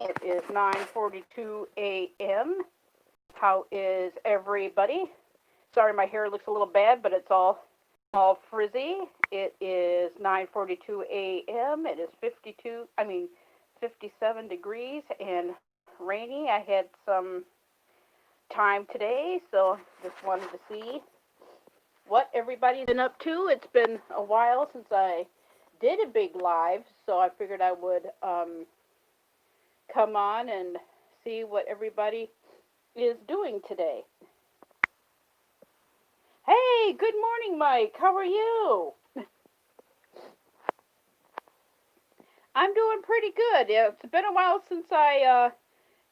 It is 9:42 a.m. How is everybody? Sorry, my hair looks a little bad, but it's all frizzy. It is 9:42 a.m. It is 57 degrees and rainy. I had some time today, so just wanted to see what everybody's been up to. It's been a while since I did a big live, so I figured I would come on and see what everybody is doing today. Hey, good morning, Mike. How are you? I'm doing pretty good. Yeah, it's been a while since I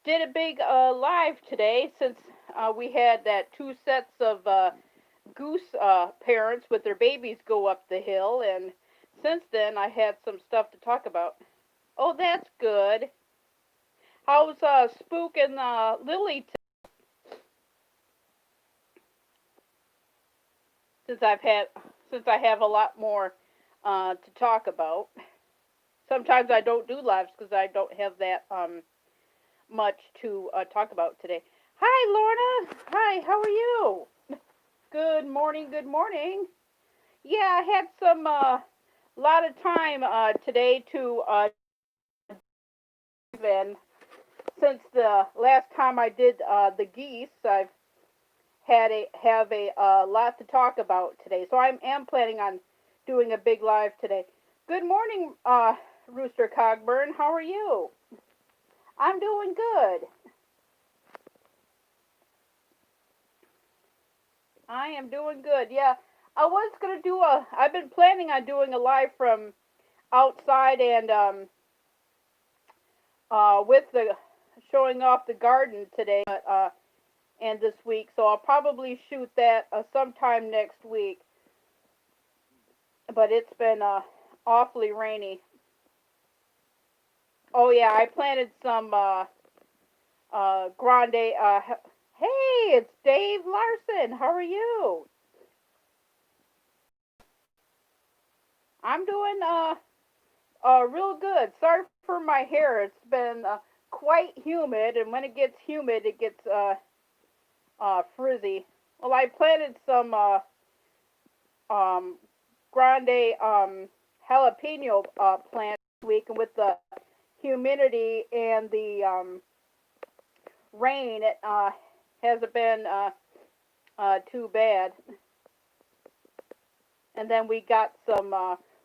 did a big live today, since we had that two sets of goose parents with their babies go up the hill, and since then I had some stuff to talk about. Oh, that's good. How's Spook and Lily? Since I have a lot more to talk about. Sometimes I don't do lives because I don't have that much to talk about today. Hi, Lorna. Hi, how are you? Good morning. Good morning. Yeah, I had some lot of time today to and since the last time I did the geese, I've have a lot to talk about today. So I am planning on doing a big live today. Good morning, Rooster Cogburn. How are you? I'm doing good. I am doing good. Yeah, I was gonna do a. I've been planning on doing a live from outside and with the showing off the garden today, but and this week. So I'll probably shoot that sometime next week. But it's been awfully rainy. Oh yeah, I planted some grande. Hey, it's Dave Larson. How are you? I'm doing real good. Sorry for my hair. It's been quite humid, and when it gets humid, it gets frizzy. Well, I planted some um, grande jalapeno plant this week, and with the humidity and the rain, it hasn't been too bad. And then we got some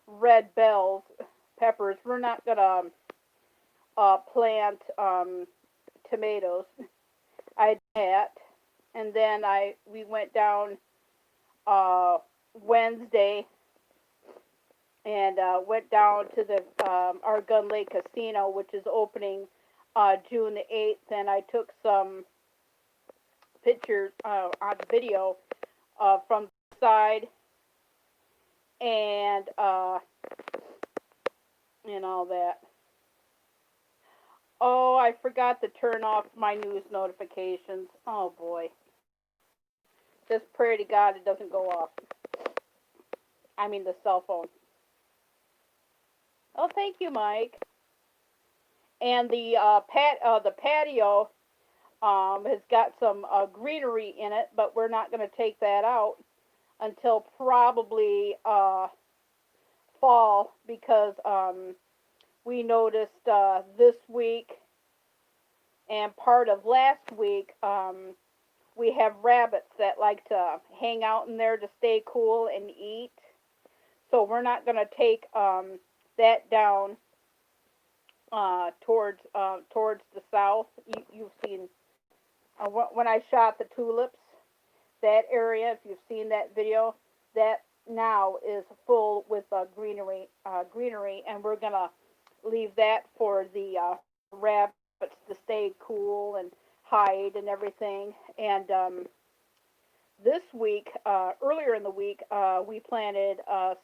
red bells peppers. We're not gonna plant tomatoes. I did that, and then I we went down uh, Wednesday and went down to the our Gun Lake Casino, which is opening June the 8th, and I took some pictures on video from the side and and all that. Oh, I forgot to turn off my news notifications. Oh boy. Just pray to God it doesn't go off. I mean the cell phone. Oh, thank you, Mike. And the patio has got some greenery in it, but we're not going to take that out until probably fall because we noticed this week and part of last week we have rabbits that like to hang out in there to stay cool and eat. So we're not going to take that down towards the south. You've seen when I shot the tulips, that area. If you've seen that video, that now is full with greenery, and we're gonna leave that for the rabbits to stay cool and hide and everything. And this week, earlier in the week, we planted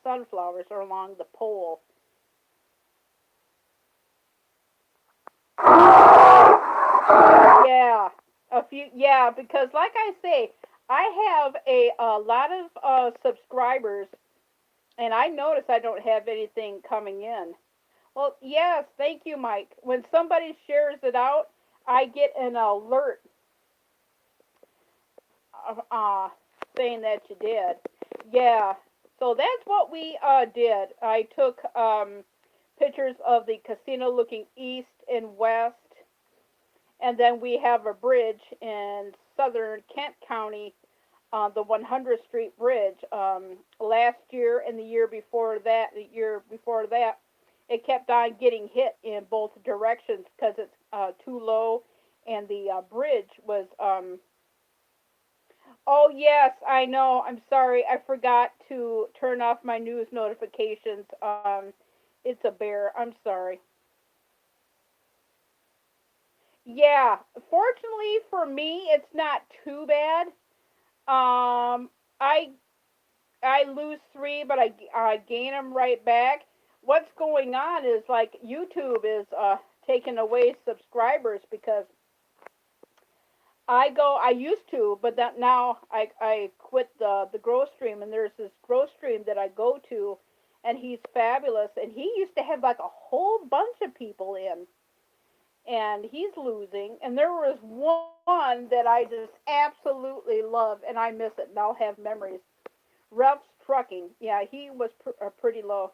sunflowers along the pole. Yeah, a few. Yeah, because like I say, I have a lot of subscribers, and I notice I don't have anything coming in. Well, yes, thank you, Mike. When somebody shares it out, I get an alert saying that you did. Yeah. So that's what we did. I took pictures of the casino looking east and west, and then we have a bridge in southern Kent County, the 100th Street Bridge. Last year and the year before that, it kept on getting hit in both directions because it's too low, and the bridge was. Oh yes, I know. I'm sorry, I forgot to turn off my news notifications. It's a bear. I'm sorry. Yeah, fortunately for me, it's not too bad. Um, I I lose three, but I gain them right back. What's going on is like YouTube is taking away subscribers because I used to, but that now I quit the grow stream, and there's this grow stream that I go to, and he's fabulous, and he used to have like a whole bunch of people in, and he's losing, and there was one that I just absolutely love, and I miss it, and I'll have memories. Ralph's Trucking, yeah, he was pretty low.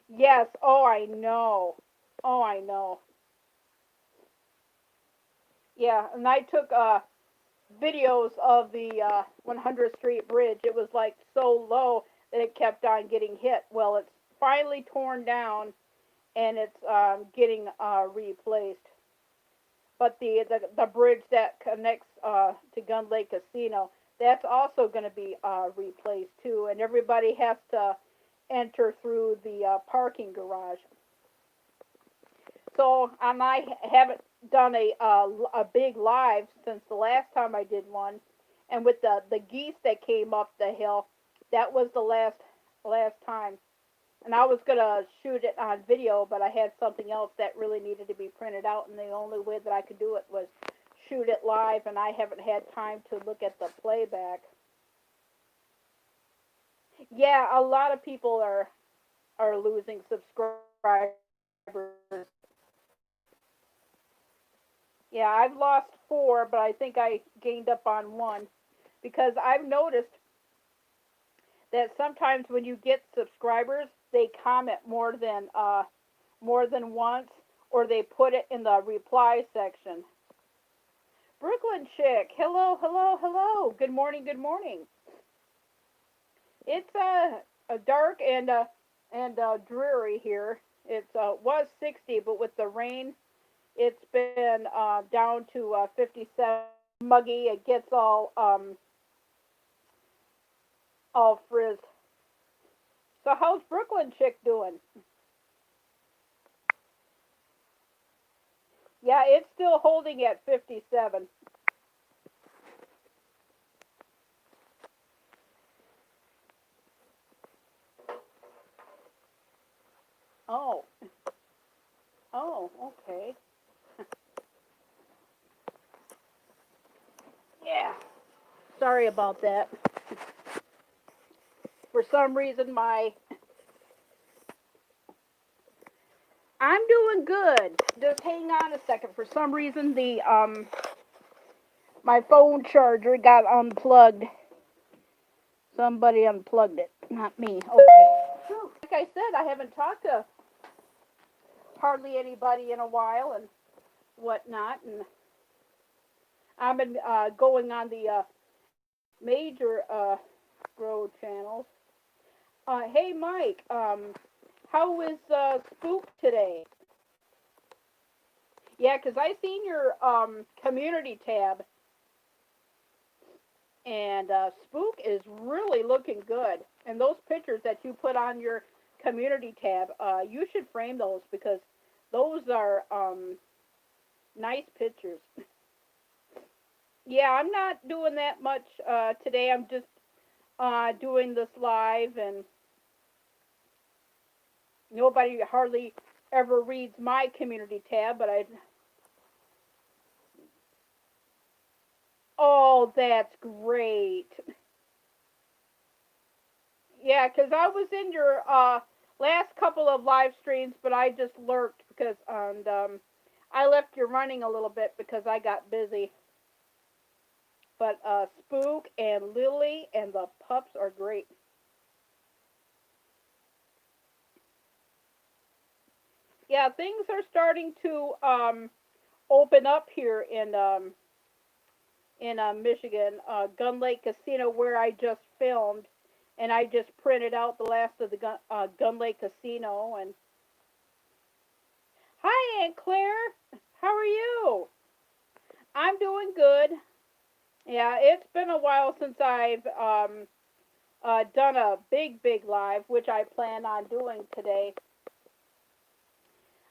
Yes, oh I know, oh I know, yeah, and I took videos of the 100th Street Bridge. It was like so low that it kept on getting hit. Well, it's finally torn down and it's getting replaced. But the bridge that connects to Gun Lake Casino, that's also going to be replaced too. And everybody has to enter through the parking garage. So I haven't done a big live since the last time I did one, and with the geese that came up the hill, that was the last time. And I was gonna shoot it on video, but I had something else that really needed to be printed out, and the only way that I could do it was shoot it live, and I haven't had time to look at the playback. Yeah, a lot of people are losing subscribers. Yeah, I've lost four, but I think I gained up on one because I've noticed that sometimes when you get subscribers, they comment more than once, or they put it in the reply section. Brooklyn chick, hello, hello, hello. Good morning, good morning. It's a dark and dreary here. It was 60, but with the rain, it's been down to 57. Muggy. It gets all frizz. So how's Brooklyn chick doing? Yeah, it's still holding at 57. Oh, oh, okay. Yeah. Sorry about that. For some reason, my I'm doing good. Just hang on a second. For some reason, the my phone charger got unplugged. Somebody unplugged it, not me. Okay. Like I said, I haven't talked to hardly anybody in a while and whatnot, and I've been going on the major grow channels. Hey, Mike. How is Spook today? Yeah, 'cause I seen your community tab, and Spook is really looking good. And those pictures that you put on your community tab, you should frame those because those are nice pictures. Yeah, I'm not doing that much today. I'm just doing this live, and nobody hardly ever reads my community tab. But I, oh, that's great. Yeah, 'cause I was in your last couple of live streams, but I just lurked because I left you running a little bit because I got busy. But Spook and Lily and the pups are great. Yeah, things are starting to open up here in Michigan, Gun Lake Casino, where I just filmed, and I just printed out the last of the Gun Lake Casino. And hi, Aunt Claire, how are you? I'm doing good. Yeah, it's been a while since I've done a big live, which I plan on doing today.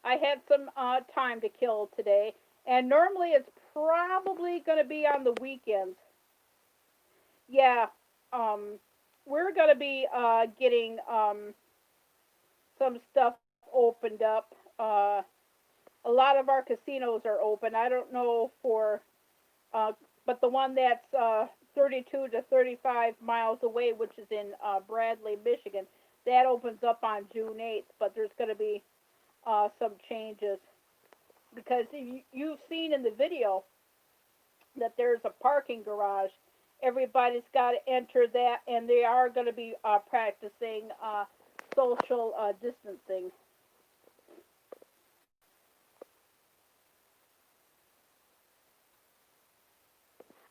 I had some time to kill today, and normally it's probably going to be on the weekends. Yeah, um, we're going to be getting some stuff opened up. A lot of our casinos are open. I don't know for, uh, but the one that's 32 to 35 miles away, which is in Bradley, Michigan, that opens up on June 8th. But there's going to be some changes because you've seen in the video that there's a parking garage. Everybody's got to enter that, and they are going to be practicing social distancing.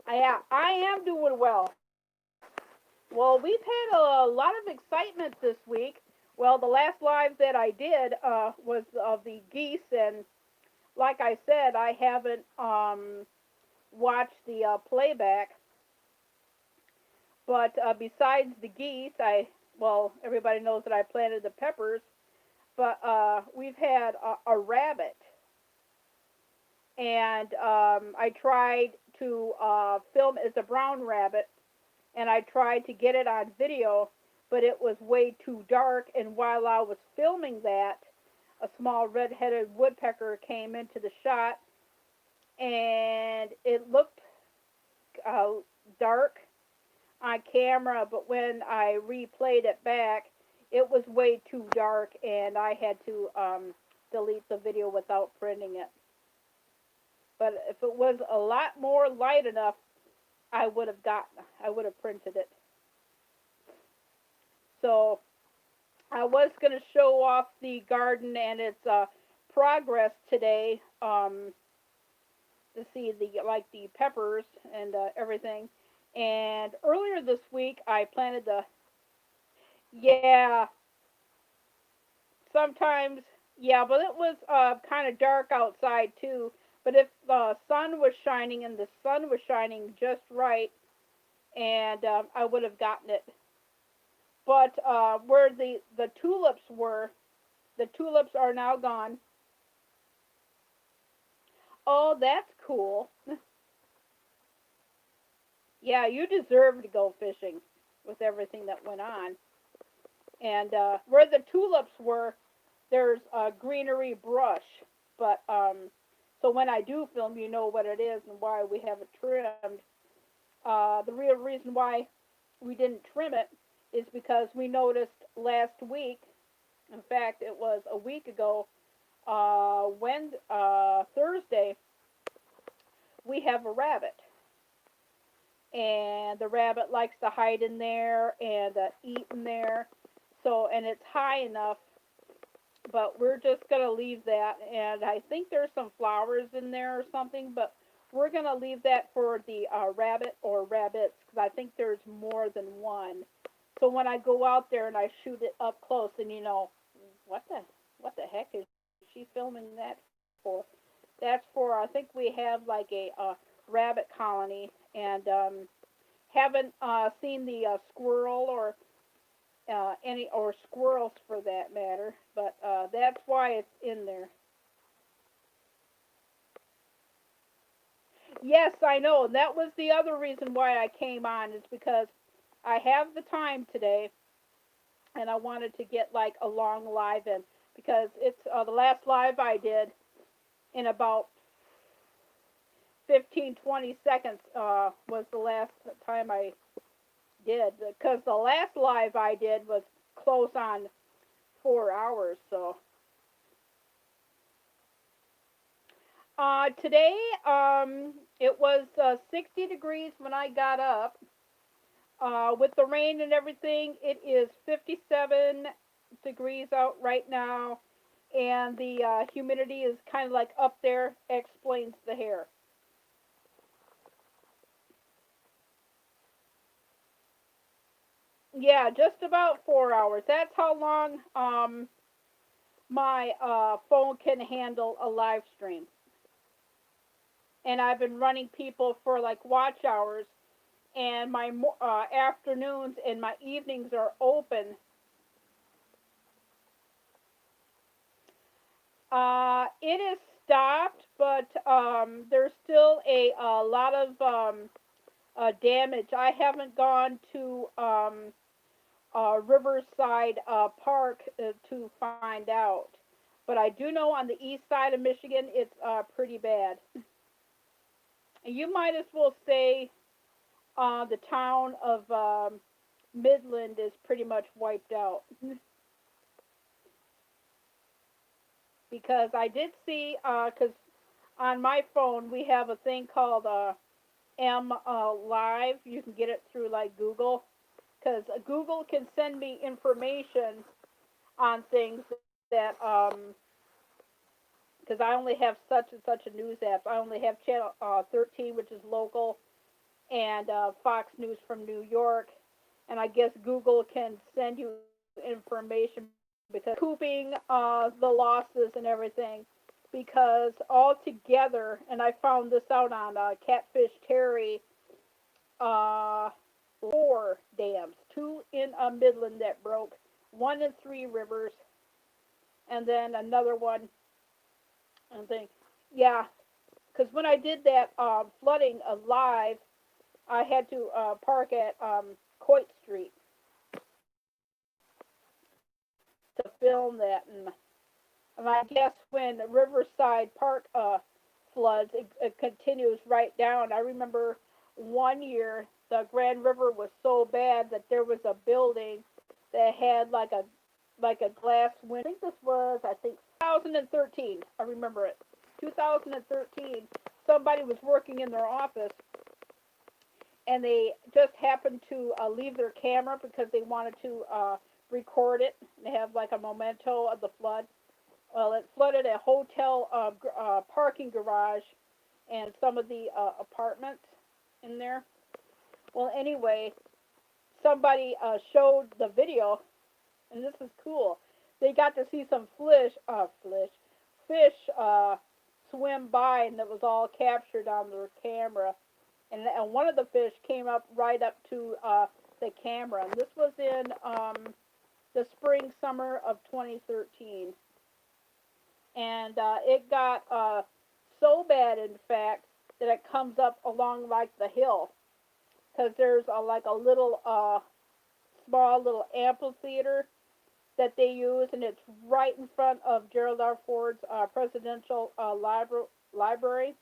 I am doing well. Well, we've had a lot of excitement this week. Well, the last live that I did was of the geese, and like I said, I haven't watched the playback. But besides the geese, everybody knows that I planted the peppers, but we've had a rabbit, and I tried to film it's a brown rabbit, and I tried to get it on video, but it was way too dark. And while I was filming that, a small red-headed woodpecker came into the shot, and it looked uh, dark on camera, but when I replayed it back, it was way too dark, and I had to delete the video without printing it. But if it was a lot more light enough, I would have printed it. So I was going to show off the garden and its progress today. To see the peppers and everything. And earlier this week, I planted the yeah. Sometimes yeah, but it was kind of dark outside too. But if the sun was shining and the sun was shining just right, and I would have gotten it. But where the tulips were, the tulips are now gone. Oh, that's cool. Yeah, you deserve to go fishing with everything that went on. And where the tulips were, there's greenery brush. But so when I do film, you know what it is and why we have it trimmed. The real reason why we didn't trim it is because we noticed last week. In fact, it was a week ago. When Thursday, we have a rabbit, and the rabbit likes to hide in there and eat in there. So, and it's high enough, but we're just gonna leave that. And I think there's some flowers in there or something, but we're gonna leave that for the rabbit or rabbits because I think there's more than one. So when I go out there and I shoot it up close, and what the what the heck is she filming that for? That's for I think we have like a rabbit colony, and haven't seen the squirrel or any or squirrels for that matter, but that's why it's in there. Yes, I know. That was the other reason why I came on is because I have the time today, and I wanted to get like a long live in because it's the last live I did in about 15-20 seconds was the last time I did because the last live I did was close on 4 hours. So today, it was 60 degrees when I got up. With the rain and everything, it is 57 degrees out right now, and the humidity is kind of like up there. Explains the hair. Yeah, just about 4 hours. That's how long my phone can handle a live stream. And I've been running people for like watch hours, and my afternoons and my evenings are open. It is stopped, but there's still a lot of damage. I haven't gone to Riverside Park to find out, but I do know on the east side of Michigan it's pretty bad. And you might as well say the town of Midland is pretty much wiped out. Because I did see, because on my phone we have a thing called M Live. You can get it through like Google, because Google can send me information on things that because I only have such and such a news app. I only have channel 13, which is local, and Fox News from New York. And I guess Google can send you information because cooping the losses and everything. Because altogether, and I found this out on Catfish Terry, uh, 4 dams, two in Midland that broke, one in Three Rivers, and then another one. And think, yeah, because when I did that flooding live, I had to park at Coit Street to film that, and I guess when Riverside Park floods, it continues right down. I remember one year the Grand River was so bad that there was a building that had like a glass window. I think this was 2013. I remember it. 2013. Somebody was working in their office, and they just happened to leave their camera because they wanted to record it. They have like a memento of the flood. Well, it flooded a hotel parking garage and some of the apartments in there. Well, anyway, somebody showed the video, and this is cool. They got to see some fish swim by, and it was all captured on their camera. And one of the fish came up right up to the camera. And this was in the spring, summer of 2013. And it got so bad, in fact, that it comes up along like the hill. Because there's like a little small little amphitheater that they use, and it's right in front of Gerald R. Ford's presidential library.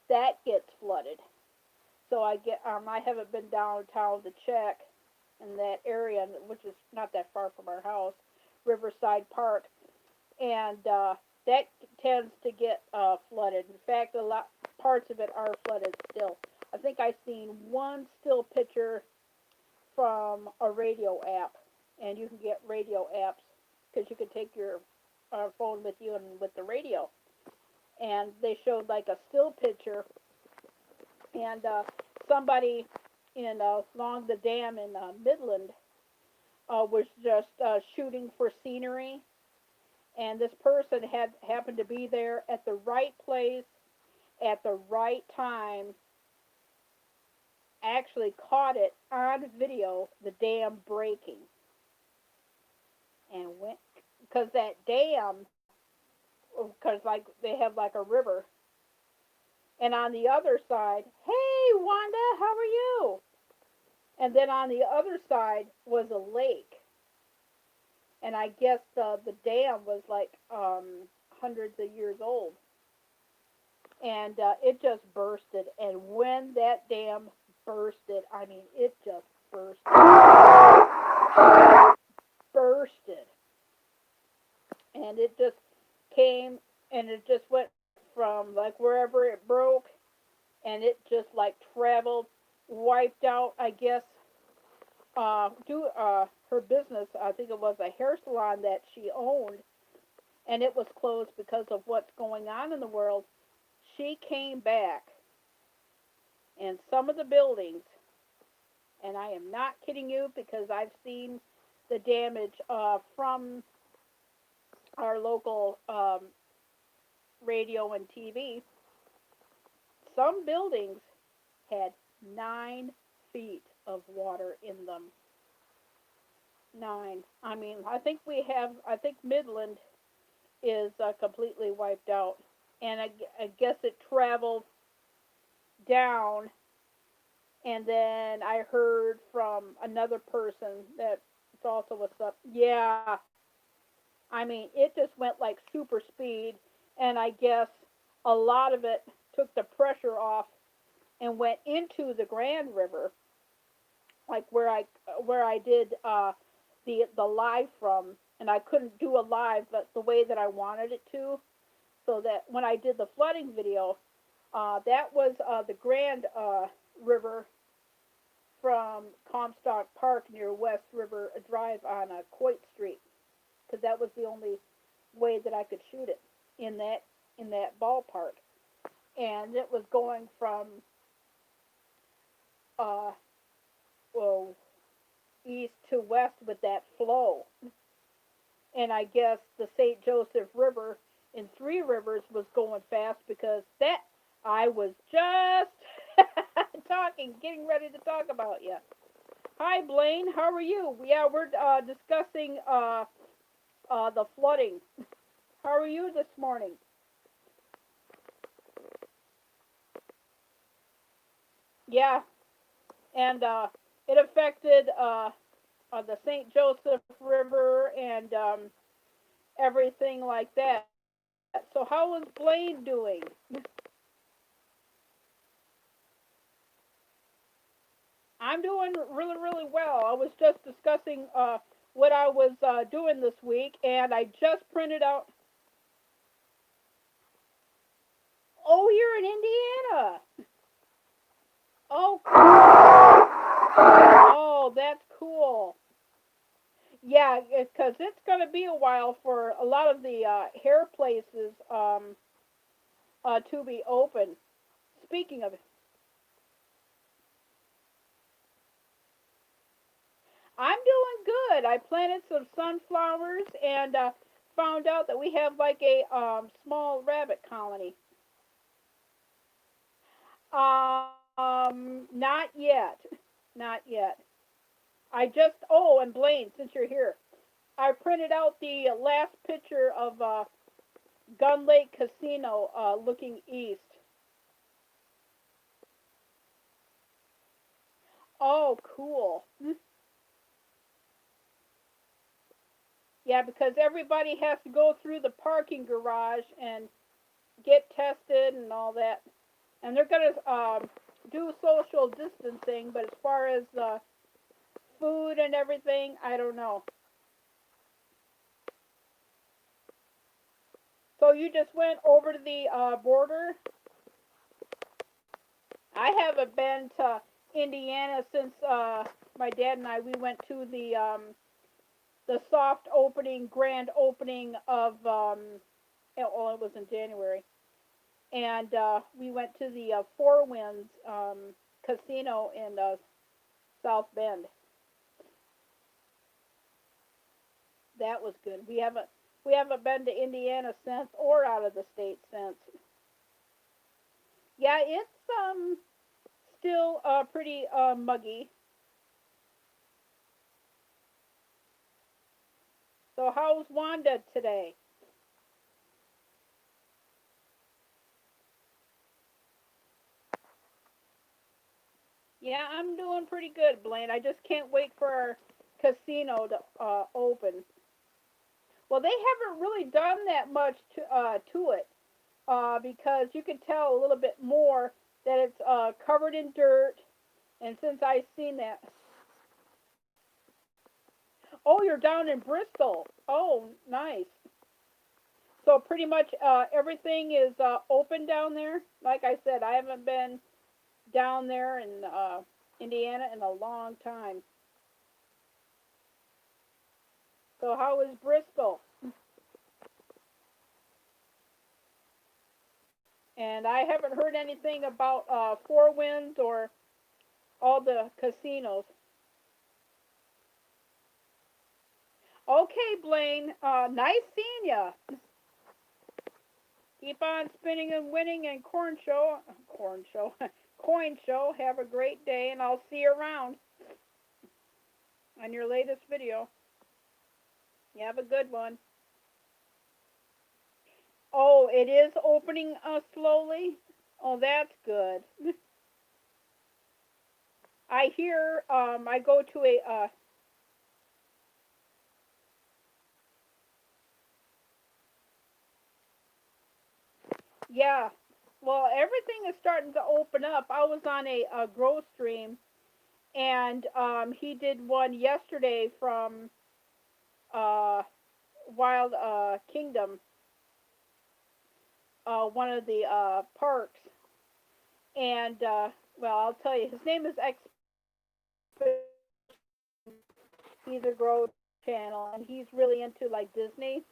That gets flooded. So I haven't been downtown to check in that area, which is not that far from our house, Riverside Park, and that tends to get flooded. In fact, a lot parts of it are flooded still. I think I've seen one still picture from a radio app, and you can get radio apps because you can take your phone with you and with the radio. And they showed like a still picture, and somebody in along the dam in Midland was just shooting for scenery, and this person had happened to be there at the right place at the right time. Actually caught it on video, the dam breaking, and went because that dam, because like they have like a river, and on the other side, hey Wanda, how are you? And then on the other side was a lake, and I guess the dam was like hundreds of years old, and it just bursted. And when that dam bursted, I mean, it just bursted. and it just came and it just went from like wherever it broke, and it just like traveled, wiped out, I guess, do her business. I think it was a hair salon that she owned, and it was closed because of what's going on in the world. She came back, and some of the buildings, and I am not kidding you because I've seen the damage from our local radio and TV. Some buildings had 9 feet of water in them. 9. I mean, I think Midland is completely wiped out. And I guess it traveled down. And then I heard from another person that it's also what's up. Yeah, I mean, it just went like super speed. And I guess a lot of it took the pressure off and went into the Grand River, like where I did the live from, and I couldn't do a live, but the way that I wanted it to, so that when I did the flooding video, that was the Grand River from Comstock Park near West River Drive on Coit Street, because that was the only way that I could shoot it in that ballpark, and it was going from uh, well, east to west with that flow. And I guess the St. Joseph River in Three Rivers was going fast because that I was just getting ready to talk about you. Hi, Blaine. How are you? Yeah, we're discussing the flooding. How are you this morning? Yeah, and it affected the St. Joseph River and everything like that. So how is Blaine doing? I'm doing really, really well. I was just discussing what I was doing this week, and I just printed out. Oh, you're in Indiana. Oh, oh, that's cool. Yeah, because it's going to be a while for a lot of the hair places to be open. Speaking of, I'm doing good. I planted some sunflowers and found out that we have like a small rabbit colony. Not yet. Not yet. I just, oh, and Blaine, since you're here, I printed out the last picture of Gun Lake Casino looking east. Oh, cool. Yeah, because everybody has to go through the parking garage and get tested and all that. And they're going to do social distancing, but as far as food and everything, I don't know. So you just went over to the border? I haven't been to Indiana since my dad and we went to the soft opening, grand opening of well, it was in January, and we went to the Four Winds casino in South Bend. That was good. We haven't been to Indiana since, or out of the state since. Yeah, it's still pretty muggy. So how's Wanda today? Yeah, I'm doing pretty good, Blaine. I just can't wait for our casino to open. Well, they haven't really done that much to it because you can tell a little bit more that it's covered in dirt. And since I've seen that, oh, you're down in Bristol. Oh, nice. So pretty much everything is open down there. Like I said, I haven't been down there in Indiana in a long time. So how is Bristol? And I haven't heard anything about Four Winds or all the casinos. Okay, Blaine. Nice seeing ya. Keep on spinning and winning and corn show, coin show. Have a great day, and I'll see you around on your latest video. You have a good one. Oh, it is opening slowly. Oh, that's good. I hear. I go to a. Yeah. Well, everything is starting to open up. I was on a grow stream, and he did one yesterday from uh, Wild Kingdom, one of the parks. And well, I'll tell you, his name is X. He's a grow channel, and he's really into like Disney.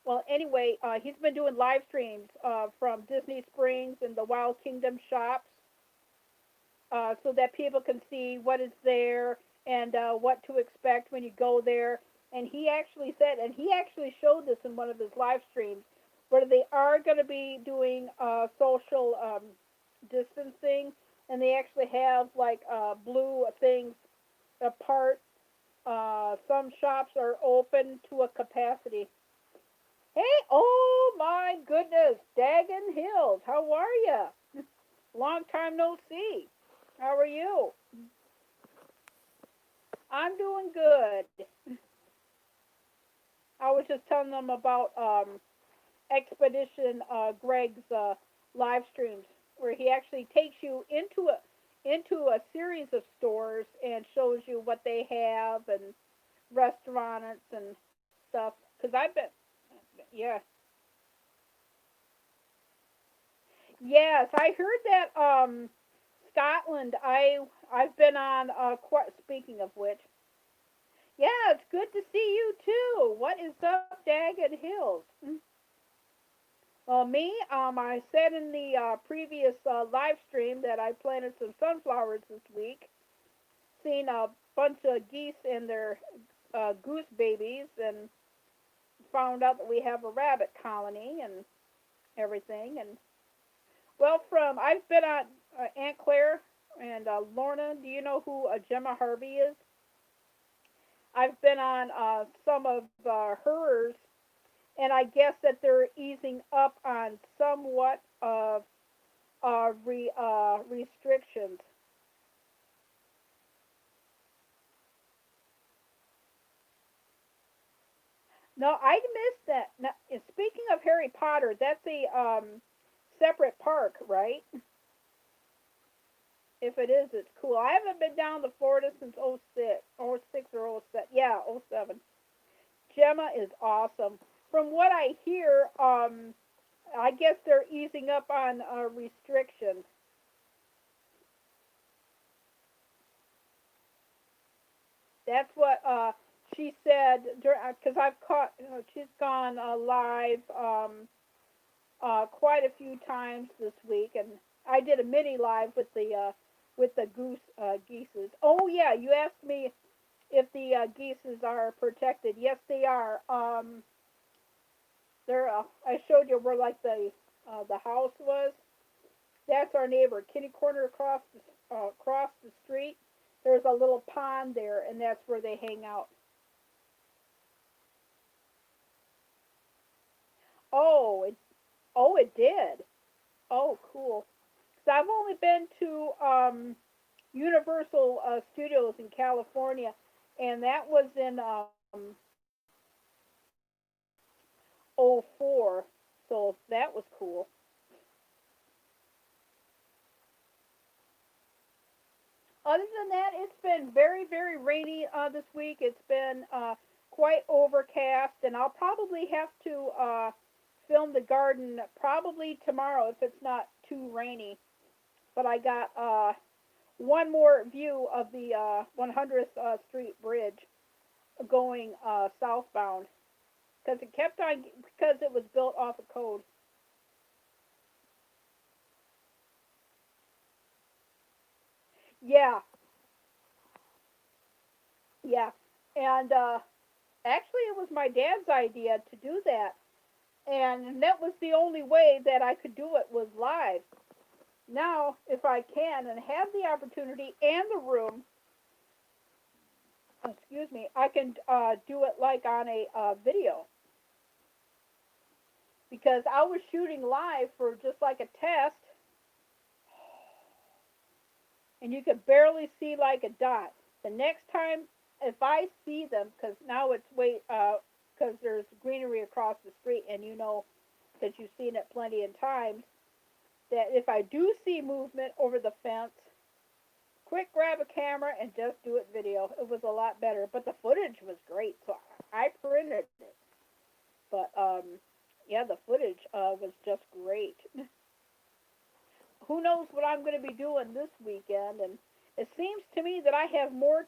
Well, anyway, he's been doing live streams from Disney Springs and the Wild Kingdom shops, so that people can see what is there and what to expect when you go there. And he actually said, and he actually showed this in one of his live streams, where they are going to be doing social distancing, and they actually have like blue things apart. Some shops are open to a capacity. Hey, oh my goodness, Dagon Hills, how are you? Long time no see. How are you? I'm doing good. I was just telling them about Expedition Greg's live streams, where he actually takes you into a series of stores and shows you what they have and restaurants and stuff. Because I've been, yeah, yes, I heard that Scotland. I've been on. Speaking of which, yeah, it's good to see you too. What is up, Dagged Hills? Well, me, I said in the previous live stream that I planted some sunflowers this week. Seen a bunch of geese and their goose babies, and found out that we have a rabbit colony and everything. And well, from I've been on Aunt Claire and Lorna. Do you know who Gemma Harvey is? I've been on some of hers, and I guess that they're easing up on somewhat of restrictions. No, I missed that. Now, speaking of Harry Potter, that's a separate park, right? If it is, it's cool. I haven't been down to Florida since '06, '06 or '07. Yeah, '07. Gemma is awesome. From what I hear, I guess they're easing up on restrictions. That's what she said. Because I've caught, she's gone live quite a few times this week, and I did a mini live with the geeses. Oh yeah, you asked me if the geeses are protected. Yes, they are. They're. I showed you where like the house was. That's our neighbor, kitty corner across the street. There's a little pond there, and that's where they hang out. Oh, it did. Oh, cool. So I've only been to Universal Studios in California, and that was in '04. So that was cool. Other than that, it's been very, very rainy this week. It's been quite overcast, and I'll probably have to film the garden probably tomorrow if it's not too rainy. But I got one more view of the 100th Street Bridge going southbound because it kept on because it was built off a code. Yeah, yeah, and actually it was my dad's idea to do that, and that was the only way that I could do it was live. Now, if I can and have the opportunity and the room, excuse me, I can do it like on a video because I was shooting live for just like a test, and you could barely see like a dot. The next time, if I see them, because now it's because there's greenery across the street, and you know that you've seen it plenty of times. That if I do see movement over the fence, quick grab a camera and just do it video. It was a lot better, but the footage was great, so I printed it. But yeah, the footage was just great. Who knows what I'm going to be doing this weekend? And it seems to me that I have more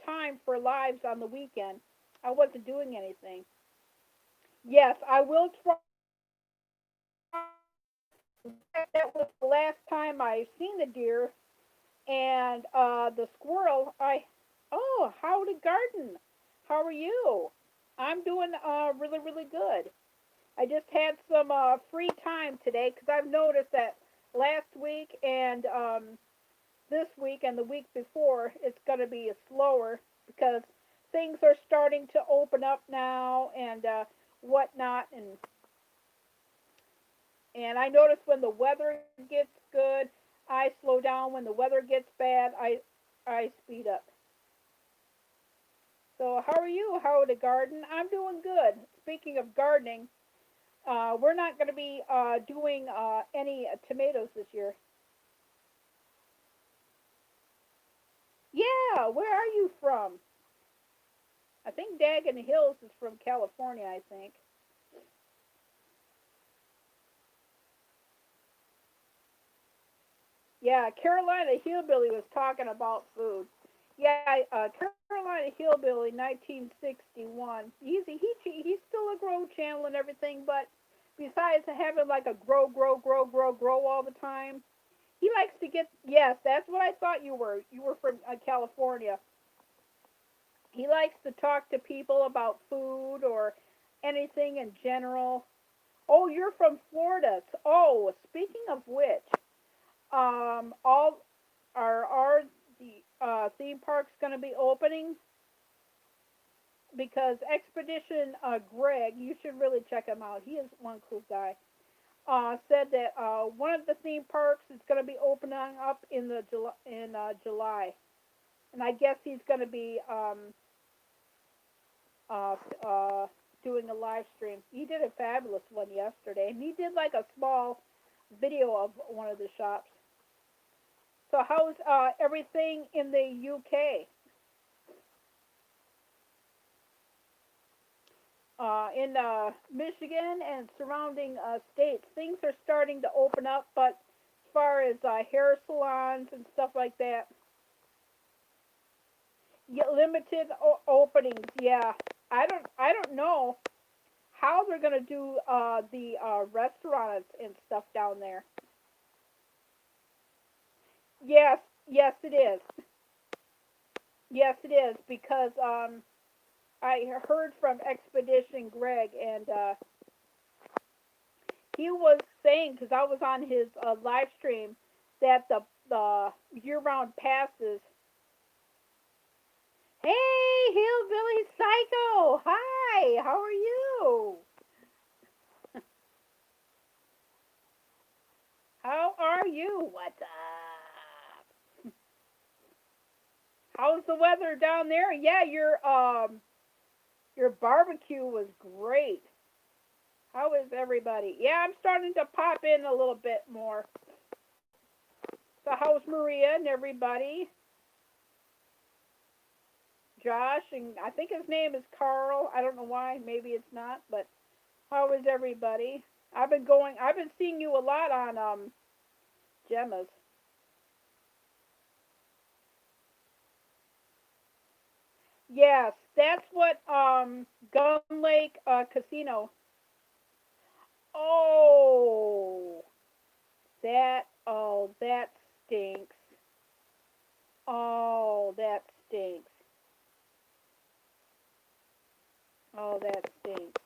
time for lives on the weekend. I wasn't doing anything. Yes, I will try. That was the last time I seen the deer and the squirrel. Oh, howdy garden. How are you? I'm doing really really good. I just had some free time today because I've noticed that last week and this week and the week before it's going to be slower because things are starting to open up now and whatnot and I notice when the weather gets good, I slow down. When the weather gets bad, I speed up. So how are you? How the garden? I'm doing good. Speaking of gardening, we're not going to be doing any tomatoes this year. Yeah, where are you from? I think Dagen Hills is from California. I think. Yeah, Carolina Hillbilly was talking about food. Yeah, Carolina Hillbilly, 1961. He's still a grow channel and everything, but besides having like a grow all the time, he likes to get. Yes, that's what I thought you were. You were from California. He likes to talk to people about food or anything in general. Oh, you're from Florida. Oh, speaking of which, all are the theme parks going to be opening because Expedition Greg, you should really check him out. He is one cool guy. Said that one of the theme parks is going to be opening up in the July, and I guess he's going to be uh, uh, doing a live stream. He did a fabulous one yesterday, and he did like a small video of one of the shops. So how's everything in the UK? In Michigan and surrounding states, things are starting to open up, but as far as hair salons and stuff like that, yeah, limited openings. Yeah, I don't know how they're gonna do the restaurants and stuff down there. Yes, yes, it is. Yes, it is because I heard from Expedition Greg, and he was saying because I was on his live stream that the year-round passes. Hey, Hillbilly Psycho! Hi, how are you? How are you? What's up? How's the weather down there? Yeah, your barbecue was great. How is everybody? Yeah, I'm starting to pop in a little bit more. So how's Maria and everybody? Josh and I think his name is Carl. I don't know why. Maybe it's not, but How is everybody? I've been seeing you a lot on Gemma's. Yes, that's what Gun Lake Casino. Oh, that stinks. Oh, that stinks. Oh, that stinks.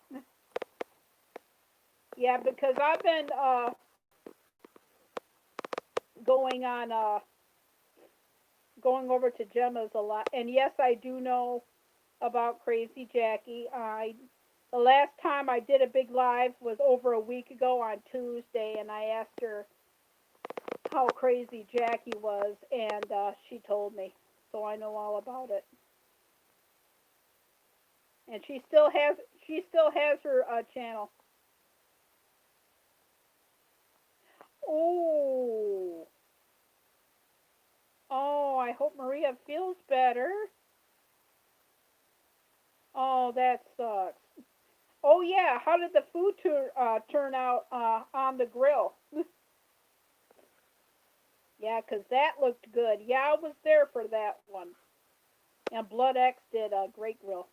Yeah, because I've been going on going over to Gemma's a lot, and yes, I do know about Crazy Jackie. I The last time I did a big live was over a week ago on Tuesday, and I asked her how crazy Jackie was, and she told me, so I know all about it. And she still has her channel. Oh, oh, I hope Maria feels better. Oh, that sucks. Oh yeah, how did the food turn out on the grill? Yeah, 'cause that looked good. Yeah, I was there for that one. And Blood X did a great grill.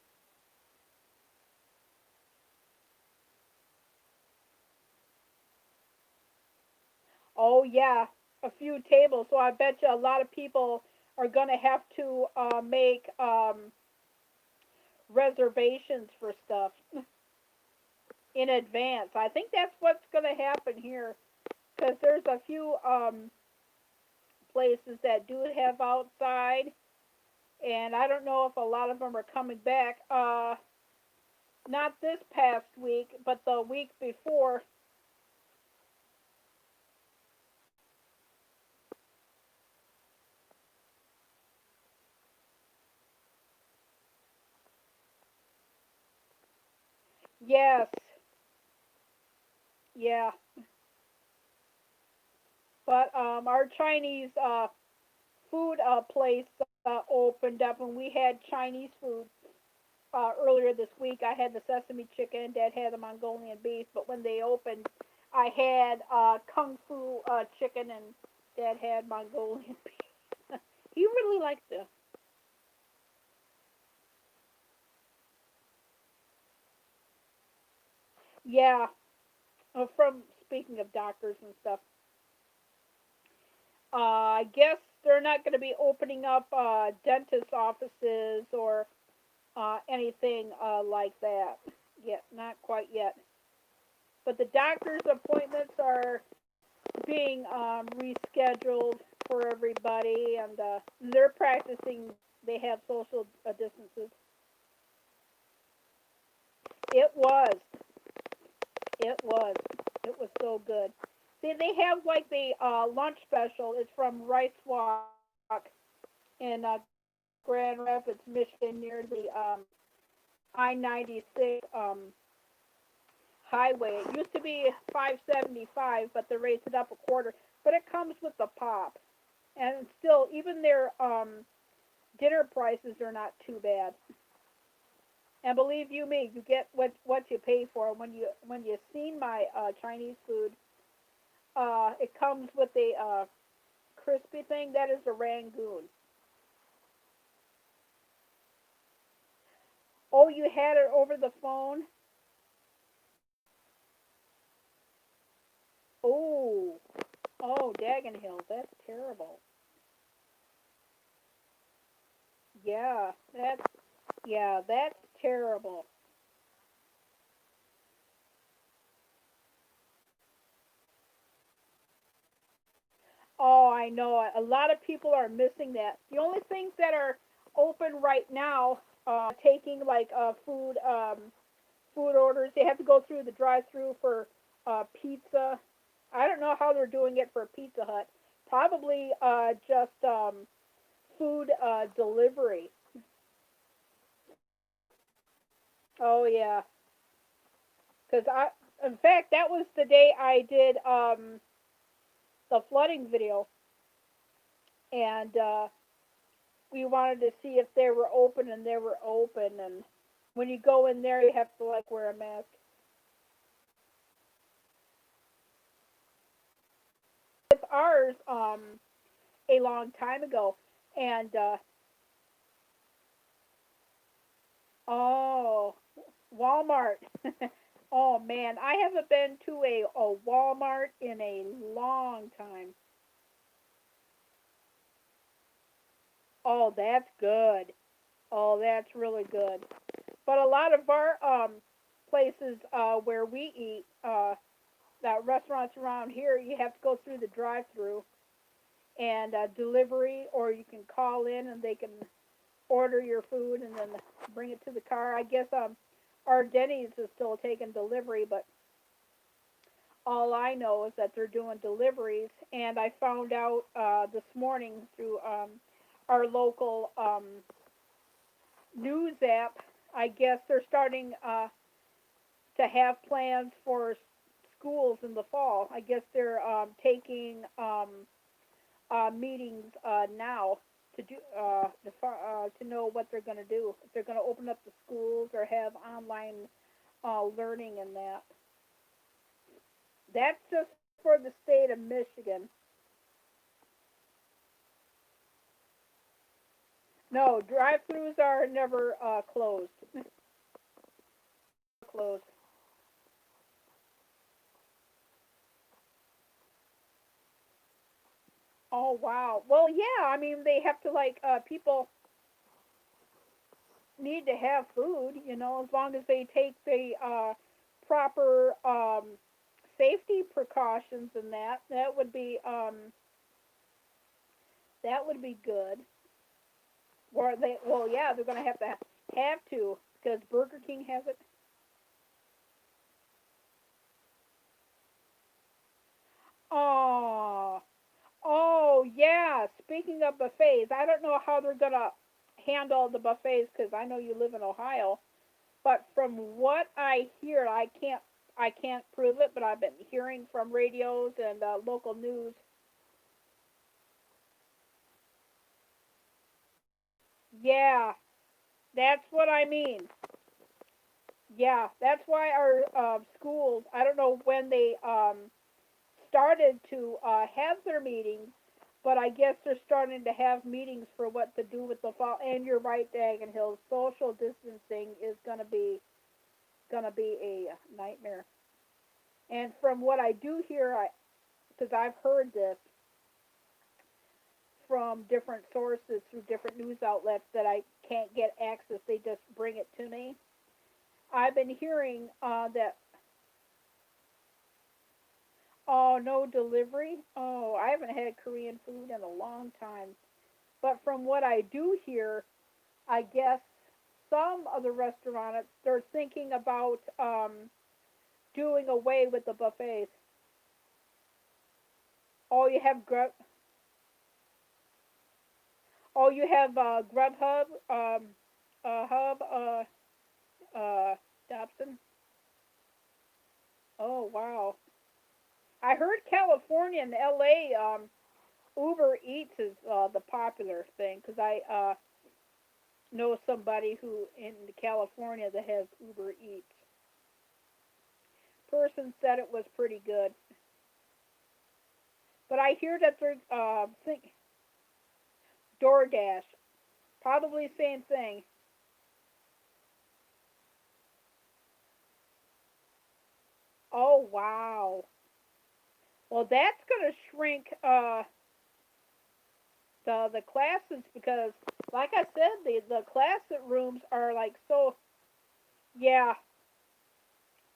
Oh yeah, a few tables. So I bet you a lot of people are gonna have to make reservations for stuff in advance. I think that's what's gonna happen here, because there's a few places that do have outside, and I don't know if a lot of them are coming back. Not this past week, but the week before. Yes, yeah. But our Chinese food place opened up, and we had Chinese food earlier this week. I had the sesame chicken. Dad had the Mongolian beef. But when they opened, I had kung fu chicken, and Dad had Mongolian beef. He really liked it. Yeah. From speaking of doctors and stuff, I guess they're not going to be opening up dentist offices or anything like that yet. Not quite yet. But the doctor's appointments are being rescheduled for everybody, and they're practicing. They have social distances. It was. It was. It was so good. See, they have like the lunch special. It's from Rice Walk in Grand Rapids, Michigan, near the I-96 highway. It used to be 575, but they raised it up a quarter. But it comes with the pop, and still, even their dinner prices are not too bad. And believe you me, you get what you pay for. When you seen my Chinese food, it comes with a crispy thing that is a rangoon. Oh, you had it over the phone? Oh, oh, Dagon Hills, that's terrible. Yeah, that's terrible. Oh, I know. A lot of people are missing that. The only things that are open right now, taking like food orders. They have to go through the drive-through for pizza. I don't know how they're doing it for Pizza Hut. Probably just food delivery. Oh yeah, because in fact, that was the day I did the flooding video, and we wanted to see if they were open, and they were open. And when you go in there, you have to like wear a mask. ours a long time ago, and oh, Walmart. Oh man, I haven't been to a Walmart in a long time. Oh, that's good. Oh, that's really good. But a lot of our places where we eat, that restaurants around here, you have to go through the drive-through and delivery, or you can call in and they can order your food and then bring it to the car. I guess our Denny's is still taking delivery, but all I know is that they're doing deliveries. And I found out this morning through our local news app. I guess they're starting to have plans for schools in the fall. I guess they're taking meetings now to do to know what they're going to do. If they're going to open up the schools or have online learning and that. That's just for the state of Michigan. No, drive-throughs are never closed. Closed. Oh wow. Well, yeah. I mean, they have to like people need to have food. As long as they take the proper safety precautions and that would be good. Or they well, yeah, they're gonna have to because Burger King has it. Oh, oh yeah. Speaking of buffets, I don't know how they're gonna handle the buffets because I know you live in Ohio. But from what I hear, I can't prove it, but I've been hearing from radios and local news. Yeah, that's what I mean. Yeah, that's why our schools. I don't know when they started to have their meetings, but I guess they're starting to have meetings for what to do with the fall. And you're right, Dagan Hills. Social distancing is gonna be a nightmare. And from what I do hear, because I've heard this from different sources through different news outlets that I can't get access, they just bring it to me. I've been hearing that, oh, no delivery. Oh, I haven't had Korean food in a long time. But from what I do hear, I guess some of the restaurants, they're thinking about doing away with the buffets. Oh, you have Grubhub, Hub, Dobson. Oh wow. I heard California and LA, Uber Eats is the popular thing because I know somebody who in California that has Uber Eats. Person said it was pretty good, but I hear that they're think DoorDash probably same thing. Oh wow. Well, that's gonna shrink the classes because, like I said, the classrooms are like so. Yeah,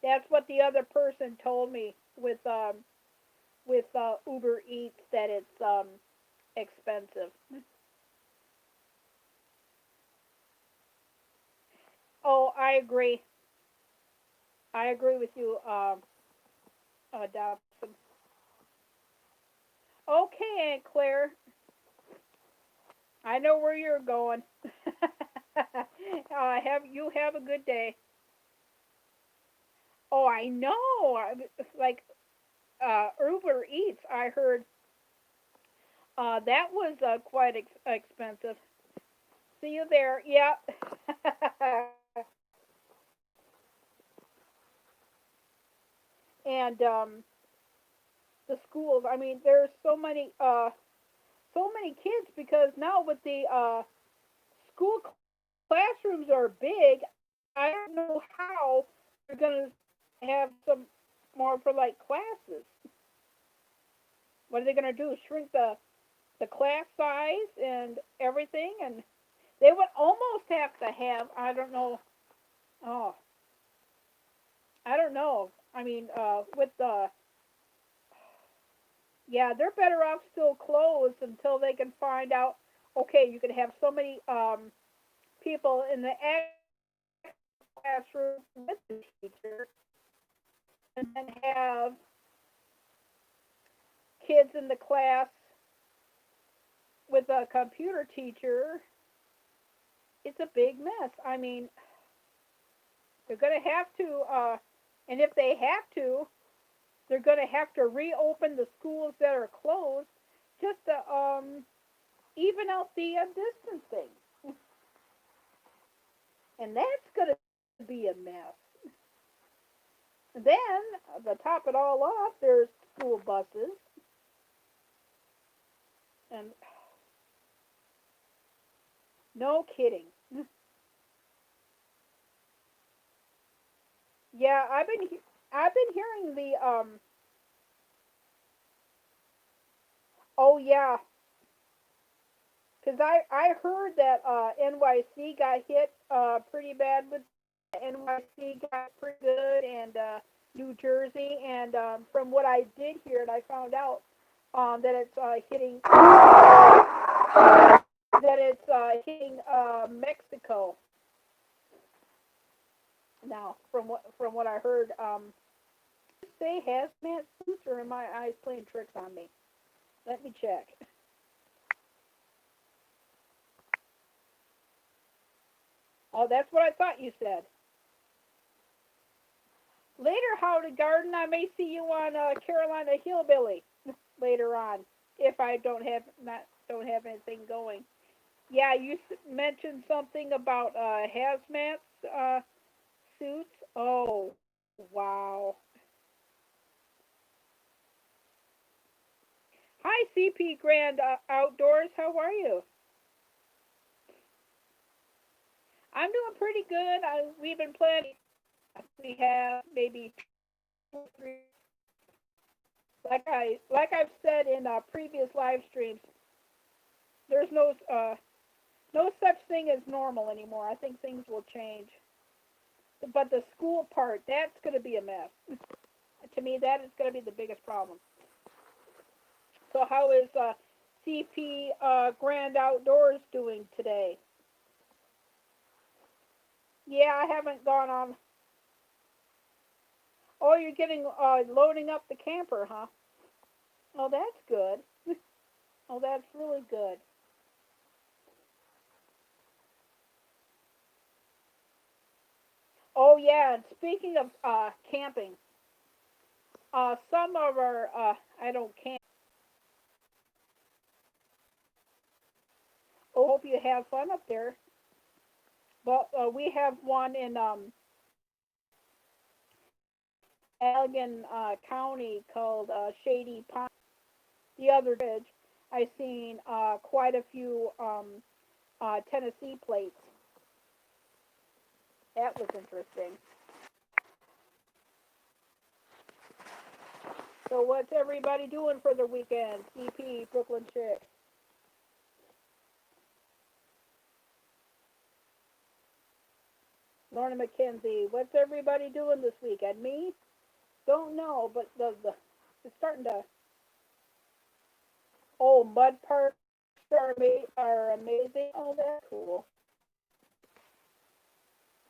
that's what the other person told me with Uber Eats that it's expensive. Oh, I agree. I agree with you, Dobson. Okay, Aunt Claire. I know where you're going. Have you have a good day. Oh, I know. It's like Uber Eats. I heard that was quite expensive. See you there. Yep. And the schools. I mean, there's so many kids because now with the school classrooms are big. I don't know how they're gonna have some more for like classes. What are they gonna do? Shrink the class size and everything, and they would almost have to have. I don't know. Oh, I don't know. I mean, with the yeah, they're better off still closed until they can find out. Okay, you can have so many people in the classroom with the teacher, and then have kids in the class with a computer teacher. It's a big mess. I mean, they're going to have to, and if they have to, they're going to have to reopen the schools that are closed just to even out the distancing. And that's going to be a mess. Then, to top it all off, there's school buses. And no kidding. Yeah, I've been hearing the oh yeah, because I heard that NYC got hit pretty bad with NYC got pretty good and New Jersey and from what I did hear and I found out that it's hitting Mexico now from what I heard say hazmat suits or am my eyes playing tricks on me? Let me check. Oh, that's what I thought you said. Later, Howdy Garden, I may see you on Carolina Hillbilly later on if I don't have anything going. Yeah, you mentioned something about hazmat uh, suits. Oh, wow. Hi, CP Grand Outdoors. How are you? I'm doing pretty good. We've been planning. We have maybe 2 or 3. Like I've said in previous live streams, there's no such thing as normal anymore. I think things will change. But the school part, that's going to be a mess. To me, that is going to be the biggest problem. So how is CP Grand Outdoors doing today? Yeah, I haven't gone on. Oh, you're getting loading up the camper, huh? Oh, that's good. Oh, that's really good. Oh yeah, and speaking of camping, some of our I don't camp. Oh, hope you have fun up there. But we have one in Allegan County called Shady Pond. The other bridge, I seen quite a few Tennessee plates. That was interesting. So what's everybody doing for the weekend? CP, Brooklyn Chick. Lorna McKenzie, what's everybody doing this weekend? Me? Don't know, but it's starting to. Oh, mud parks are amazing. Oh, that's cool.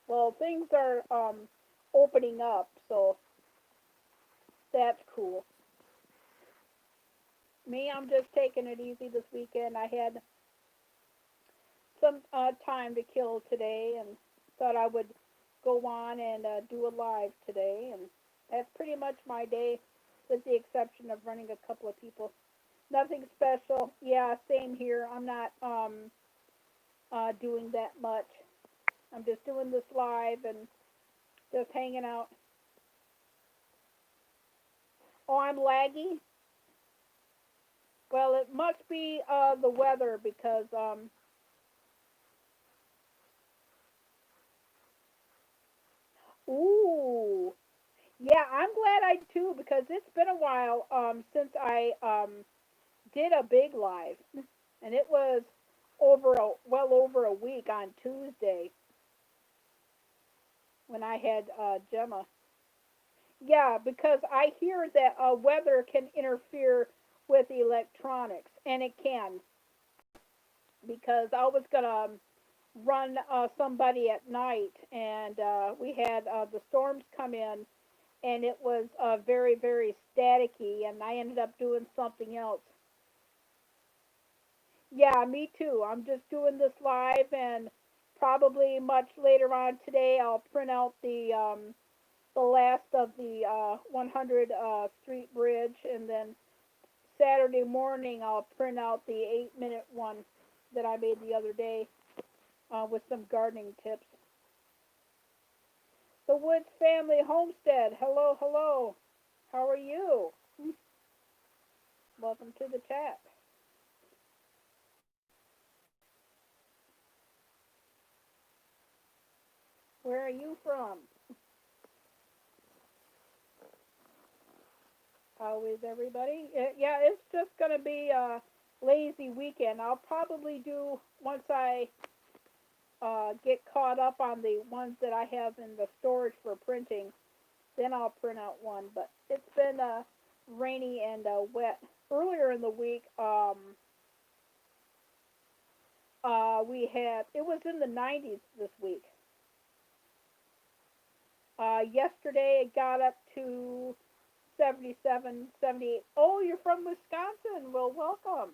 Well, things are opening up, so that's cool. Me, I'm just taking it easy this weekend. I had some time to kill today, and thought I would go on and do a live today, and that's pretty much my day, with the exception of running a couple of people. Nothing special. Yeah, same here. I'm not doing that much. I'm just doing this live and just hanging out. Oh, I'm laggy. Well, it must be the weather because ooh, yeah, I'm glad I too because it's been a while since I did a big live, and it was well over a week on Tuesday when I had Gemma. Yeah, because I hear that weather can interfere with electronics, and it can. Because I was gonna run somebody at night, and we had the storms come in, and it was very very staticky, and I ended up doing something else. Yeah, me too. I'm just doing this live, and probably much later on today, I'll print out the last of the 100 Street Bridge, and then Saturday morning I'll print out the 8-minute one that I made the other day with some gardening tips. The Woods Family Homestead. Hello, hello. How are you? Welcome to the chat. Where are you from? How is everybody? Yeah, it's just going to be a lazy weekend. I'll probably do, once I get caught up on the ones that I have in the storage for printing, then I'll print out one. But it's been rainy and wet. Earlier in the week, we had, it was in the 90s this week. Yesterday it got up to 77, 78. Oh, you're from Wisconsin. Well, welcome.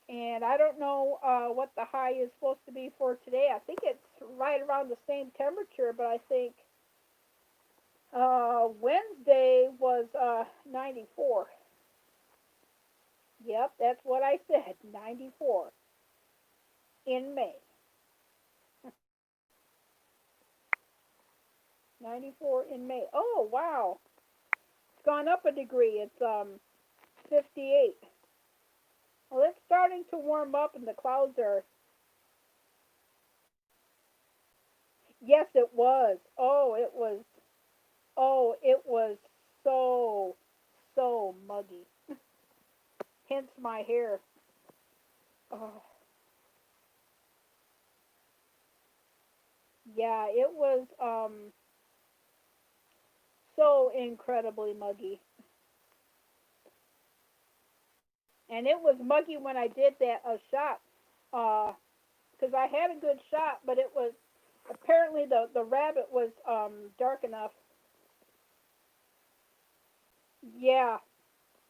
And I don't know what the high is supposed to be for today. I think it's right around the same temperature, but I think Wednesday was 94. Yep, that's what I said, 94 in May. 94 in May. Oh, wow. It's gone up a degree. It's 58. Well, it's starting to warm up and the clouds are. Yes, it was. Oh, it was so so muggy. Hence my hair. Oh, yeah, it was so incredibly muggy. And it was muggy when I did that shot. Because I had a good shot, but it was apparently the rabbit was dark enough. Yeah,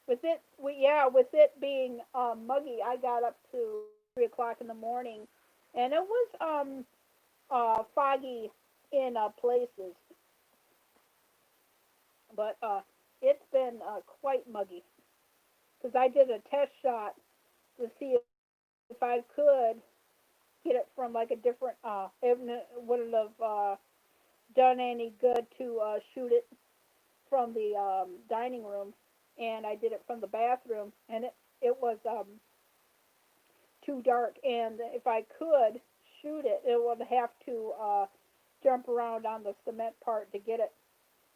with it being muggy, I got up to 3 o'clock in the morning, and it was foggy in places, but it's been quite muggy because I did a test shot to see if I could get it from like a different. It wouldn't have done any good to shoot it from the dining room, and I did it from the bathroom, and it was too dark. And if I could shoot it, it would have to jump around on the cement part to get it.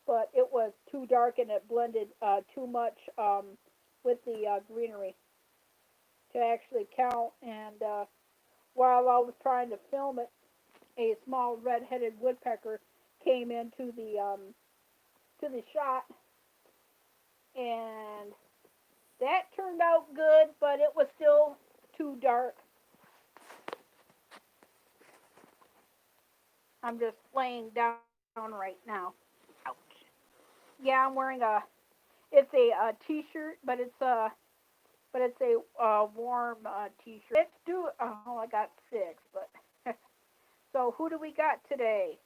But it was too dark, and it blended too much with the greenery to actually count. And while I was trying to film it, a small red-headed woodpecker came into the shot, and that turned out good, but it was still too dark. I'm just laying down right now. Ouch. Yeah, I'm wearing it's a t-shirt, but it's a warm t-shirt. Let's do. Oh, I got six, but so who do we got today?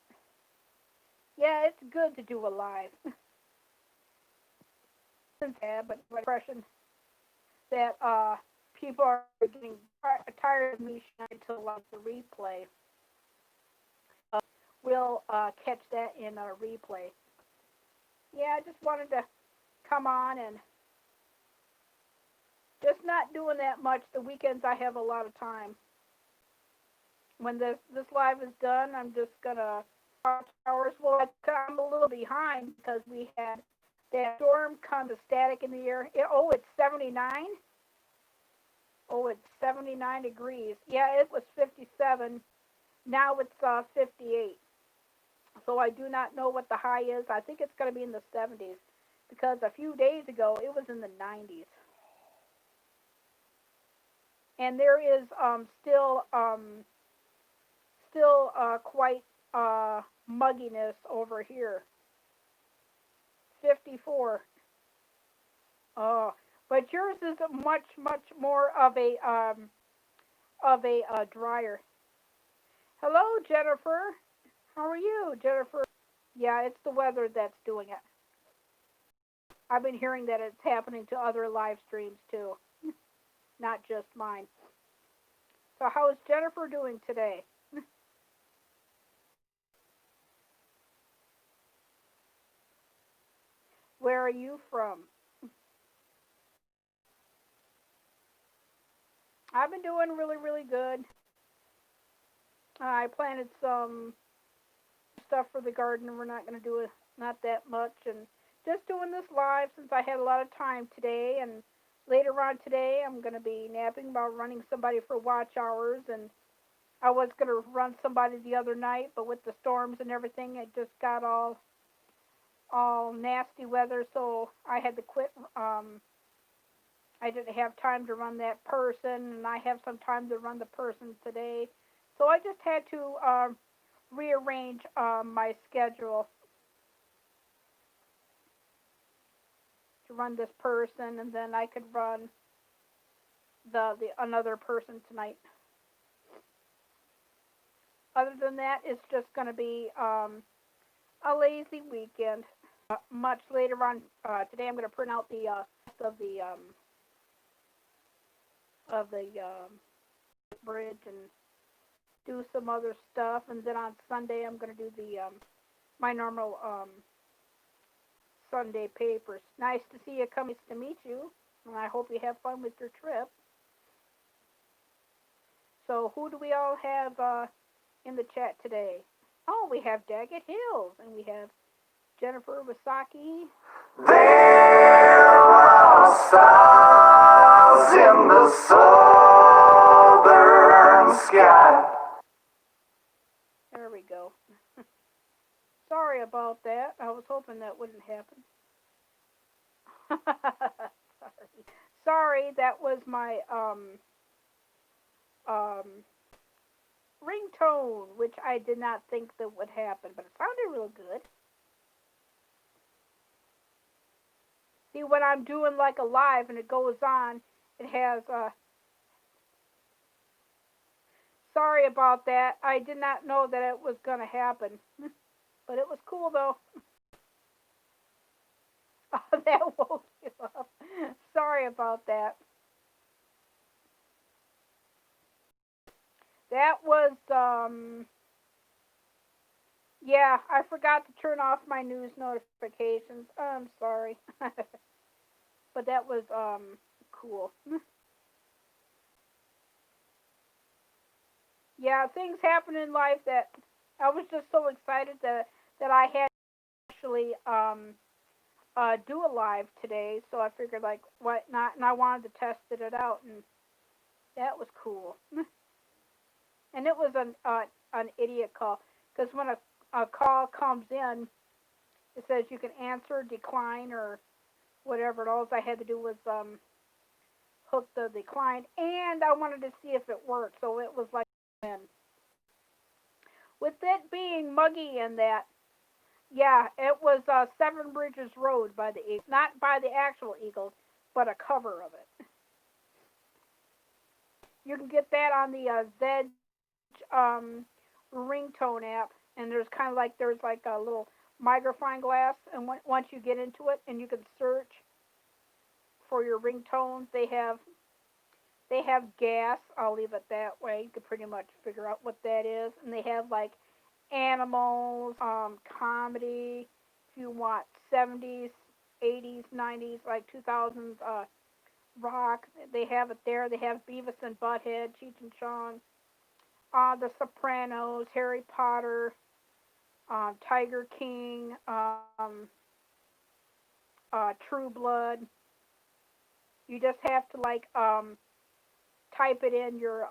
Yeah, it's good to do a live. Yeah, but my impression that people are getting tired of me trying to like the replay. We'll catch that in a replay. Yeah, I just wanted to come on and not doing that much. The weekends I have a lot of time. When this live is done, I'm just gonna watch hours. Well, I'm a little behind because we had that storm come to static in the air. It's 79. Oh, it's 79 degrees. Yeah, it was 57. Now it's 58. So I do not know what the high is. I think it's going to be in the 70s because a few days ago it was in the 90s. And there is still quite mugginess over here. 54. Oh, but yours is much more of a dryer. Hello, Jennifer. How are you, Jennifer? Yeah, it's the weather that's doing it. I've been hearing that it's happening to other live streams too, not just mine. So how is Jennifer doing today? Where are you from? I've been doing really good. I planted some stuff for the garden. We're not going to do it, not that much, and just doing this live since I had a lot of time today. And later on today, I'm going to be napping about running somebody for watch hours. And I was going to run somebody the other night, but with the storms and everything, it just got all nasty weather, so I had to quit. I didn't have time to run that person, and I have some time to run the person today. So I just had to rearrange my schedule to run this person, and then I could run the another person tonight. Other than that, it's just going to be a lazy weekend. Much later on today, I'm going to print out the of the bridge and do some other stuff, and then on Sunday I'm going to do the my normal Sunday papers. Nice to see you. Nice to meet you, and I hope you have fun with your trip. So who do we all have in the chat today? Oh, we have Daggett Hills, and we have Jennifer Wasaki. There are stars in the southern sky. There we go. Sorry about that. I was hoping that wouldn't happen. Sorry, that was my um ringtone, which I did not think that would happen, but it sounded real good. See, when I'm doing like a live and it goes on, it has sorry about that. I did not know that it was gonna happen. But it was cool though. That woke you up. Sorry about that. That was yeah, I forgot to turn off my news notifications. I'm sorry. But that was cool. Yeah, things happen in life that I was just so excited that I had to actually do a live today, so I figured like what not, and I wanted to test it out, and that was cool. And it was an idiot call because when a call comes in, it says you can answer, decline, or whatever. And all I had to do was hook the decline, and I wanted to see if it worked, so it was like with it being muggy and that. Yeah, it was Seven Bridges Road by the Eagles, not by the actual Eagles, but a cover of it. You can get that on the Zedge ringtone app, and there's like a little microphone glass, and once you get into it, and you can search for your ringtones, they have gas. I'll leave it that way. You can pretty much figure out what that is, and they have like animals, comedy. If you want 70s, 80s, 90s, like 2000s Rock. They have it there. They have Beavis and Butthead, Cheech and Chong, The Sopranos, Harry Potter, Tiger King, True Blood. You just have to like type it in your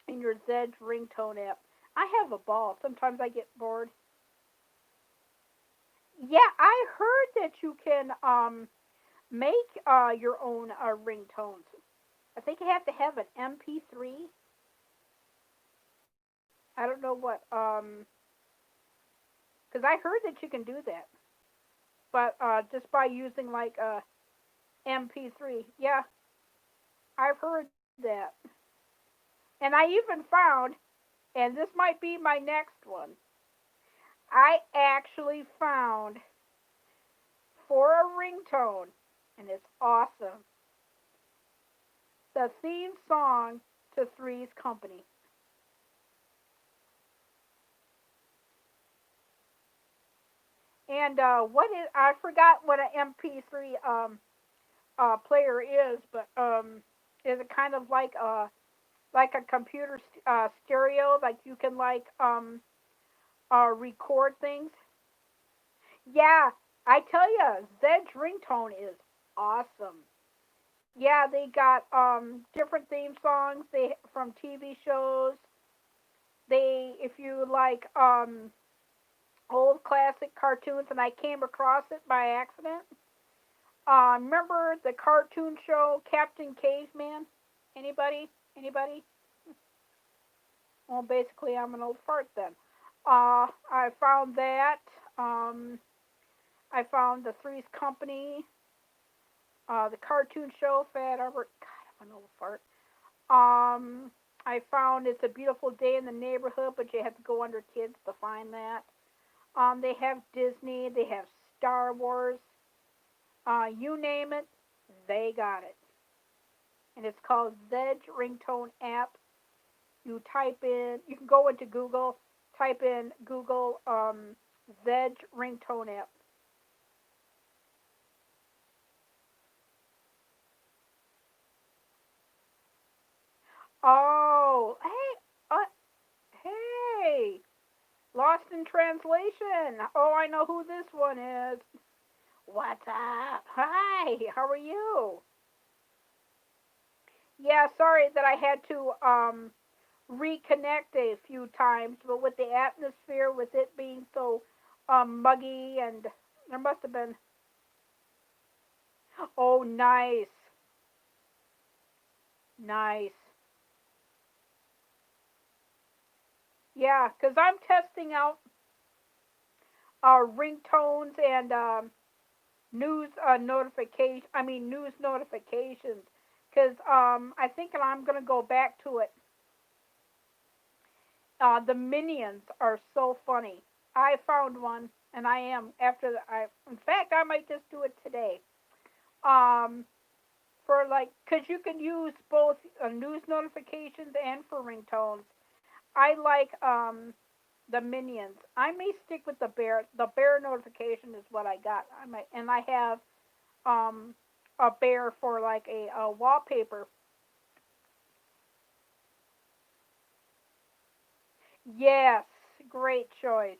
Zedge ringtone app. I have a ball. Sometimes I get bored. Yeah, I heard that you can make your own ringtones. I think you have to have an MP3. I don't know what because I heard that you can do that, but just by using like a MP3. Yeah, I've heard that, and I even found, and this might be my next one. I actually found for a ringtone, and it's awesome. The theme song to Three's Company. And what is I forgot what an MP3 player is, but is it kind of like a computer stereo, like you can like record things? Yeah, I tell you, Zed's ringtone is awesome. Yeah, they got different theme songs they from TV shows. They if you like old classic cartoons, and I came across it by accident. Remember the cartoon show Captain Caveman? Anybody? Anybody? Well, basically, I'm an old fart then. I found that. Um, I found the Three's Company, the cartoon show Fat Albert. God, I'm an old fart. I found It's a Beautiful Day in the Neighborhood, but you have to go under kids to find that. They have Disney, they have Star Wars, you name it, they got it. And it's called Zedge Ringtone App. You can go into Google, type in Google Zedge Ringtone App. Oh, hey, Lost in Translation. Oh, I know who this one is. What's up? Hi, how are you? Yeah, sorry that I had to reconnect a few times, but with the atmosphere, with it being so muggy, and there must have been. Oh, nice, nice. Yeah, because I'm testing out ringtones and news notification. I mean news notifications. Because I think I'm gonna go back to it. The minions are so funny. I found one, and I am after the, I. In fact, I might just do it today. Um, for like, cause you can use both news notifications and for ringtones. I like the minions. I may stick with the bear. The bear notification is what I got. I might, and I have um a bear for like a wallpaper. Yes, great choice.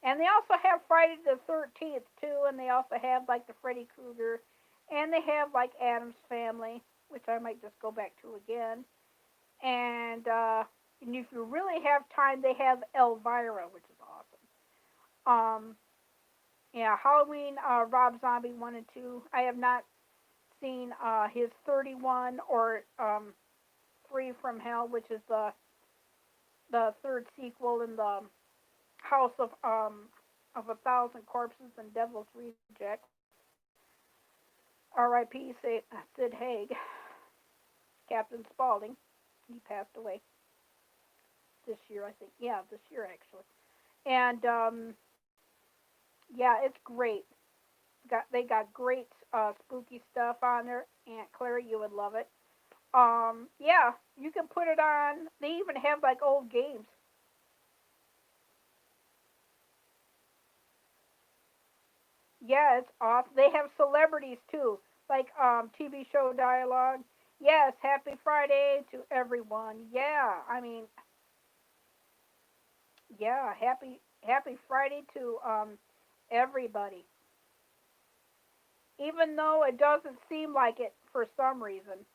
And they also have Friday the 13th too, and they also have like the Freddy Krueger, and they have like Adam's Family, which I might just go back to again. And if you really have time, they have Elvira, which is awesome. Yeah, Halloween, Rob Zombie 1 and 2. I have not seen his 31 or Free from Hell, which is the third sequel in the House of a Thousand Corpses and Devil's Rejects. R.I.P. Sid Haig, Captain Spaulding. He passed away this year, I think. Yeah, this year actually. And yeah, it's great. They got great spooky stuff on there. Aunt Claire, you would love it. Yeah, you can put it on. They even have like old games. Yeah, it's awesome. They have celebrities too. like TV show dialogue. Yes, happy Friday to everyone. Yeah, I mean, yeah, happy Friday to everybody. Even though it doesn't seem like it for some reason.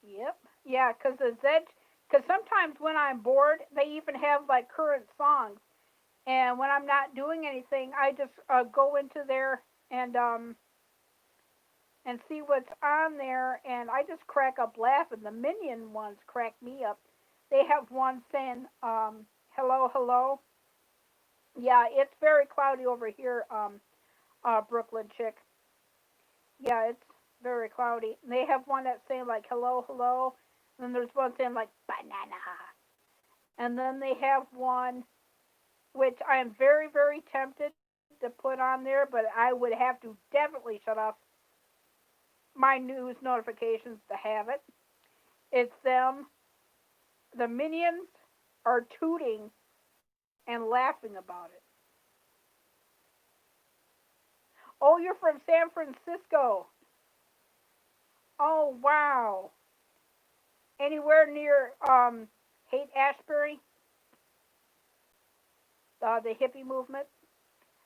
Yep. Yeah, cause sometimes when I'm bored, they even have like current songs, and when I'm not doing anything, I just go into there and see what's on there, and I just crack up laughing. The Minion ones crack me up. They have one saying, "Hello, hello." Yeah, it's very cloudy over here, Brooklyn chick. Yeah, it's very cloudy. And they have one that's saying like "Hello, hello," and then there's one saying like "banana," and then they have one which I am very, very tempted to put on there, but I would have to definitely shut off my news notifications to have it. It's them. The minions are tooting and laughing about it. Oh, you're from San Francisco. Oh, wow. Anywhere near Haight Ashbury, the hippie movement?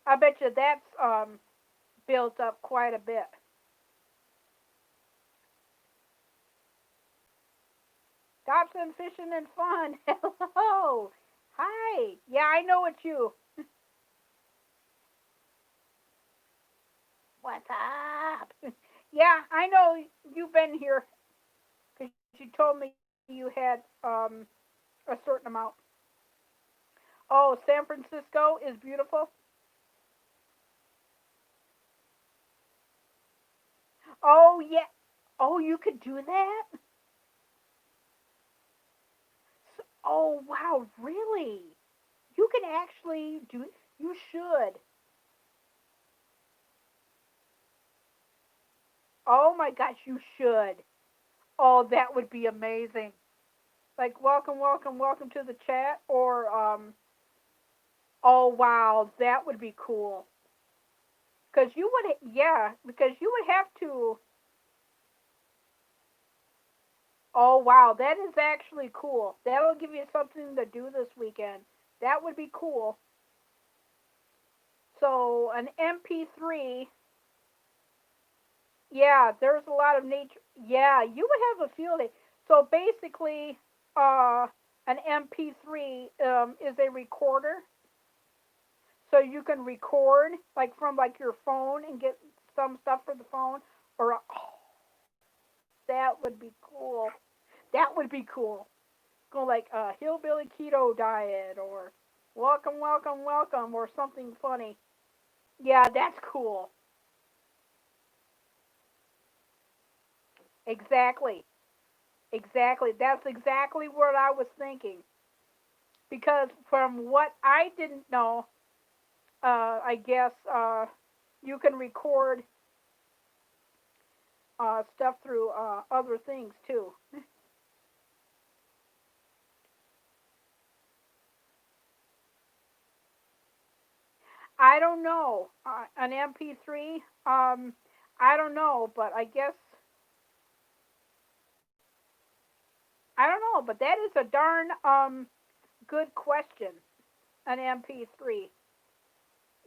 I bet you that's built up quite a bit. Dobson Fishing and Fun. Hello. Hi. Yeah, I know it's you. What's up? Yeah, I know you've been here because you told me you had a certain amount. Oh, San Francisco is beautiful. Oh yeah. Oh, you could do that. Oh wow, really? You can actually do. You should. Oh my gosh, you should. Oh, that would be amazing. Like welcome, welcome, welcome to the chat, or oh wow, that would be cool. Because you would, yeah, because you would have to. Oh wow, that is actually cool. That'll give you something to do this weekend. That would be cool. So an MP3, yeah, there's a lot of nature. Yeah, you would have a field day. So basically, uh, an MP3 is a recorder, so you can record like from like your phone and get some stuff for the phone. Or oh, that would be cool. That would be cool. Go like hillbilly keto diet or welcome, welcome, welcome or something funny. Yeah, that's cool. Exactly. Exactly. That's exactly what I was thinking. Because from what I didn't know, I guess you can record stuff through other things too. I don't know. An MP3? I don't know, but I guess I don't know, but that is a darn good question. An MP3.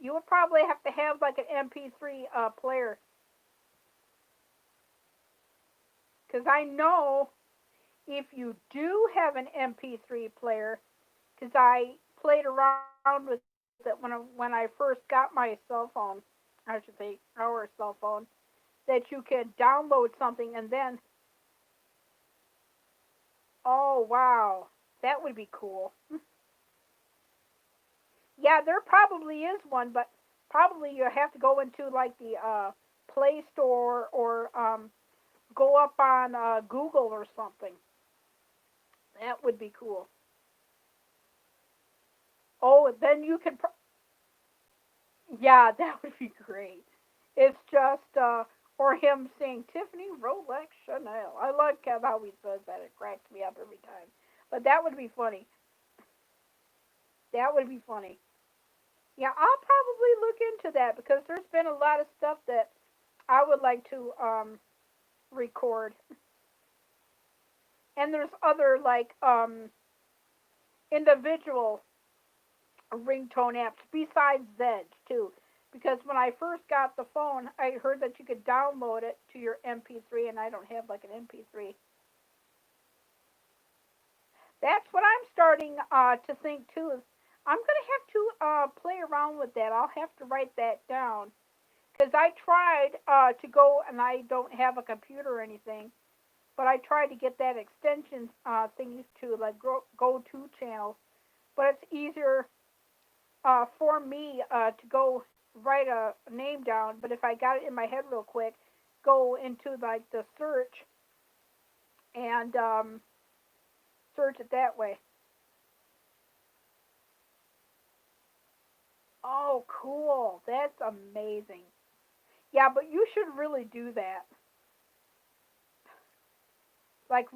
You would probably have to have like an MP3 player because I know if you do have an MP3 player, because I played around with it when I first got my cell phone, I should say our cell phone, that you could download something and then, oh wow, that would be cool. Yeah, there probably is one, but probably you have to go into like the Play Store or go up on Google or something. That would be cool. Oh, then you could. Yeah, that would be great. It's just or him saying Tiffany Rolex Chanel. I like how he says that. It cracks me up every time. But that would be funny. That would be funny. Yeah, I'll probably look into that because there's been a lot of stuff that I would like to record, and there's other like individual ringtone apps besides Zedge too. Because when I first got the phone, I heard that you could download it to your MP3, and I don't have like an MP3. That's what I'm starting to think too. Is I'm gonna have to play around with that. I'll have to write that down because I tried to go, and I don't have a computer or anything, but I tried to get that extension thing to like go to channels. But it's easier for me to go write a name down. But if I got it in my head real quick, go into like the search and search it that way. Oh, cool! That's amazing. Yeah, but you should really do that. Like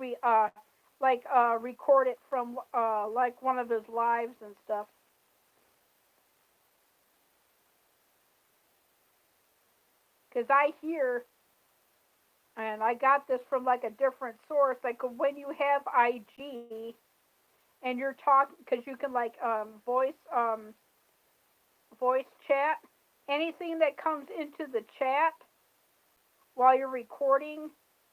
record it from like one of his lives and stuff. Cause I hear, and I got this from like a different source. Like when you have IG and you're talking, cause you can like voice chat. Anything that comes into the chat while you're recording.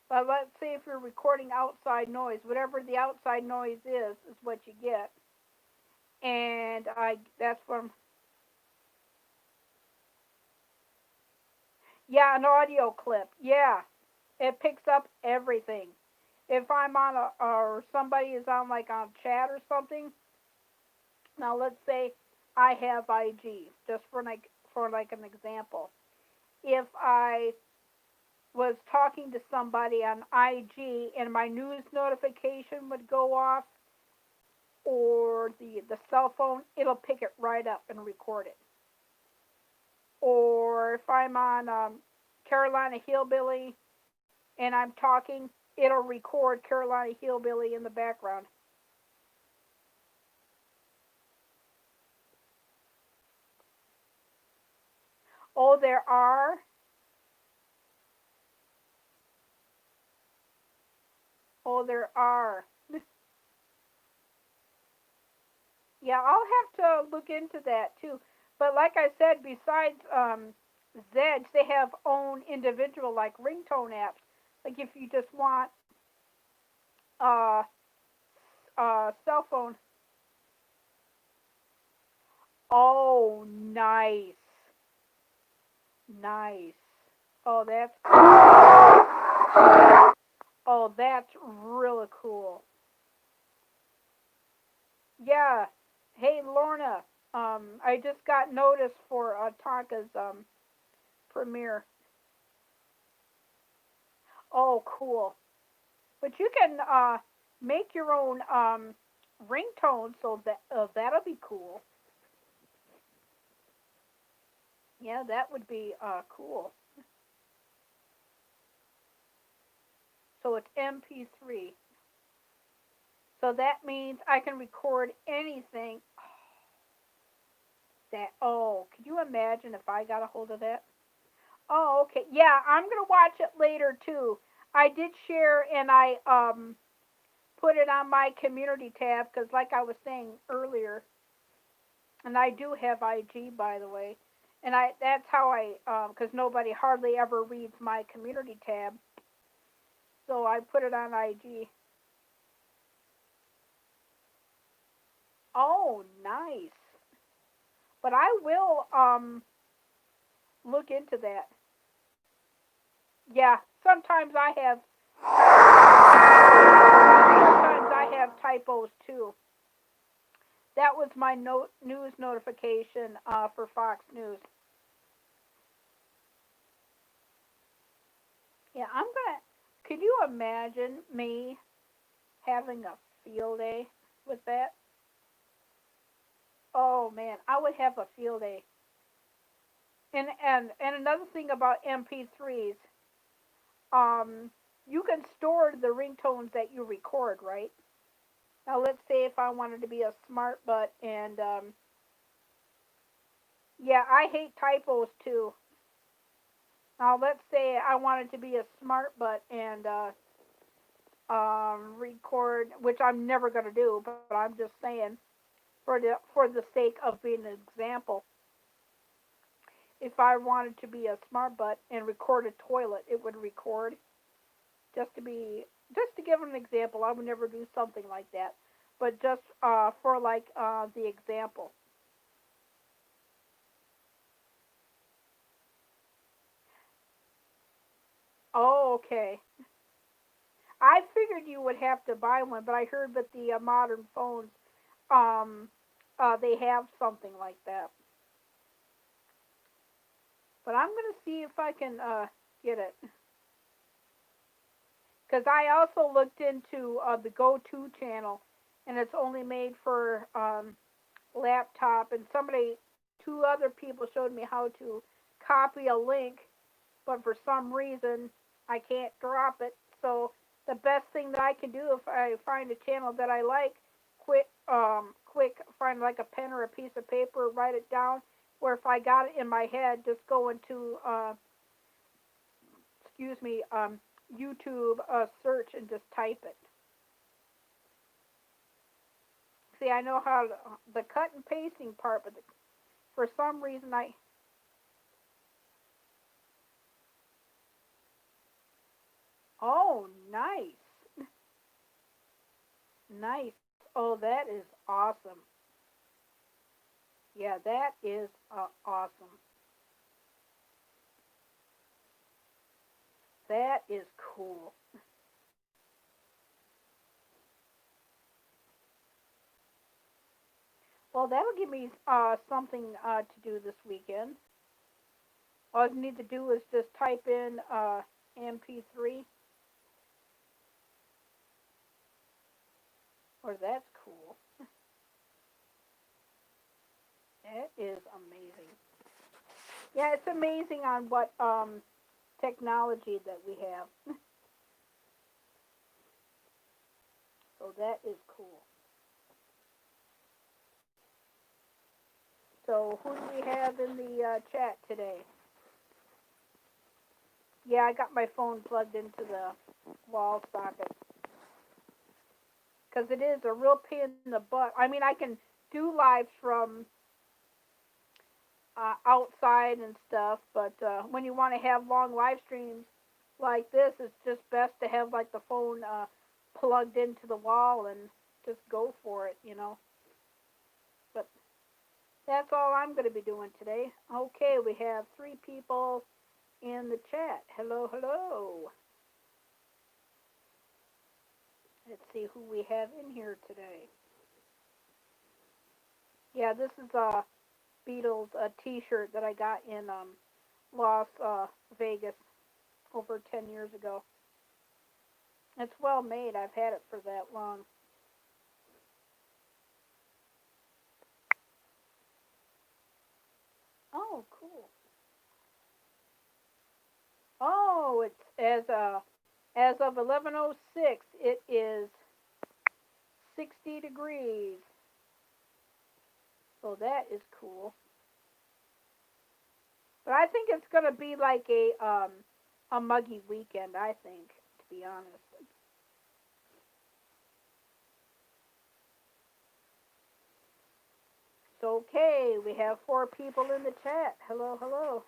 Let's say if you're recording outside noise, whatever the outside noise is what you get. And that's what I'm, yeah, an audio clip. Yeah, it picks up everything. If I'm on or somebody is on like on chat or something. Now let's say I have IG, just for like an example. If I was talking to somebody on IG and my news notification would go off or the cell phone, it'll pick it right up and record it. Or if I'm on Carolina Hillbilly and I'm talking, it'll record Carolina Hillbilly in the background. Oh, there are. Oh, there are. Yeah, I'll have to look into that too. But like I said, besides Zedge, they have own individual like ringtone apps. Like if you just want uh cell phone. Oh, nice, nice. Oh, that's cool. Oh, that's really cool. Yeah. Hey, Lorna. I just got notice for Tonka's premiere. Oh, cool. But you can make your own ringtone, so that'll be cool. Yeah, that would be cool. So it's MP3. So that means I can record anything. That can you imagine if I got a hold of that? Oh, okay. Yeah, I'm gonna watch it later too. I did share and I put it on my community tab because, like I was saying earlier, and I do have IG by the way, and I that's how I because nobody hardly ever reads my community tab, so I put it on IG. Oh, nice. But I will look into that. Yeah, sometimes I have typos too. That was my news notification for Fox News. Yeah, I'm gonna. Could you imagine me having a field day with that? Oh man, I would have a field day. And another thing about MP3s, um, you can store the ringtones that you record, right? Now let's say if I wanted to be a smart butt and Yeah, I hate typos too. Now let's say I wanted to be a smart butt and record, which I'm never gonna do, but I'm just saying for the sake of being an example. If I wanted to be a smart butt and record a toilet, it would record just to be just to give an example. I would never do something like that, but just for like the example. Oh, okay. I figured you would have to buy one, but I heard that the modern phones um they have something like that. But I'm gonna see if I can get it because I also looked into the Go-To channel, and it's only made for laptop. And two other people showed me how to copy a link, but for some reason I can't drop it. So the best thing that I can do if I find a channel that I like, quick find like a pen or a piece of paper, write it down. Or if I got it in my head, just go into excuse me, YouTube search and just type it. See, I know how the cut and pasting part, but for some reason I. Oh, nice, nice. Oh, that is awesome. Yeah, that is awesome. That is cool. Well, that'll give me something to do this weekend. All I need to do is just type in MP3, or that's cool. That is amazing. Yeah, it's amazing on what technology that we have. So that is cool. So who do we have in the chat today? Yeah, I got my phone plugged into the wall socket because it is a real pain in the butt. I mean, I can do lives from outside and stuff, but when you want to have long live streams like this, it's just best to have like the phone plugged into the wall and just go for it. But that's all I'm going to be doing today. Okay, we have three people in the chat. Hello, hello. Let's see who we have in here today. Yeah, this is a Beatles T-shirt that I got in Las Vegas over 10 years ago. It's well made. I've had it for that long. Oh, cool. Oh, it's as of 11:06. It is 60 degrees. So that is cool. But I think it's gonna be like a muggy weekend. I think, to be honest. So okay, we have four people in the chat. Hello, hello.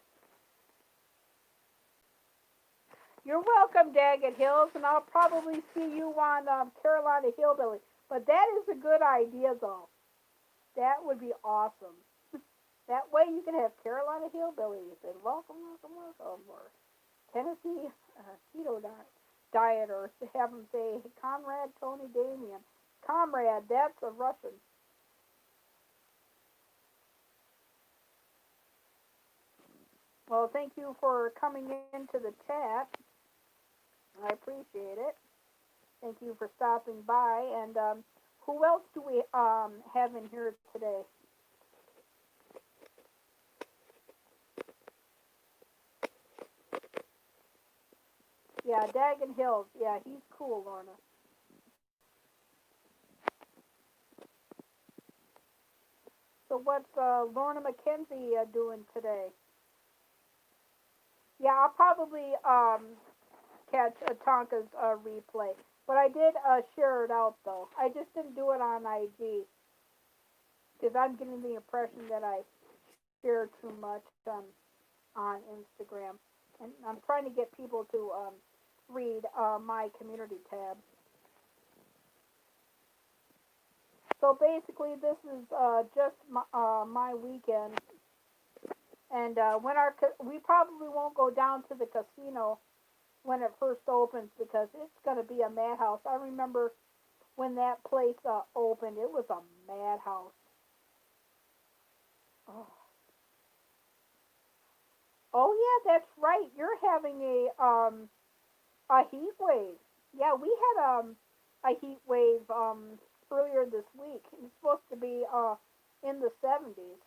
You're welcome, Daggett Hills, and I'll probably see you on Carolina Hillbilly. But that is a good idea, though. That would be awesome. That way you can have Carolina Hillbillies and welcome, welcome, welcome, or Tennessee keto diet, or have them say Conrad Tony Damien. Comrade, that's a Russian. Well, thank you for coming into the chat. I appreciate it. Thank you for stopping by. And who else do we have in here today? Yeah, Dagan Hills. Yeah, he's cool, Lorna. So what's Lorna McKenzie doing today? Yeah, I'll probably catch Tonka's replay. But I did share it out though. I just didn't do it on IG because I'm getting the impression that I share too much on Instagram, and I'm trying to get people to read my community tab. So basically, this is just my weekend, and we probably won't go down to the casino when it first opens because it's going to be a madhouse. I remember when that place opened, it was a madhouse. Oh. Oh yeah, that's right. You're having a heat wave. Yeah, we had a heat wave earlier this week. It's supposed to be in the 70s.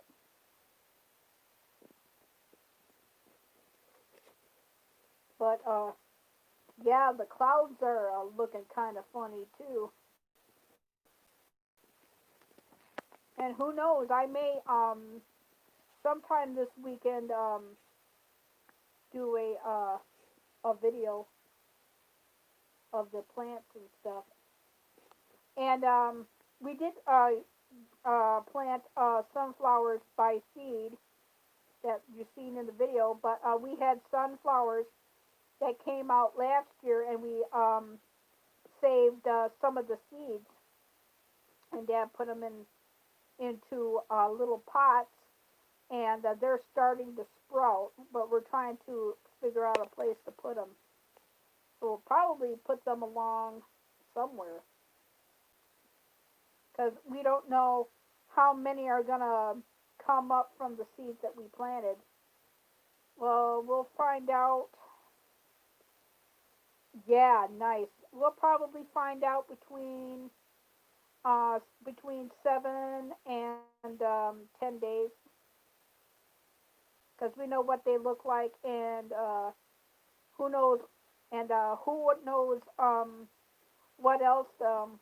But yeah, the clouds are looking kind of funny too. And who knows? I may sometime this weekend do a video of the plants and stuff. And we did plant sunflowers by seed that you've seen in the video, but we had sunflowers that came out last year, and we saved some of the seeds, and Dad put them into little pots, and they're starting to sprout, but we're trying to figure out a place to put them. So we'll probably put them along somewhere, because we don't know how many are going to come up from the seeds that we planted. Well, we'll find out. Yeah, nice. We'll probably find out between 7 and 10 days, because we know what they look like, and who knows, and who knows what else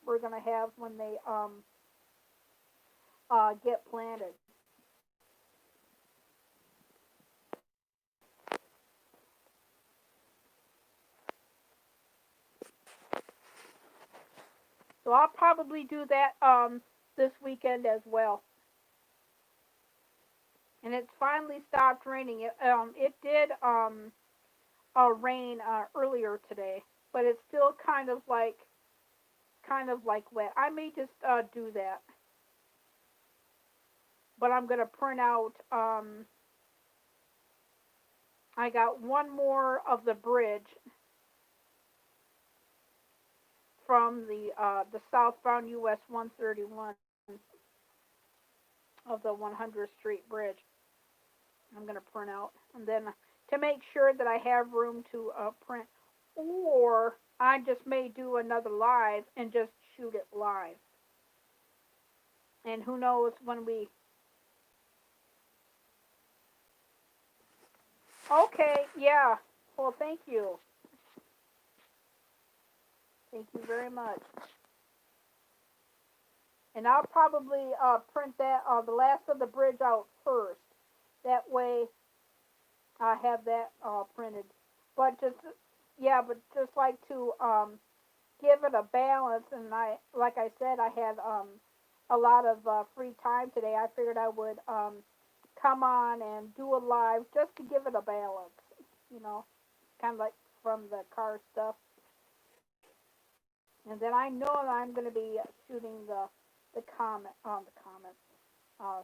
we're gonna have when they get planted. So I'll probably do that this weekend as well. And it's finally stopped raining. It did rain earlier today, but it's still kind of like wet. I may just do that, but I'm gonna print out. I got one more of the bridge from the southbound US 131 of the 100th Street Bridge. I'm gonna print out, and then to make sure that I have room to print, or I just may do another live and just shoot it live. And who knows when we. Okay, yeah. Well, thank you. Thank you very much. And I'll probably print that the last of the bridge out first. That way, I have that printed. But just like to give it a balance. And like I said, I had a lot of free time today. I figured I would come on and do a live just to give it a balance. You know, kind of like from the car stuff. And then I know that I'm going to be shooting the uh,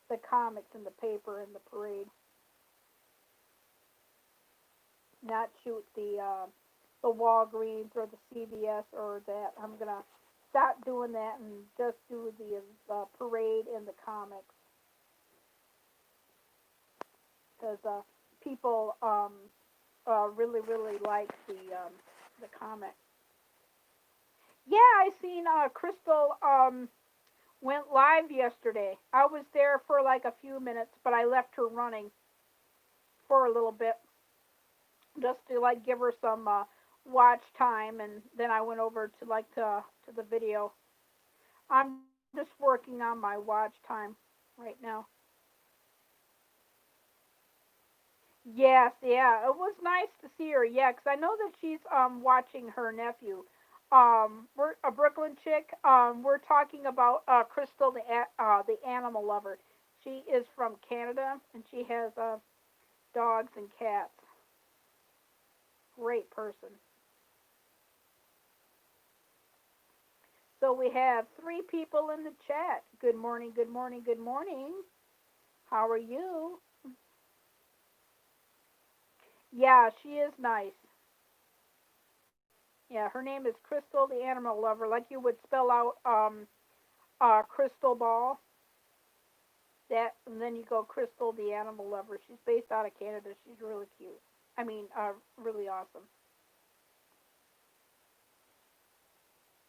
the comics in the paper in the parade. Not shoot the Walgreens or the CVS or that. I'm gonna stop doing that and just do the parade in the comics, because people really like the comic. Yeah, I seen Crystal went live yesterday. I was there for like a few minutes, but I left her running for a little bit just to like give her some watch time, and then I went over to to the video. I'm just working on my watch time right now. Yes, yeah, it was nice to see her. Yeah, 'cause I know that she's watching her nephew. We're a Brooklyn chick. We're talking about Crystal, the animal lover. She is from Canada and she has dogs and cats. Great person. So we have three people in the chat. Good morning, good morning, good morning. How are you? Yeah, she is nice. Yeah, her name is Crystal the Animal Lover, like you would spell out crystal ball. That and then you go Crystal the Animal Lover. She's based out of Canada. She's really cute. I mean, really awesome.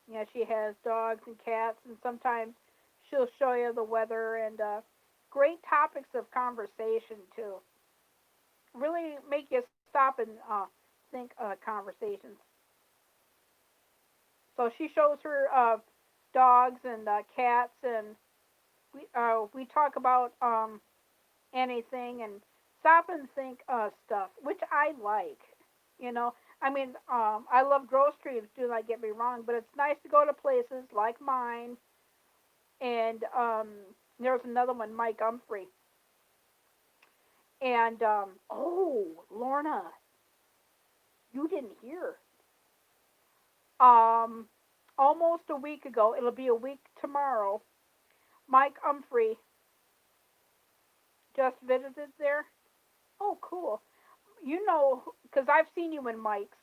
Yeah, she has dogs and cats, and sometimes she'll show you the weather and great topics of conversation too. Really make you stop and think conversations. So she shows her dogs and cats, and we talk about anything and stop and think stuff, which I like. You know, I mean, I love groceries. Do not get me wrong, but it's nice to go to places like mine. And there's another one, Mike Humphrey. And oh, Lorna, you didn't hear. Um, Almost a week ago, it'll be a week tomorrow. Mike Humphrey just visited there. Oh, cool. You know, because I've seen you in Mike's,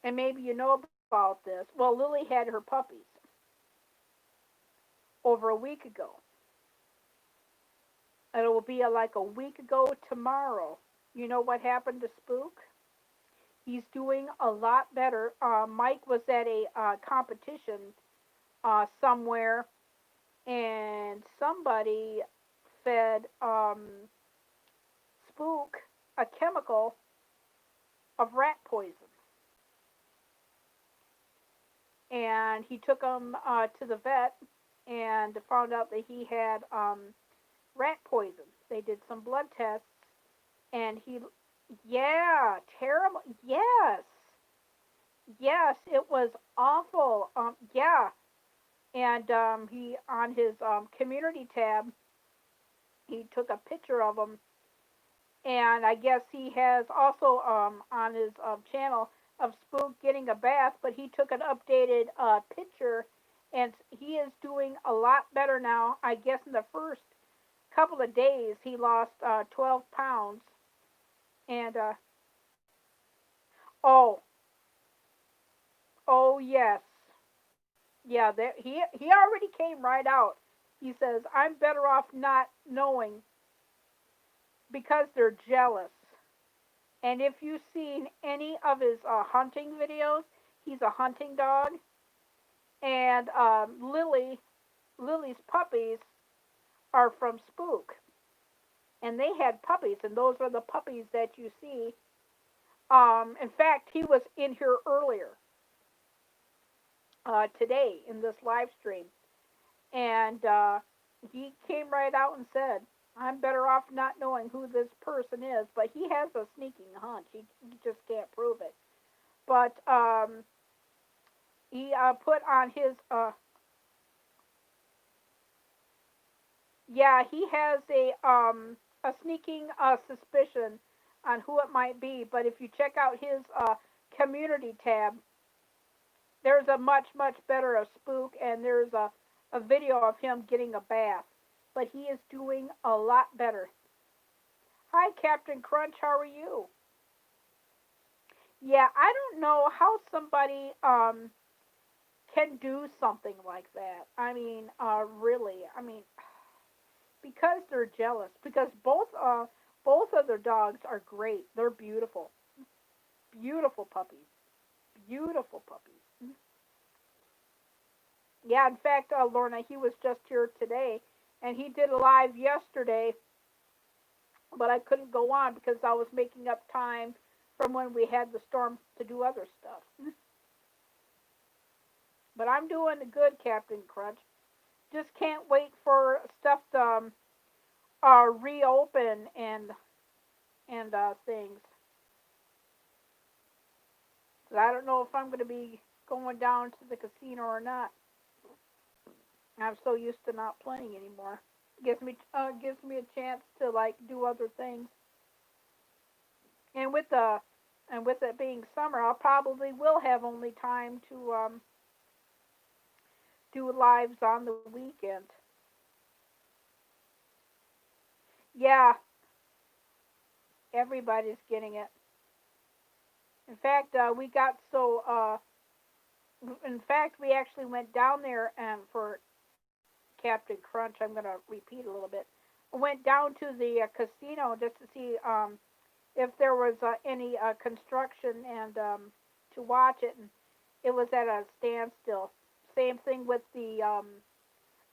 and maybe you know about this. Well, Lily had her puppies over a week ago. And it will be like a week ago tomorrow. You know what happened to Spook? He's doing a lot better. Mike was at a competition somewhere, and somebody fed Spook a chemical of rat poison. And he took him to the vet and found out that he had rat poison. They did some blood tests, and yeah, terrible. Yes, yes, it was awful. Yeah, and he on his community tab, he took a picture of him, and I guess he has also on his channel of Spook getting a bath, but he took an updated picture, and he is doing a lot better now. I guess in the first couple of days he lost 12 pounds, and oh, oh yes, yeah, he already came right out. He says I'm better off not knowing because they're jealous. And if you've seen any of his hunting videos, he's a hunting dog. And Lily's puppies are from Spook, and they had puppies, and those are the puppies that you see. In fact, he was in here earlier today in this live stream, and he came right out and said, "I'm better off not knowing who this person is," but he has a sneaking hunch. He just can't prove it. But he put on his yeah, he has a sneaking suspicion on who it might be. But if you check out his community tab, there's a much better of Spook, and there's a video of him getting a bath. But he is doing a lot better. Hi, Captain Crunch. How are you? Yeah, I don't know how somebody can do something like that. I mean, really. I mean, because they're jealous. Because both of their dogs are great. They're beautiful, beautiful puppies, beautiful puppies. Yeah, in fact, Lorna, he was just here today, and he did a live yesterday, but I couldn't go on because I was making up time from when we had the storm to do other stuff. But I'm doing good, Captain Crunch. just can't wait for stuff to reopen and things. So I don't know if I'm going to be going down to the casino or not. I'm so used to not playing anymore. Gives me a chance to like do other things. And with it being summer, I'll probably will have only time to do lives on the weekend. Yeah, everybody's getting it. In fact, we got so. In fact, we actually went down there and for Captain Crunch. I'm gonna repeat a little bit. I went down to the casino just to see if there was any construction and to watch it, and it was at a standstill. Same thing with the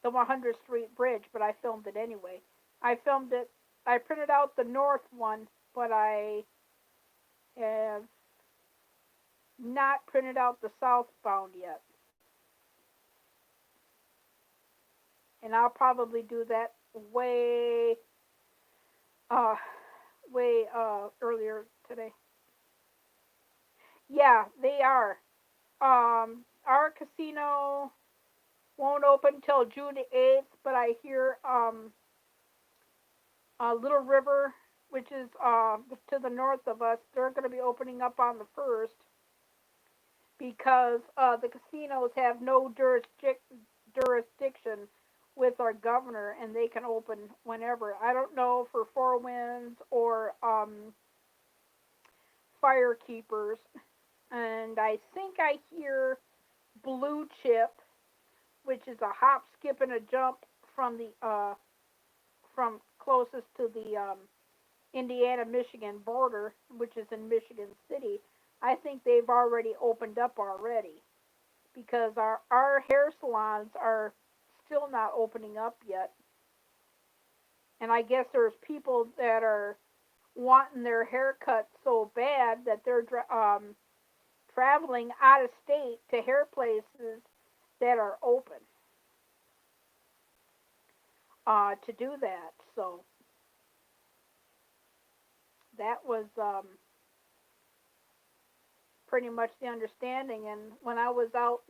100th Street Bridge, but I filmed it anyway. I filmed it. I printed out the north one, but I have not printed out the southbound yet. And I'll probably do that way uh earlier today. Yeah, they are. Our casino won't open till June 8th, but I hear Little River, which is to the north of us, they're going to be opening up on the 1st because the casinos have no jurisdiction with our governor, and they can open whenever. I don't know for Four Winds or Firekeepers, and I think I hear Blue Chip, which is a hop, skip, and a jump from the from closest to the Indiana-Michigan border, which is in Michigan City. I think they've already opened up already because our hair salons are still not opening up yet. And I guess there's people that are wanting their hair cut so bad that they're traveling out of state to hair places that are open to do that. So that was pretty much the understanding. And when I was out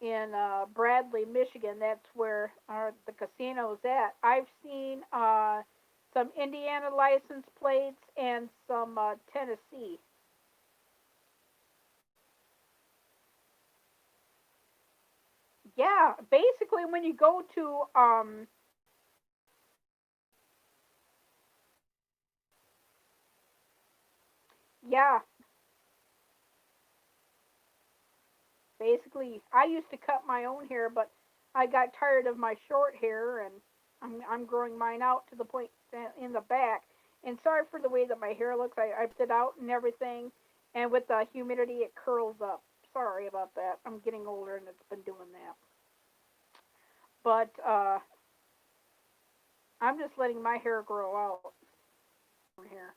in Bradley, Michigan, that's where the casino's at. I've seen some Indiana license plates and some Tennessee. Yeah, basically when you go to yeah, basically I used to cut my own hair, but I got tired of my short hair, and I'm growing mine out to the point in the back. And sorry for the way that my hair looks. I ripped it out and everything, and with the humidity it curls up. Sorry about that. I'm getting older and it's been doing that. But I'm just letting my hair grow out here.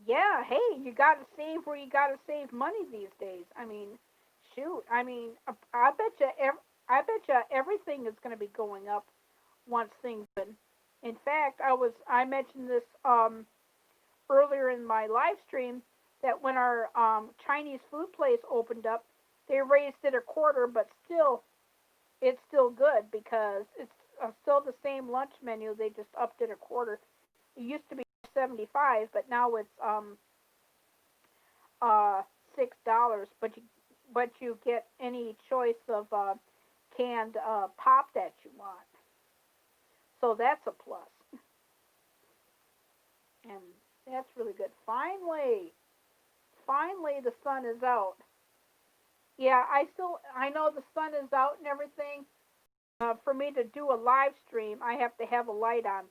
Yeah, hey, you got to save where you got to save money these days. I mean, shoot. I mean, I bet you I bet you everything is going to be going up once things open. In fact, I mentioned this earlier in my live stream that when our Chinese food place opened up, they raised it a quarter, but still it's still good because it's still the same lunch menu. They just upped it a quarter. It used to be 75, but now it's uh $6. But you get any choice of canned pop that you want. So that's a plus, and that's really good. Finally, the sun is out. Yeah, I know the sun is out and everything. For me to do a live stream, I have to have a light on.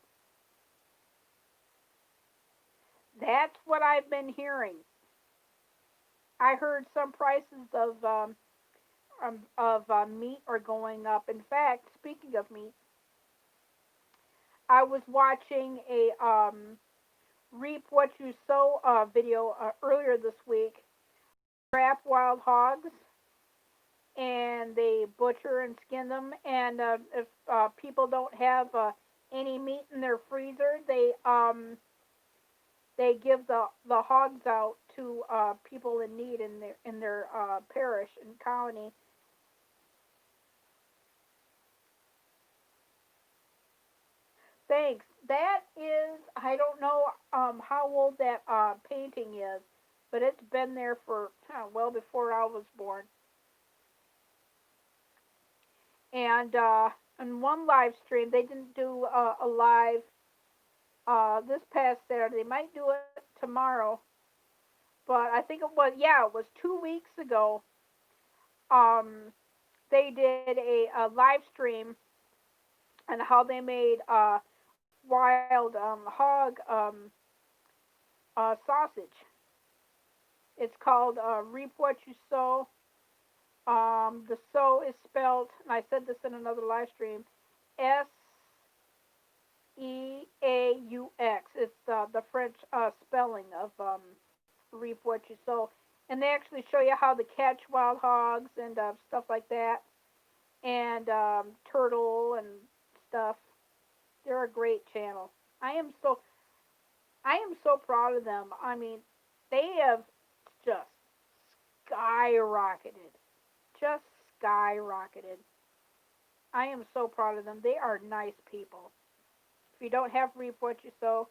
That's what I've been hearing. I heard some prices of meat are going up. In fact, speaking of meat, I was watching a reap what you sow video earlier this week. trap wild hogs and they butcher and skin them. And if people don't have any meat in their freezer, they give the hogs out to people in need in their parish and colony. Thanks. That is, I don't know how old that painting is, but it's been there for well before I was born. And in one live stream, they didn't do a live this past Saturday. They might do it tomorrow, but I think it was 2 weeks ago. Um, they did a live stream on how they made wild hog sausage. It's called Reap What You Sow. The sow is spelled, and I said this in another live stream, Seaux. It's the French spelling of Reap What You Sow. And they actually show you how to catch wild hogs and stuff like that, and turtle and stuff. They're a great channel. I am so I am so proud of them. I mean, they have just skyrocketed. Just skyrocketed. I am so proud of them. They are nice people. If you don't have Reap What You Sow,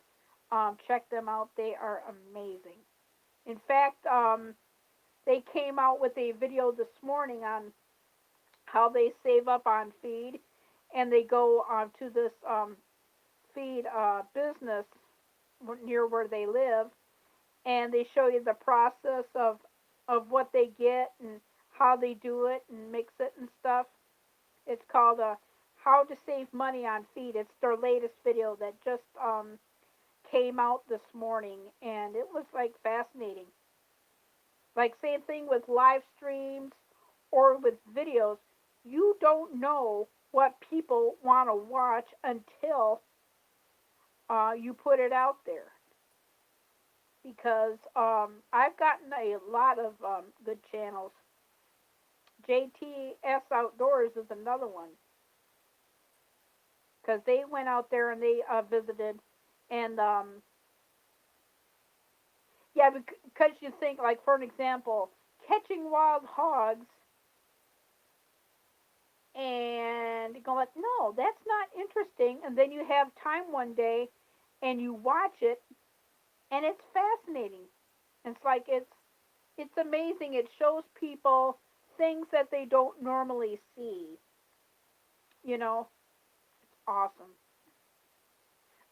check them out. They are amazing. In fact, they came out with a video this morning on how they save up on feed, and they go to this feed business near where they live, and they show you the process of what they get and how they do it and mix it and stuff. It's called How to Save Money on Feed. It's their latest video that just came out this morning, and it was like fascinating. Like same thing with live streams or with videos. You don't know what people want to watch until you put it out there. Because I've gotten a lot of good channels. JTS Outdoors is another one. Because they went out there and they visited. And yeah, because you think, like, for an example, catching wild hogs, and you go like, no, that's not interesting. And then you have time one day, and you watch it, and it's fascinating. It's like it's amazing. It shows people things that they don't normally see. You know, awesome.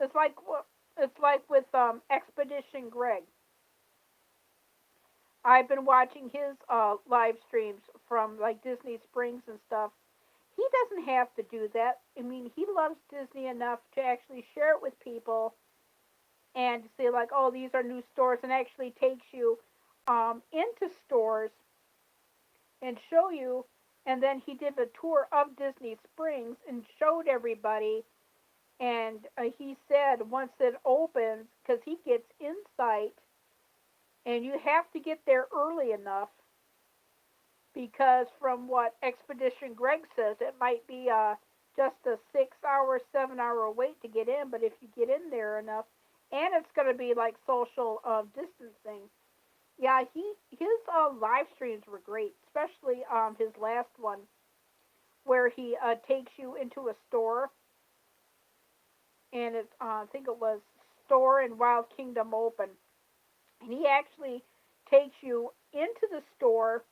It's like with Expedition Greg. I've been watching his live streams from like Disney Springs and stuff. He doesn't have to do that. I mean, he loves Disney enough to actually share it with people and to say like, oh, these are new stores, and actually takes you into stores and show you. And then he did a tour of Disney Springs and showed everybody. And he said once it opens, because he gets insight, and you have to get there early enough, because from what Expedition Greg says, it might be just a 6 hour, 7 hour wait to get in. But if you get in there enough, and it's going to be like social distancing. Yeah, his live streams were great, especially his last one, where he takes you into a store, and it's I think it was Store in Wild Kingdom Open, and he actually takes you into the store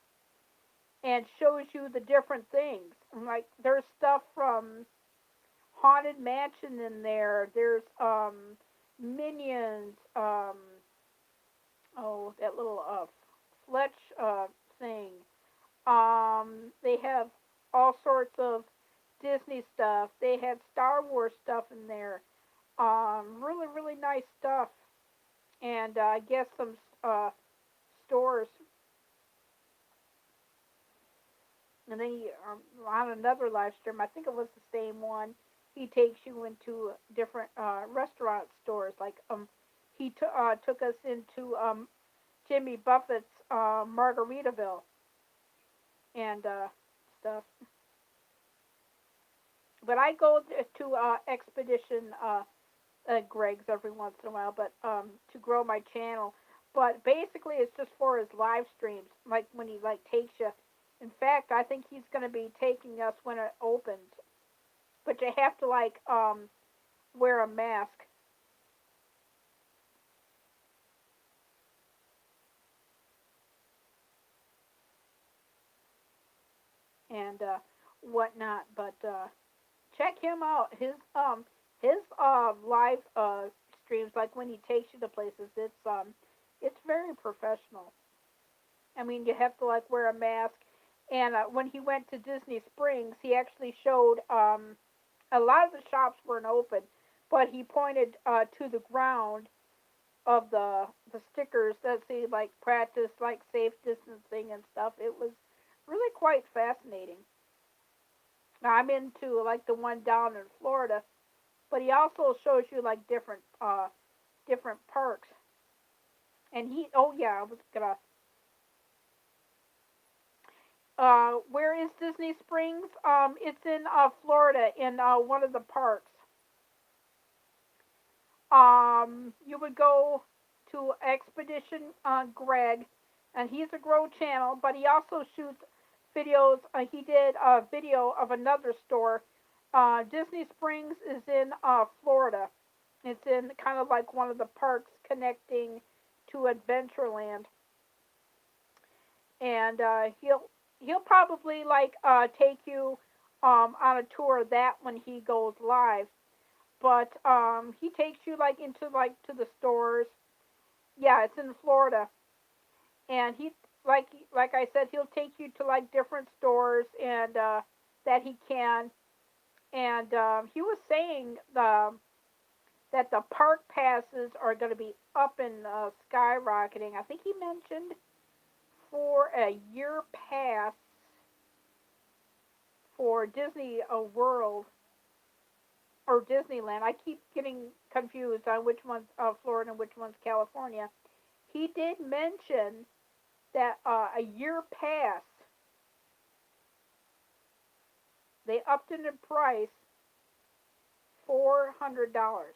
and shows you the different things. And like there's stuff from Haunted Mansion in there. There's Minions. Oh, that little Fletch thing. They have all sorts of Disney stuff. They had Star Wars stuff in there. Really, really nice stuff. And I guess some stores. And then on another live stream, I think it was the same one, he takes you into different restaurant stores. Like he took us into Jimmy Buffett's Margaritaville and stuff. But I go to Expedition Greg's every once in a while, but to grow my channel. But basically, it's just for his live streams, like when he like takes you. In fact, I think he's going to be taking us when it opens. But you have to like wear a mask. And whatnot. But check him out. His live streams, like when he takes you to places, it's very professional. I mean, you have to like wear a mask. And when he went to Disney Springs, he actually showed a lot of the shops weren't open, but he pointed to the ground of the stickers that say like practice like safe distancing and stuff. It was really quite fascinating. Now I'm into like the one down in Florida, but he also shows you like different parks. And he oh yeah, I was gonna where is Disney Springs? It's in Florida in one of the parks. You would go to Expedition Greg, and he's a Grow channel, but he also shoots videos. He did a video of another store. Disney Springs is in Florida. It's in kind of like one of the parks connecting to Adventureland, and he'll probably like take you on a tour of that when he goes live. But he takes you like into like to the stores. Yeah, it's in Florida, and he like I said, he'll take you to like different stores and that he can. And he was saying that the park passes are going to be up and skyrocketing. I think he mentioned for a year pass for Disney World or Disneyland. I keep getting confused on which one's Florida and which one's California. He did mention that a year pass, they upped it in price $400.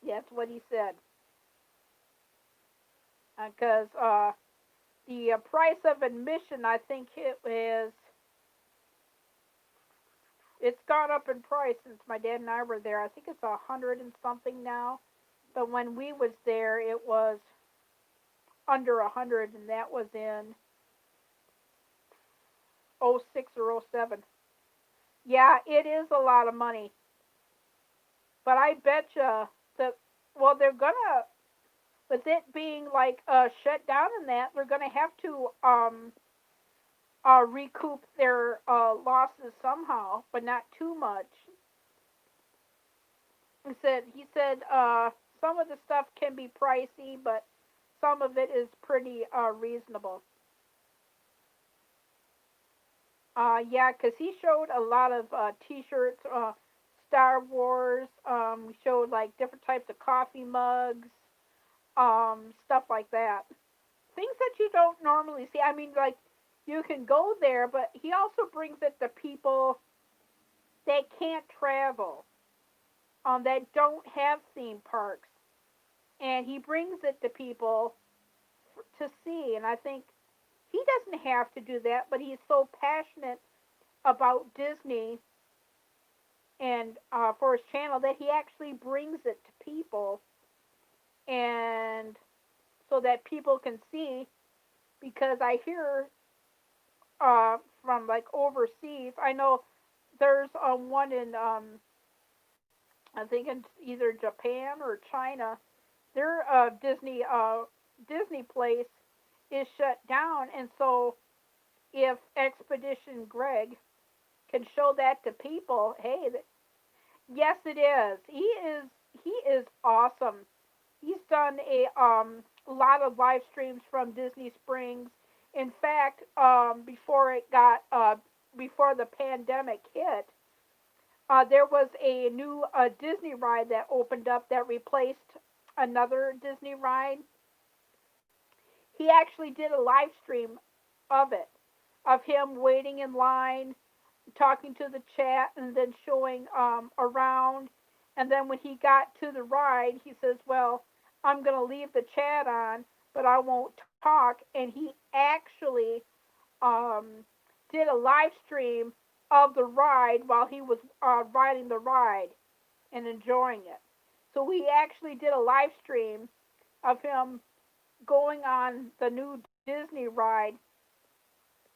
That's what he said. Because the price of admission, I think it's gone up in price since my dad and I were there. I think it's 100 and something now. But when we was there, it was under 100, and that was in '06 or '07. Yeah, it is a lot of money. But I bet you that, well, they're gonna, with it being like shut down and that, they're gonna have to recoup their losses somehow, but not too much. He said some of the stuff can be pricey, but some of it is pretty reasonable. Yeah, because he showed a lot of T-shirts, Star Wars. We showed like different types of coffee mugs, stuff like that. Things that you don't normally see. I mean, like you can go there, but he also brings it to people that can't travel, that don't have theme parks, and he brings it to people to see. And I think he doesn't have to do that, but he's so passionate about Disney and for his channel that he actually brings it to people, and so that people can see. Because I hear from like overseas, I know there's one in I think in either Japan or China. Their Disney place is shut down, and so if Expedition Greg can show that to people, hey, yes, it is. He is awesome. He's done a lot of live streams from Disney Springs. In fact, before the pandemic hit, there was a new Disney ride that opened up that replaced another Disney ride, he actually did a live stream of it, of him waiting in line, talking to the chat, and then showing around. And then when he got to the ride, he says, "Well, I'm going to leave the chat on, but I won't talk." And he actually um, did a live stream of the ride while he was riding the ride and enjoying it. So we actually did a live stream of him going on the new Disney ride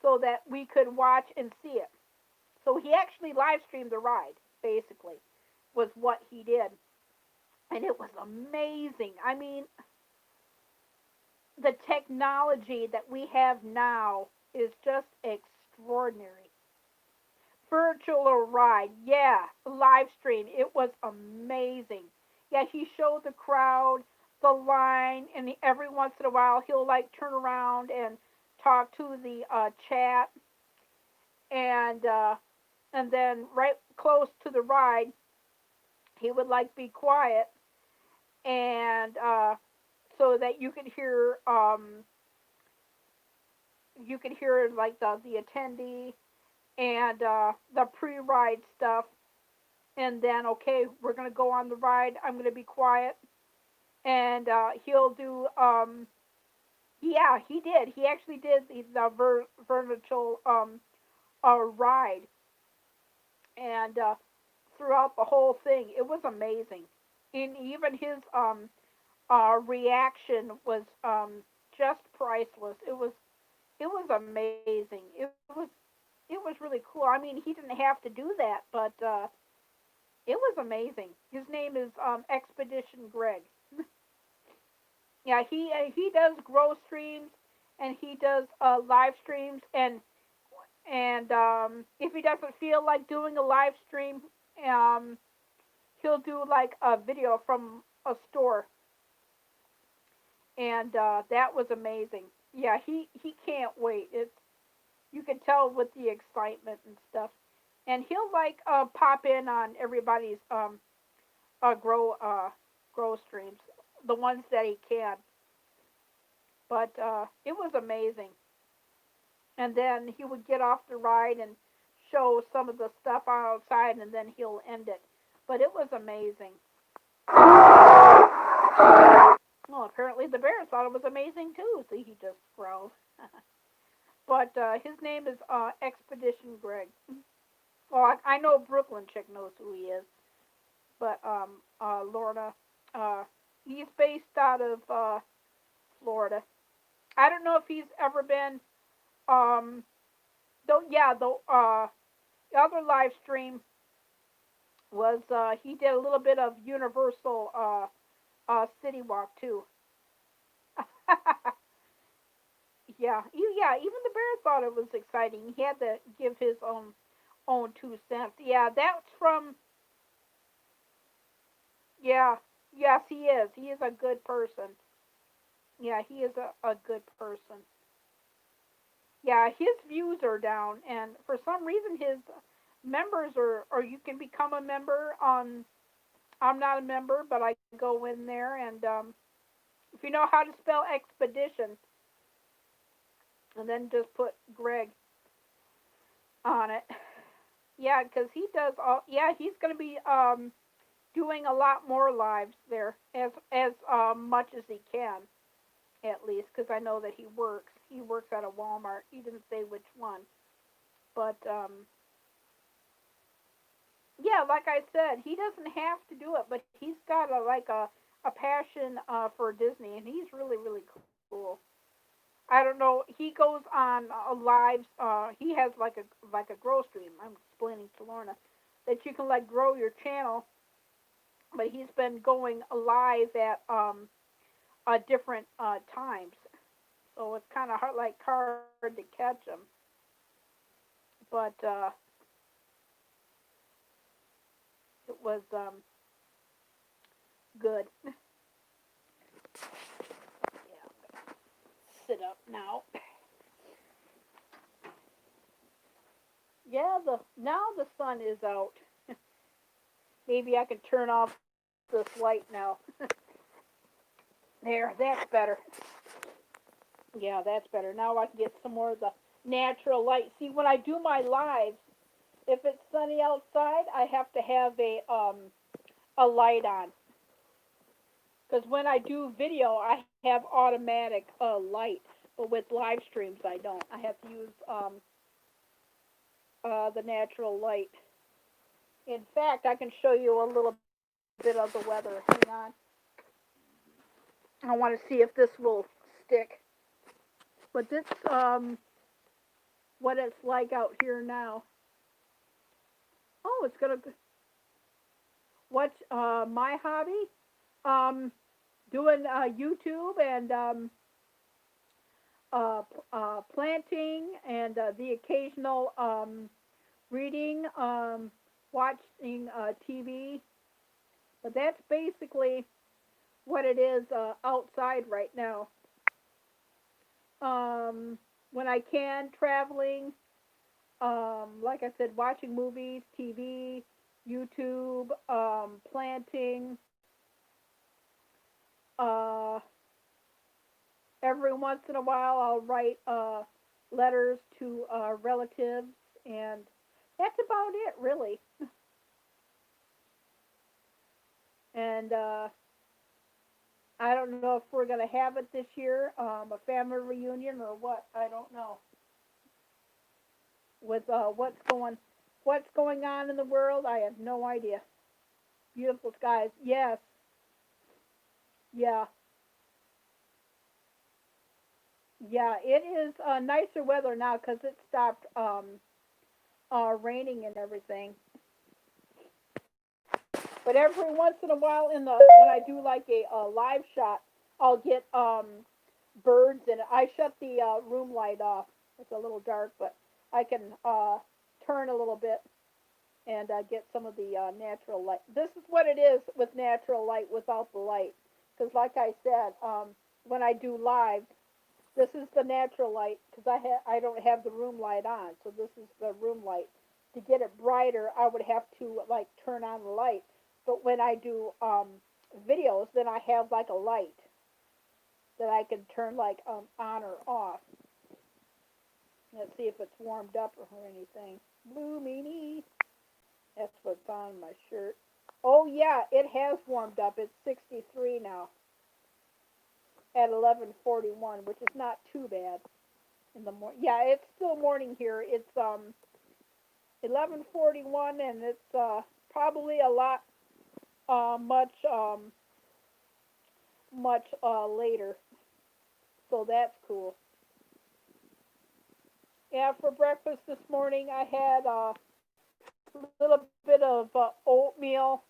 so that we could watch and see it. So he actually live streamed the ride, basically, was what he did. And it was amazing. I mean, the technology that we have now is just extraordinary. Virtual ride, yeah, live stream. It was amazing. Yeah, he showed the crowd, the line, and every once in a while he'll like turn around and talk to the chat, and then right close to the ride, he would like be quiet, and so that you could hear like the attendee and the pre-ride stuff, and then okay, we're gonna go on the ride. I'm gonna be quiet, and he'll do. Yeah, he did. He actually did the virtual ride, and throughout the whole thing, it was amazing. And even his reaction was just priceless. It was amazing. It was really cool. I mean, he didn't have to do that, but it was amazing. His name is Expedition Greg. Yeah, he does grow streams, and he does live streams, and if he doesn't feel like doing a live stream, um, he'll do like a video from a store, and that was amazing. Yeah, he can't wait. It's you can tell with the excitement and stuff, and he'll like pop in on everybody's grow streams, the ones that he can. But it was amazing. And then he would get off the ride and show some of the stuff outside, and then he'll end it. But it was amazing. Well, apparently the bears thought it was amazing too. See, he just growled. But his name is Expedition Greg. Well, I know Brooklyn chick knows who he is, but Lorna, uh, he's based out of Florida. I don't know if he's ever been. Though, yeah, the other live stream was he did a little bit of Universal City Walk too. Yeah, yeah. Even the bear thought it was exciting. He had to give his own 2 cents. Yeah, that's from. Yeah, yes, he is. He is a good person. Yeah, he is a good person. Yeah, his views are down, and for some reason his members are, or you can become a member on. I'm not a member, but I go in there, and if you know how to spell expedition, and then just put Greg on it. Yeah, because he does all. Yeah, he's going to be doing a lot more lives there, as much as he can, at least, because I know that he works. He works at a Walmart. He didn't say which one, but yeah, like I said, he doesn't have to do it, but he's got a passion for Disney, and he's really cool. I don't know. He goes on lives. He has like a grow stream. I'm explaining to Lorna that you can like grow your channel, but he's been going live at different times, so it's kind of hard to catch him. But it was good. Yeah, sit up now. Yeah, the now the sun is out. Maybe I can turn off this light now. There, that's better. Yeah, that's better. Now I can get some more of the natural light. See, when I do my lives, if it's sunny outside, I have to have a light on. Because when I do video, I have automatic light, but with live streams, I don't. I have to use the natural light. In fact, I can show you a little bit of the weather. Hang on. I want to see if this will stick. But this what it's like out here now. Oh, it's gonna. What's my hobby? Um, doing YouTube and planting and the occasional reading, watching TV. But that's basically what it is outside right now. When I can, traveling, like I said, watching movies, TV, YouTube, planting. Uh, every once in a while, I'll write letters to relatives, and that's about it, really. And I don't know if we're gonna have it this year, a family reunion or what. I don't know. With what's going on in the world, I have no idea. Beautiful skies, yes, yeah, yeah. It is nicer weather now because it stopped raining and everything. But every once in a while, in the when I do like a live shot, I'll get birds, and I shut the room light off. It's a little dark, but I can turn a little bit and get some of the natural light. This is what it is with natural light without the light. Because, like I said, when I do live, this is the natural light because I don't have the room light on, so this is the room light. To get it brighter, I would have to like turn on the light. But when I do videos, then I have like a light that I can turn like on or off. Let's see if it's warmed up or anything. Blue meanie. That's what's on my shirt. Oh yeah, it has warmed up. It's 63 now at 11:41, which is not too bad in the morning. Yeah, it's still morning here. It's 11:41, and it's probably a lot much later. So that's cool. Yeah, for breakfast this morning I had a little bit of oatmeal,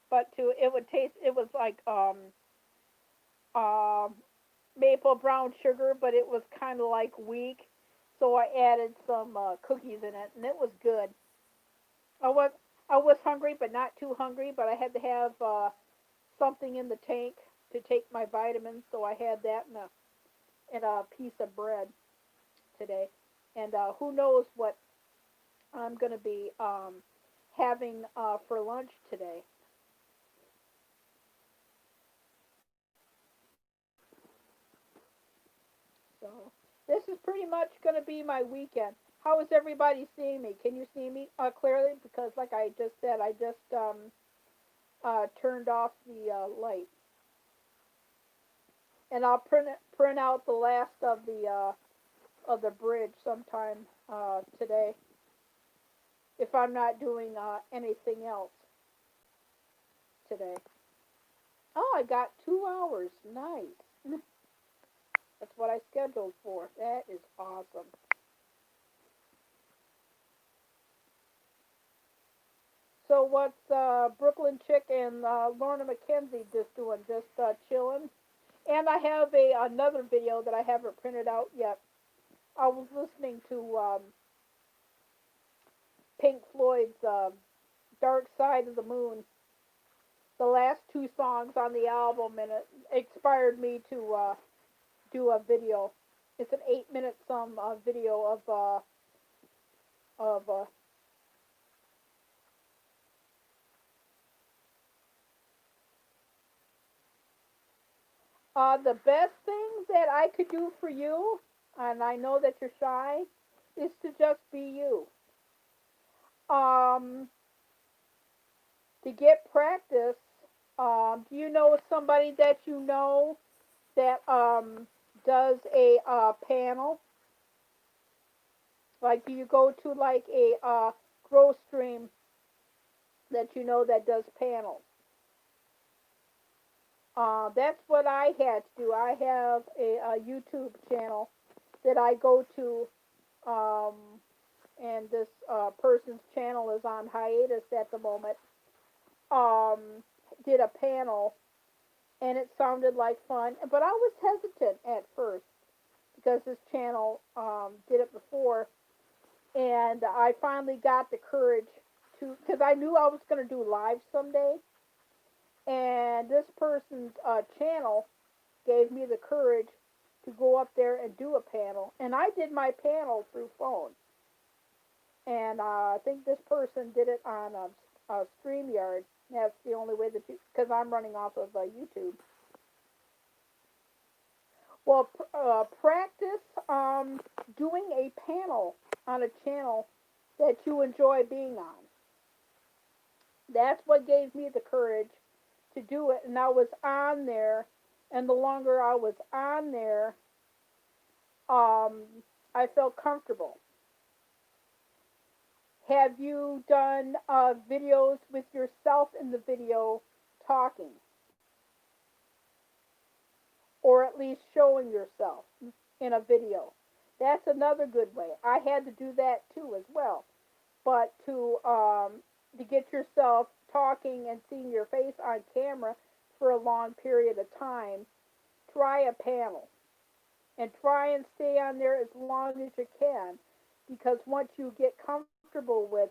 but to it would taste it was like um maple brown sugar, but it was kind of like weak. So I added some cookies in it, and it was good. I was I was hungry, but not too hungry. But I had to have something in the tank to take my vitamins, so I had that in a piece of bread today. And who knows what I'm going to be having for lunch today. So this is pretty much going to be my weekend. How is everybody seeing me? Can you see me clearly? Because like I just said, I just turned off the light, and I'll print out the last of the bridge sometime today if I'm not doing anything else today. Oh, I got 2 hours. Nice. That's what I scheduled for. That is awesome. So what's Brooklyn Chick and Lorna McKenzie just doing? Just chilling. And I have another video that I haven't printed out yet. I was listening to Pink Floyd's Dark Side of the Moon, the last two songs on the album, and it inspired me to do a video. It's an 8 minute some video of The best thing that I could do for you, and I know that you're shy, is to just be you. Um, to get practice, do you know somebody that you know that does a panel? Like, do you go to like a grow stream that you know that does panels? That's what I had to do. I have a YouTube channel that I go to, um, and this person's channel is on hiatus at the moment. Um, did a panel, and it sounded like fun, but I was hesitant at first because this channel did it before, and I finally got the courage to, because I knew I was going to do live someday, and this person's channel gave me the courage to go up there and do a panel. And I did my panel through phone. And I think this person did it on a StreamYard. That's the only way that you, because I'm running off of YouTube. Well, practice doing a panel on a channel that you enjoy being on. That's what gave me the courage to do it. And I was on there, and the longer I was on there, I felt comfortable. Have you done videos with yourself in the video talking? Or at least showing yourself in a video? That's another good way. I had to do that too as well. But to get yourself talking and seeing your face on camera for a long period of time, try a panel. And try and stay on there as long as you can, because once you get comfortable with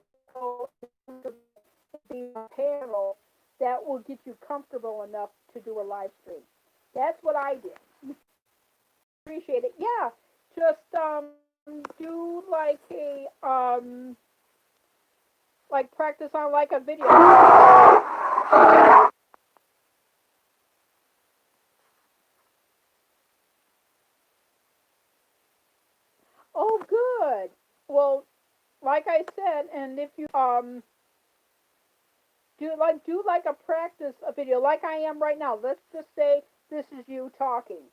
being on a panel, that will get you comfortable enough to do a live stream. That's what I did. Appreciate it. Yeah, just do like a like practice on like a video. Oh, good. Well, like I said, and if you do like a practice a video like I am right now. Let's just say this is you talking,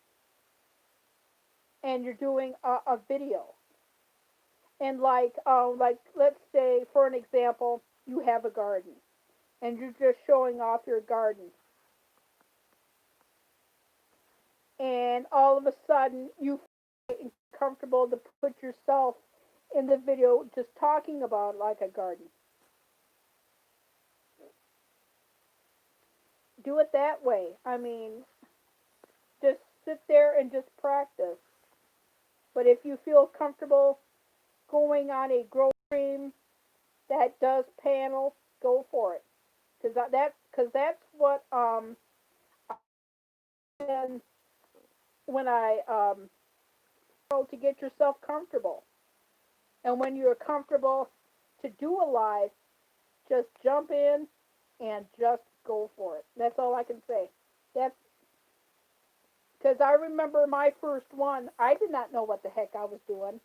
and you're doing a video, and like let's say for an example, you have a garden, and you're just showing off your garden, and all of a sudden you feel comfortable to put yourself in the video just talking about like a garden. Do it that way. I mean, just sit there and just practice. But if you feel comfortable going on a grow stream that does panels, go for it. Because that's what and when I to get yourself comfortable. And when you're comfortable to do a live, just jump in and just go for it. That's all I can say. That's because I remember my first one. I did not know what the heck I was doing.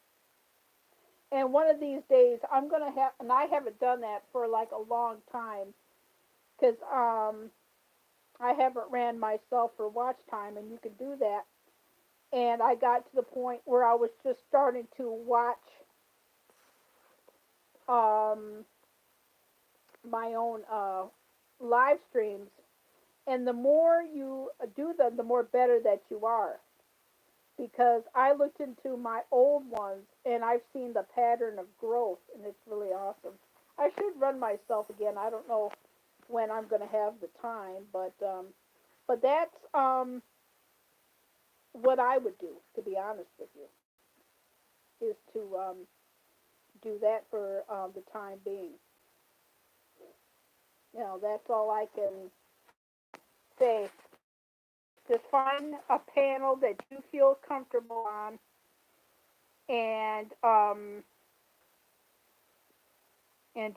And one of these days, I'm going to have, and I haven't done that for like a long time, because I haven't ran myself for watch time, and you can do that. And I got to the point where I was just starting to watch um, my own live streams. And the more you do them, the more better that you are. Because I looked into my old ones and I've seen the pattern of growth, and it's really awesome. I should run myself again. I don't know when I'm going to have the time, but that's what I would do, to be honest with you, is to do that for the time being. You know, that's all I can say. Just find a panel that you feel comfortable on, and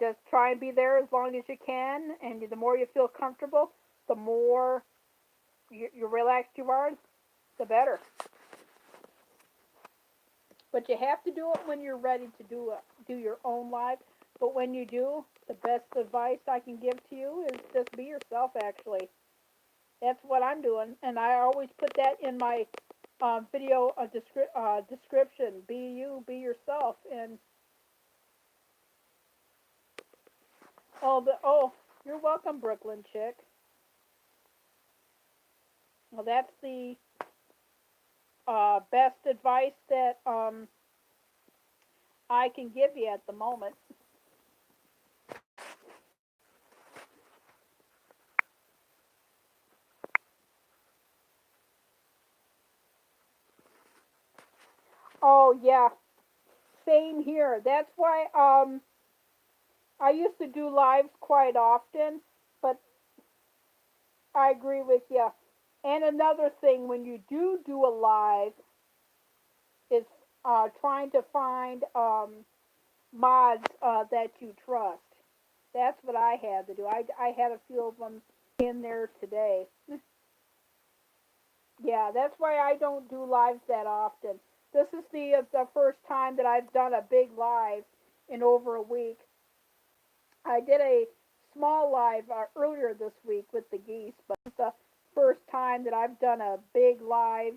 just try and be there as long as you can. And the more you feel comfortable, the more you relaxed you are, the better. But you have to do it when you're ready to do your own live. But when you do, the best advice I can give to you is just be yourself. Actually, that's what I'm doing, and I always put that in my video description. Be you, be yourself, and you're welcome, Brooklyn chick. Well, that's the best advice that I can give you at the moment. Oh yeah, same here. That's why I used to do lives quite often, but I agree with you. And another thing, when you do a live, is trying to find mods that you trust. That's what I had to do. I had a few of them in there today. Yeah, that's why I don't do lives that often. This is the first time that I've done a big live in over a week. I did a small live earlier this week with the geese, but it's the first time that I've done a big live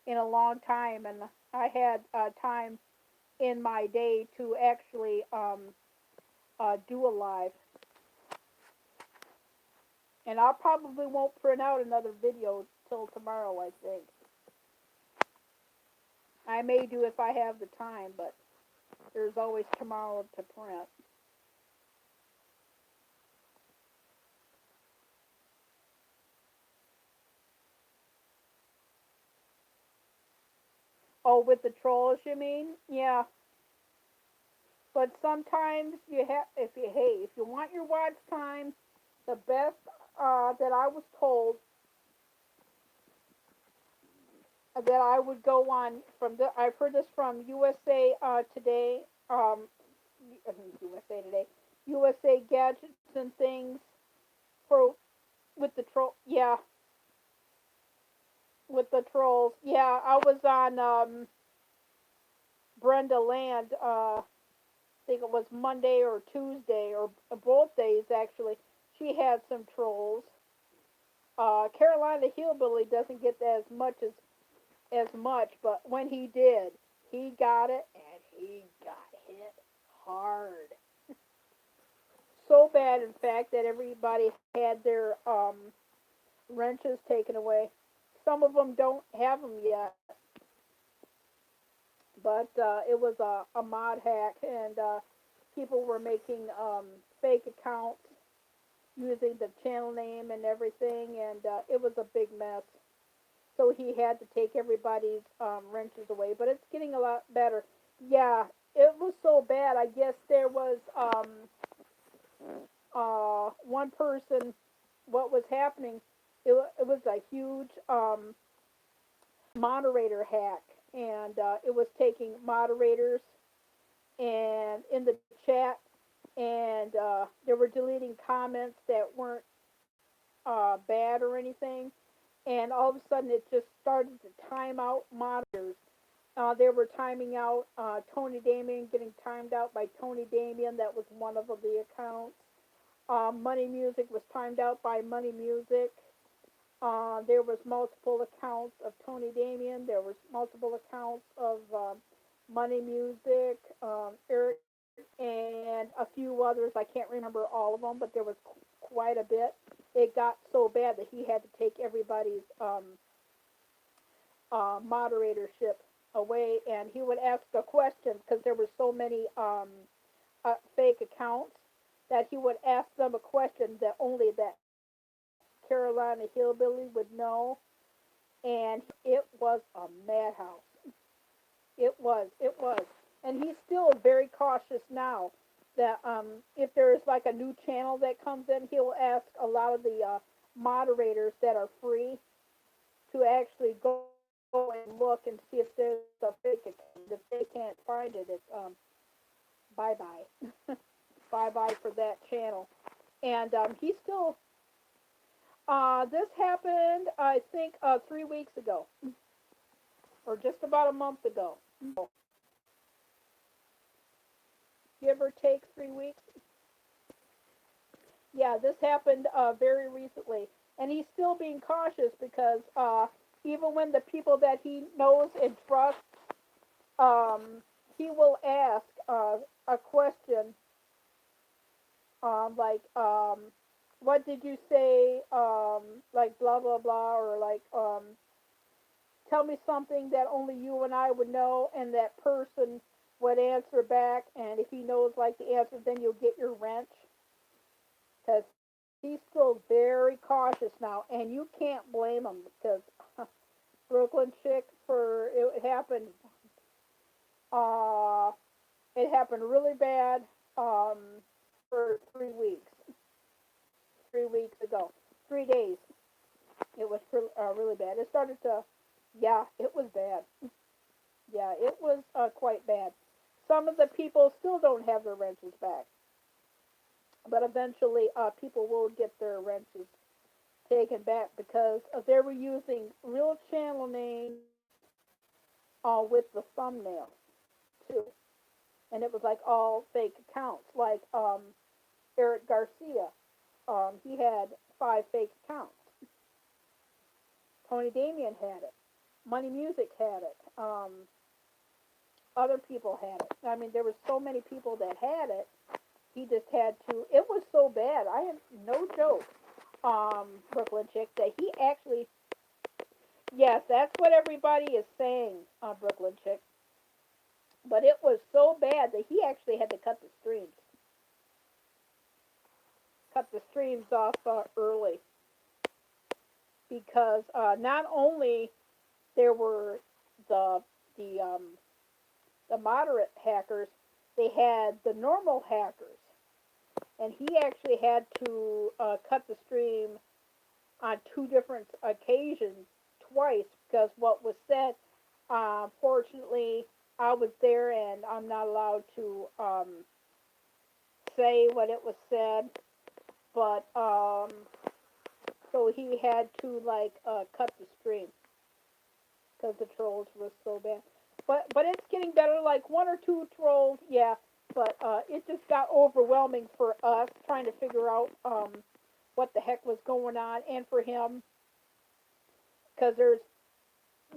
in a long time, and I had time in my day to actually do a live. And I probably won't print out another video till tomorrow, I think. I may do if I have the time, but there's always tomorrow to print. Oh, with the trolls, you mean? Yeah. But sometimes you have, if you want your watch time, the best that I was told that I would go on I've heard this from USA Today, USA Today, USA Gadgets and Things for with the troll. Yeah, with the trolls. Yeah, I was on Brenda Land. I think it was Monday or Tuesday or both days actually. She had some trolls. Carolina Hillbilly doesn't get as much, but when he did, he got it and he got hit hard. So bad, in fact, that everybody had their wrenches taken away. Some of them don't have them yet, but it was a mod hack, and people were making fake accounts using the channel name and everything, and it was a big mess. So he had to take everybody's wrenches away, but it's getting a lot better. Yeah, it was so bad. I guess there was one person. What was happening? It was a huge moderator hack, and it was taking moderators and in the chat, and they were deleting comments that weren't bad or anything, and all of a sudden it just started to time out moderators. They were timing out Tony Damien, getting timed out by Tony Damien. That was one of the accounts. Money Music was timed out by Money Music. There was multiple accounts of Tony Damien. There was multiple accounts of Money Music, Eric, and a few others. I can't remember all of them, but there was quite a bit. It got so bad that he had to take everybody's moderatorship away, and he would ask a question because there were so many fake accounts that he would ask them a question that only that Carolina Hillbilly would know, and it was a madhouse. It was, and he's still very cautious now. That if there is like a new channel that comes in, he'll ask a lot of the moderators that are free to actually go and look and see if there's a fake account. If they can't find it, it's bye bye, bye bye for that channel. And he's still This happened, I think, 3 weeks ago, or just about a month ago. Give or take 3 weeks. Yeah, this happened very recently, and he's still being cautious because even when the people that he knows and trusts, um, he will ask a question like, "What did you say?" Like blah blah blah, or like, "Tell me something that only you and I would know," and that person would answer back, and if he knows like the answer, then you'll get your wrench because he's still very cautious now, and you can't blame him because Brooklyn chick for it happened. Uh, it happened really bad. Um, for 3 weeks. 3 weeks ago, 3 days. It was really bad. It started to, yeah, it was bad. Yeah, it was quite bad. Some of the people still don't have their wrenches back, but eventually, people will get their wrenches taken back because they were using real channel names with the thumbnail too, and it was like all fake accounts. Like Eric Garcia, he had 5 fake accounts. Tony Damien had it. Money Music had it. Other people had it. I mean, there were so many people that had it. He just had to. It was so bad. I am no joke. Brooklyn chick that he actually. Yes, that's what everybody is saying. Brooklyn chick. But it was so bad that he actually had to cut the streams. Cut the streams off early because not only there were the the um, the moderate hackers, they had the normal hackers, and he actually had to cut the stream on 2 different occasions, twice, because what was said. Fortunately, I was there, and I'm not allowed to say what it was said, but so he had to like cut the stream because the trolls were so bad. But it's getting better. Like 1 or 2 trolls, yeah. But it just got overwhelming for us trying to figure out what the heck was going on, and for him, because there's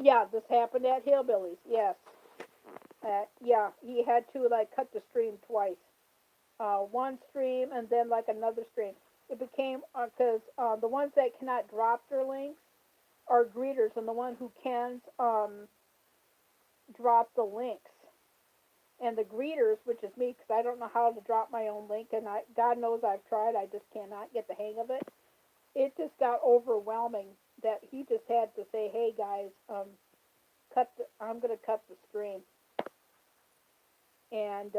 yeah, this happened at Hillbillies. Yes, yeah, he had to like cut the stream twice. One stream and then like another stream. It became because the ones that cannot drop their links are greeters, and the one who can drop the links. And the greeters, which is me, because I don't know how to drop my own link, and God knows I've tried, I just cannot get the hang of it. It just got overwhelming that he just had to say, "Hey guys, I'm gonna cut the stream." And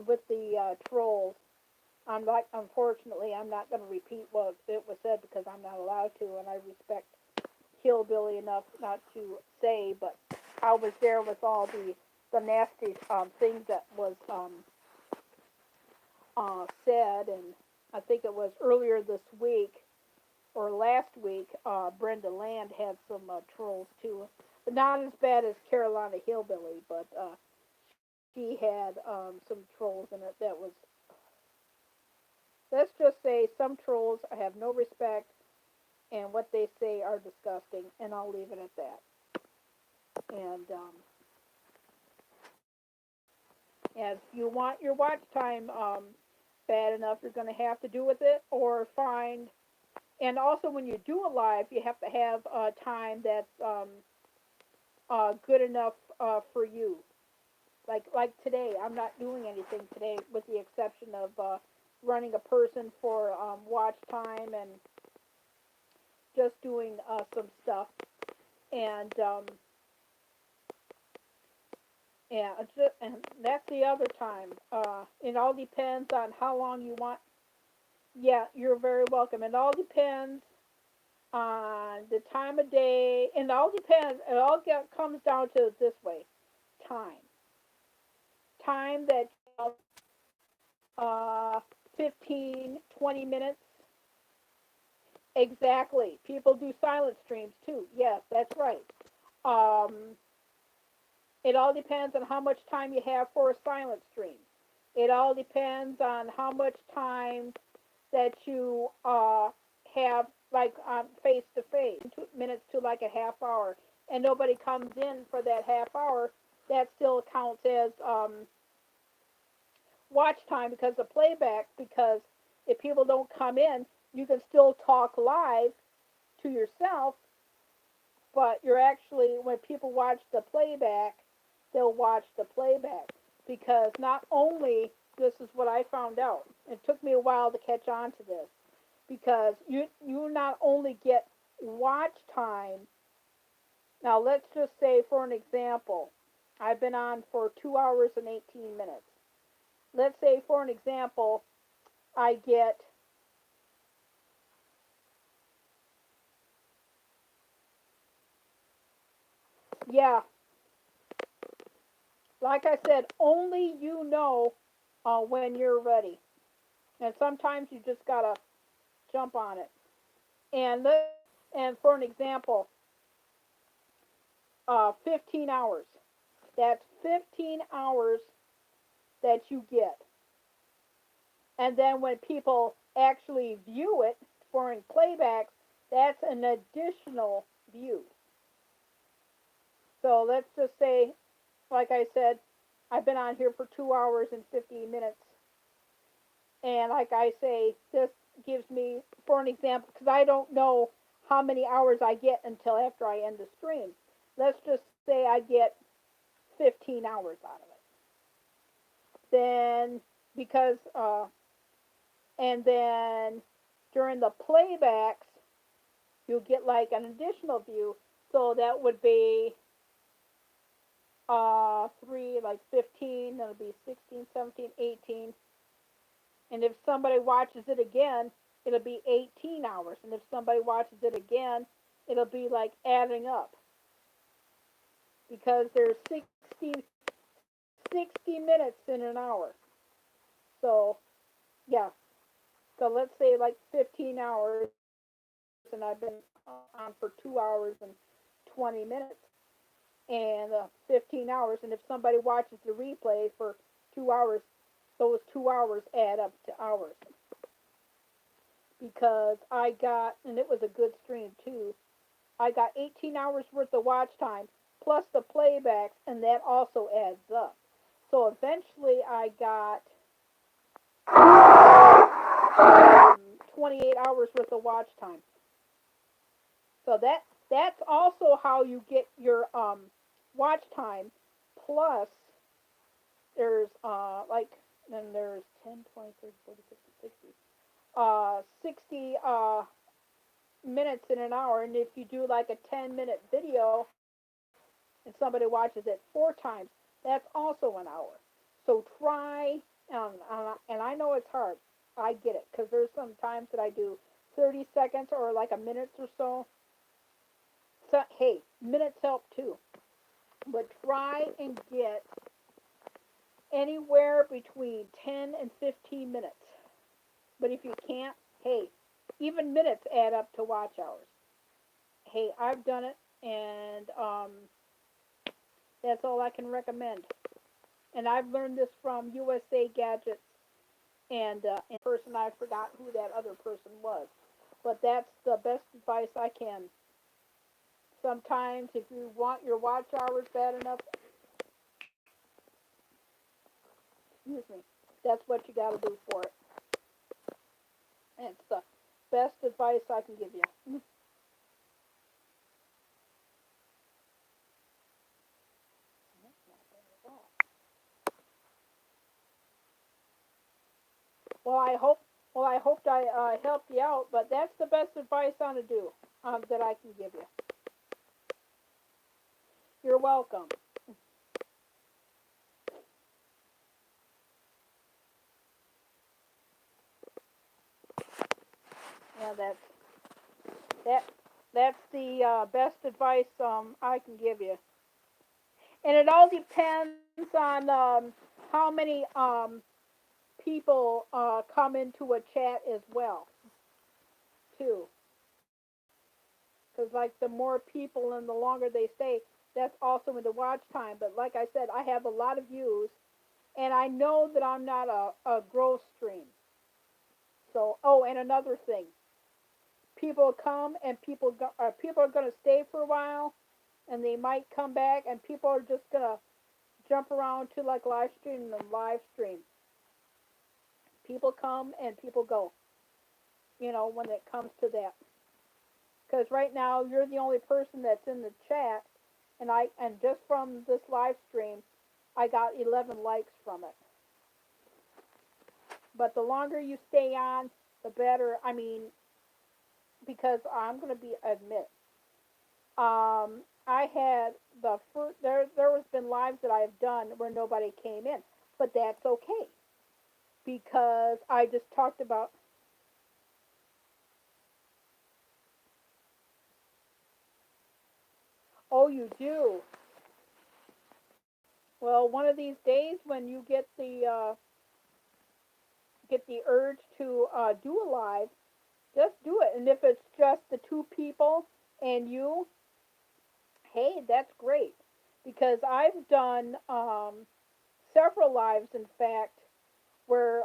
with the trolls, unfortunately, I'm not gonna repeat what it was said because I'm not allowed to, and I respect Hillbilly enough not to say, but I was there with all the nasty things that was said, and I think it was earlier this week or last week. Brenda Land had some trolls too, but not as bad as Carolina Hillbilly, but she had some trolls in it that was. Let's just say some trolls have no respect, and what they say are disgusting, and I'll leave it at that. And if you want your watch time bad enough, you're going to have to do with it or find. And also, when you do a live, you have to have time that's good enough for you. Like today, I'm not doing anything today, with the exception of running a person for watch time and just doing some stuff. And yeah, and that's the other time. It all depends on how long you want. Yeah, you're very welcome. It all depends on the time of day, and it all depends. Comes down to this way: time. Time that 15, 20 minutes Exactly. People do silent streams too. Yes, that's right. Um, it all depends on how much time you have for a silent stream. It all depends on how much time that you have, like face to face, 2 minutes to like a half hour, and nobody comes in for that half hour. That still counts as watch time because of playback. Because if people don't come in, you can still talk live to yourself, but you're actually, when people watch the playback, they'll watch the playback because not only, this is what I found out. It took me a while to catch on to this because you not only get watch time. Now let's just say, for an example, I've been on for 2 hours and 18 minutes. Let's say, for an example, I get, yeah, like I said, only you know when you're ready. And sometimes you just gotta jump on it. And and for an example, 15 hours. That's 15 hours that you get. And then when people actually view it for in playbacks, that's an additional view. So let's just say, like I said, I've been on here for 2 hours and 15 minutes. And like I say, this gives me, for an example, because I don't know how many hours I get until after I end the stream. Let's just say I get 15 hours out of it. Then, because, and then during the playbacks, you'll get like an additional view. So that would be three, like 15, that'll be 16, 17, 18. And if somebody watches it again, it'll be 18 hours. And if somebody watches it again, it'll be like adding up. Because there's 60 minutes in an hour. So, yeah. So let's say like 15 hours, and I've been on for 2 hours and 20 minutes. And 15 hours. And if somebody watches the replay for 2 hours, those 2 hours add up to hours. Because I got, and it was a good stream too, I got 18 hours worth of watch time plus the playbacks, and that also adds up. So eventually I got 28 hours worth of watch time. So that's also how you get your watch time. Plus there's like, then there's 10, 20, 30, 40, 50, 60. 60 minutes in an hour, and if you do like a 10-minute video and somebody watches it 4 times, that's also an hour. So try, and I know it's hard. I get it, because there's some times that I do 30 seconds or like a minute or so. So, hey, minutes help too. But try and get anywhere between 10 and 15 minutes. But if you can't, hey, even minutes add up to watch hours. Hey, I've done it, and that's all I can recommend. And I've learned this from USA Gadgets and person, I forgot who that other person was. But that's the best advice I can. Sometimes if you want your watch hours bad enough, excuse me, that's what you gotta do for it. And it's the best advice I can give you. Well, I hope. Well, I hoped I helped you out, but that's the best advice on to do that I can give you. You're welcome. Yeah, that that's the best advice I can give you. And it all depends on how many people come into a chat as well, too. because like the more people and the longer they stay, that's also in the watch time. But like I said, I have a lot of views, and I know that I'm not a growth stream. So, oh, and another thing, people come and people are gonna stay for a while, and they might come back, and people are just gonna jump around to like live stream and live stream. People come and people go. When it comes to that, because right now you're the only person that's in the chat, and just from this live stream, I got 11 likes from it. But the longer you stay on, the better. I mean, because I'm gonna be admit, I had the first there was been lives that I've done where nobody came in, but that's okay because I just talked about. Oh, you do. Well, one of these days when you get the urge to do a live, just do it. And if it's just the two people and you, hey, that's great. Because I've done several lives, in fact, where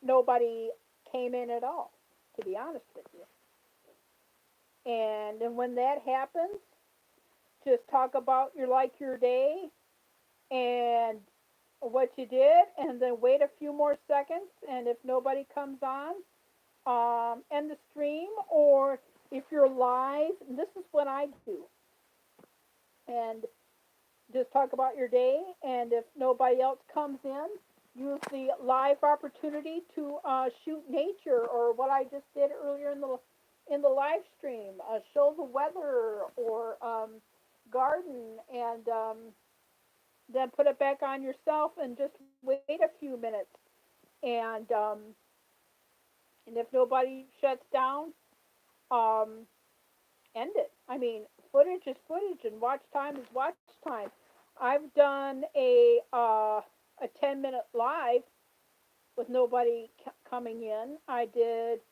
nobody came in at all, to be honest with you. And when that happens, just talk about your day and what you did, and then wait a few more seconds. And if nobody comes on, end the stream. Or if you're live, and this is what I do, and just talk about your day. And if nobody else comes in, use the live opportunity to shoot nature, or what I just did earlier in the live stream. Show the weather or garden, and then put it back on yourself and just wait a few minutes. And if nobody shuts down, um, end it. I mean, footage is footage, and watch time is watch time. I've done a 10-minute live with nobody coming in. I did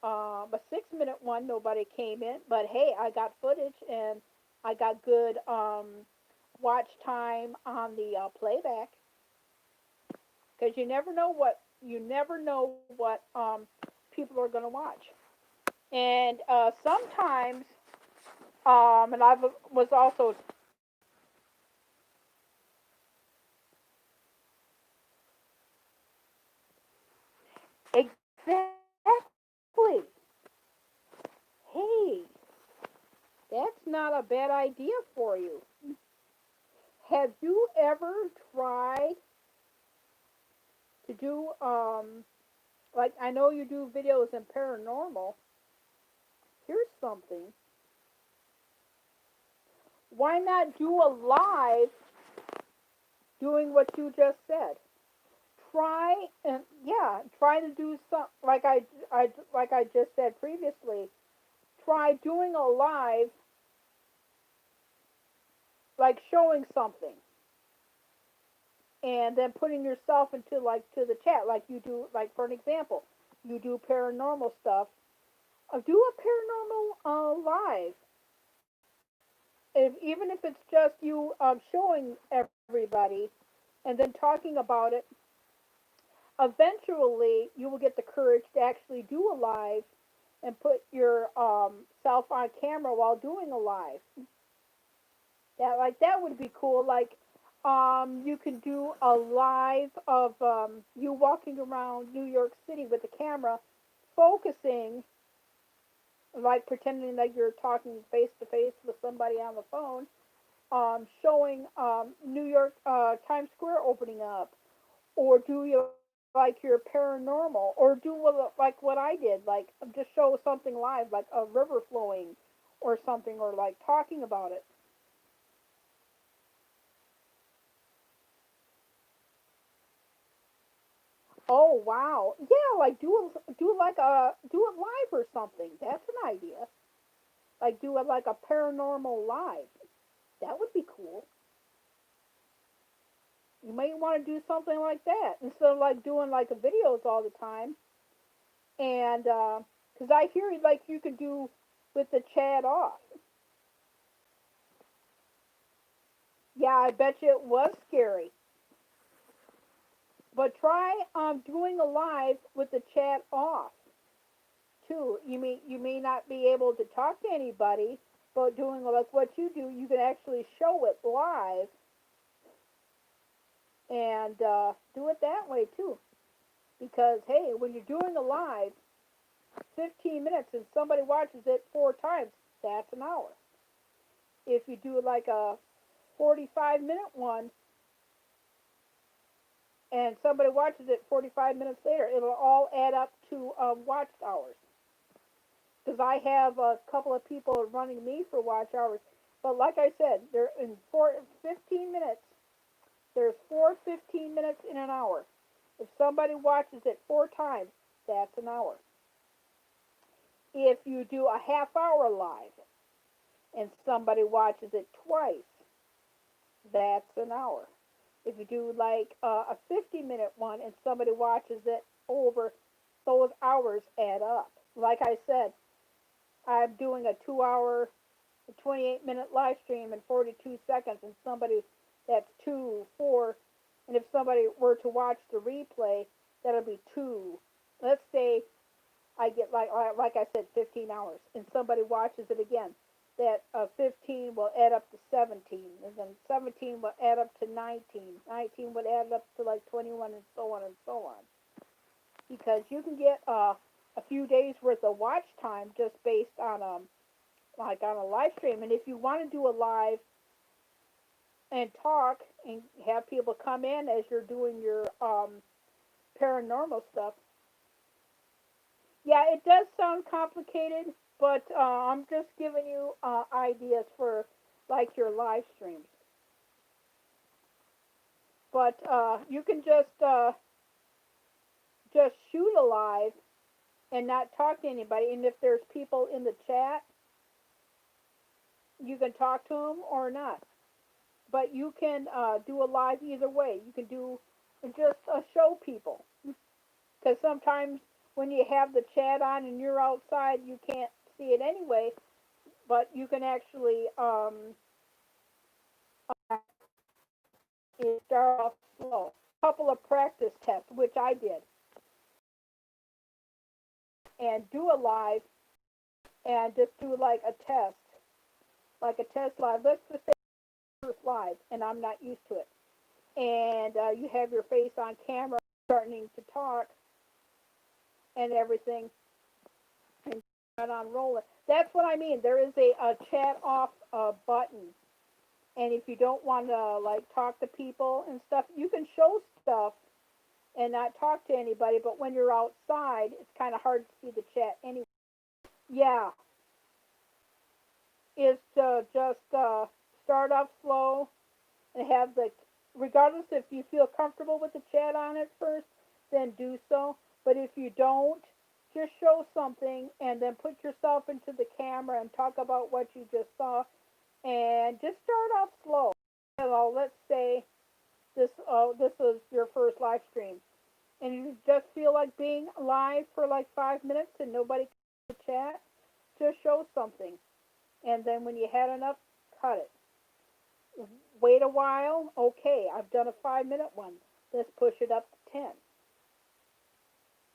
a 6-minute one. Nobody came in, but hey, I got footage, and I got good watch time on the playback, because you never know what people are going to watch. And sometimes, and I was also exactly. Hey, that's not a bad idea for you. Have you ever tried to do like, I know you do videos in paranormal. Here's something. Why not do a live doing what you just said? Try, and yeah, try to do some, like I just said previously. Try doing a live, like showing something, and then putting yourself into like to the chat, like you do. Like, for an example, you do paranormal stuff. Do a paranormal live, even if it's just you showing everybody and then talking about it. Eventually, you will get the courage to actually do a live and put your self on camera while doing a live. That would be cool. Like, you can do a live of you walking around New York City with a camera, focusing, like pretending that you're talking face to face with somebody on the phone, showing New York Times Square opening up, or do you like your paranormal, or do like what I did, like just show something live, like a river flowing, or something, or like talking about it. Oh wow, yeah, like do a live or something. That's an idea. Like do a like a paranormal live. That would be cool. You might want to do something like that instead of like doing like videos all the time. And because I hear like you could do with the chat off. Yeah, I bet you it was scary. But try doing a live with the chat off too. You may not be able to talk to anybody, but doing like what you do, you can actually show it live and do it that way too. Because hey, when you're doing a live, 15 minutes and somebody watches it 4 times, that's an hour. If you do like a 45-minute one and somebody watches it 45 minutes later, it'll all add up to watch hours. Because I have a couple of people running me for watch hours. But like I said, they're in 15 minutes. There's 15 minutes in an hour. If somebody watches it 4 times, that's an hour. If you do a half hour live and somebody watches it twice, that's an hour. If you do like a 50-minute one and somebody watches it over, those hours add up. Like I said, I'm doing a 2-hour, 28-minute live stream in 42 seconds, and somebody that's 2, 4, and if somebody were to watch the replay, that'll be 2. Let's say I get like I said, 15 hours, and somebody watches it again. That 15 will add up to 17, and then 17 will add up to 19. 19 would add up to like 21, and so on and so on. Because you can get a few days worth of watch time just based on like on a live stream. And if you want to do a live and talk and have people come in as you're doing your paranormal stuff, yeah, it does sound complicated, but I'm just giving you ideas for like your live streams. But you can just shoot a live and not talk to anybody. And if there's people in the chat, you can talk to them or not. But you can do a live either way. You can do just show people. Because sometimes when you have the chat on and you're outside, you can't see it anyway. But you can actually start off slow. A couple of practice tests, which I did. And do a live and just do like a test live. Let's just say first live, and I'm not used to it. And you have your face on camera, starting to talk, and everything, and on rolling. That's what I mean. There is a chat off button, and if you don't want to like talk to people and stuff, you can show stuff and not talk to anybody. But when you're outside, it's kind of hard to see the chat anyway. Yeah, is to just start off slow and have regardless if you feel comfortable with the chat on it first, then do so. But if you don't, just show something and then put yourself into the camera and talk about what you just saw, and just start off slow. Let's say this is your first live stream, and you just feel like being live for like 5 minutes and nobody can chat. Just show something. And then when you had enough, cut it. Wait a while. Okay, I've done a 5-minute one. Let's push it up to 10.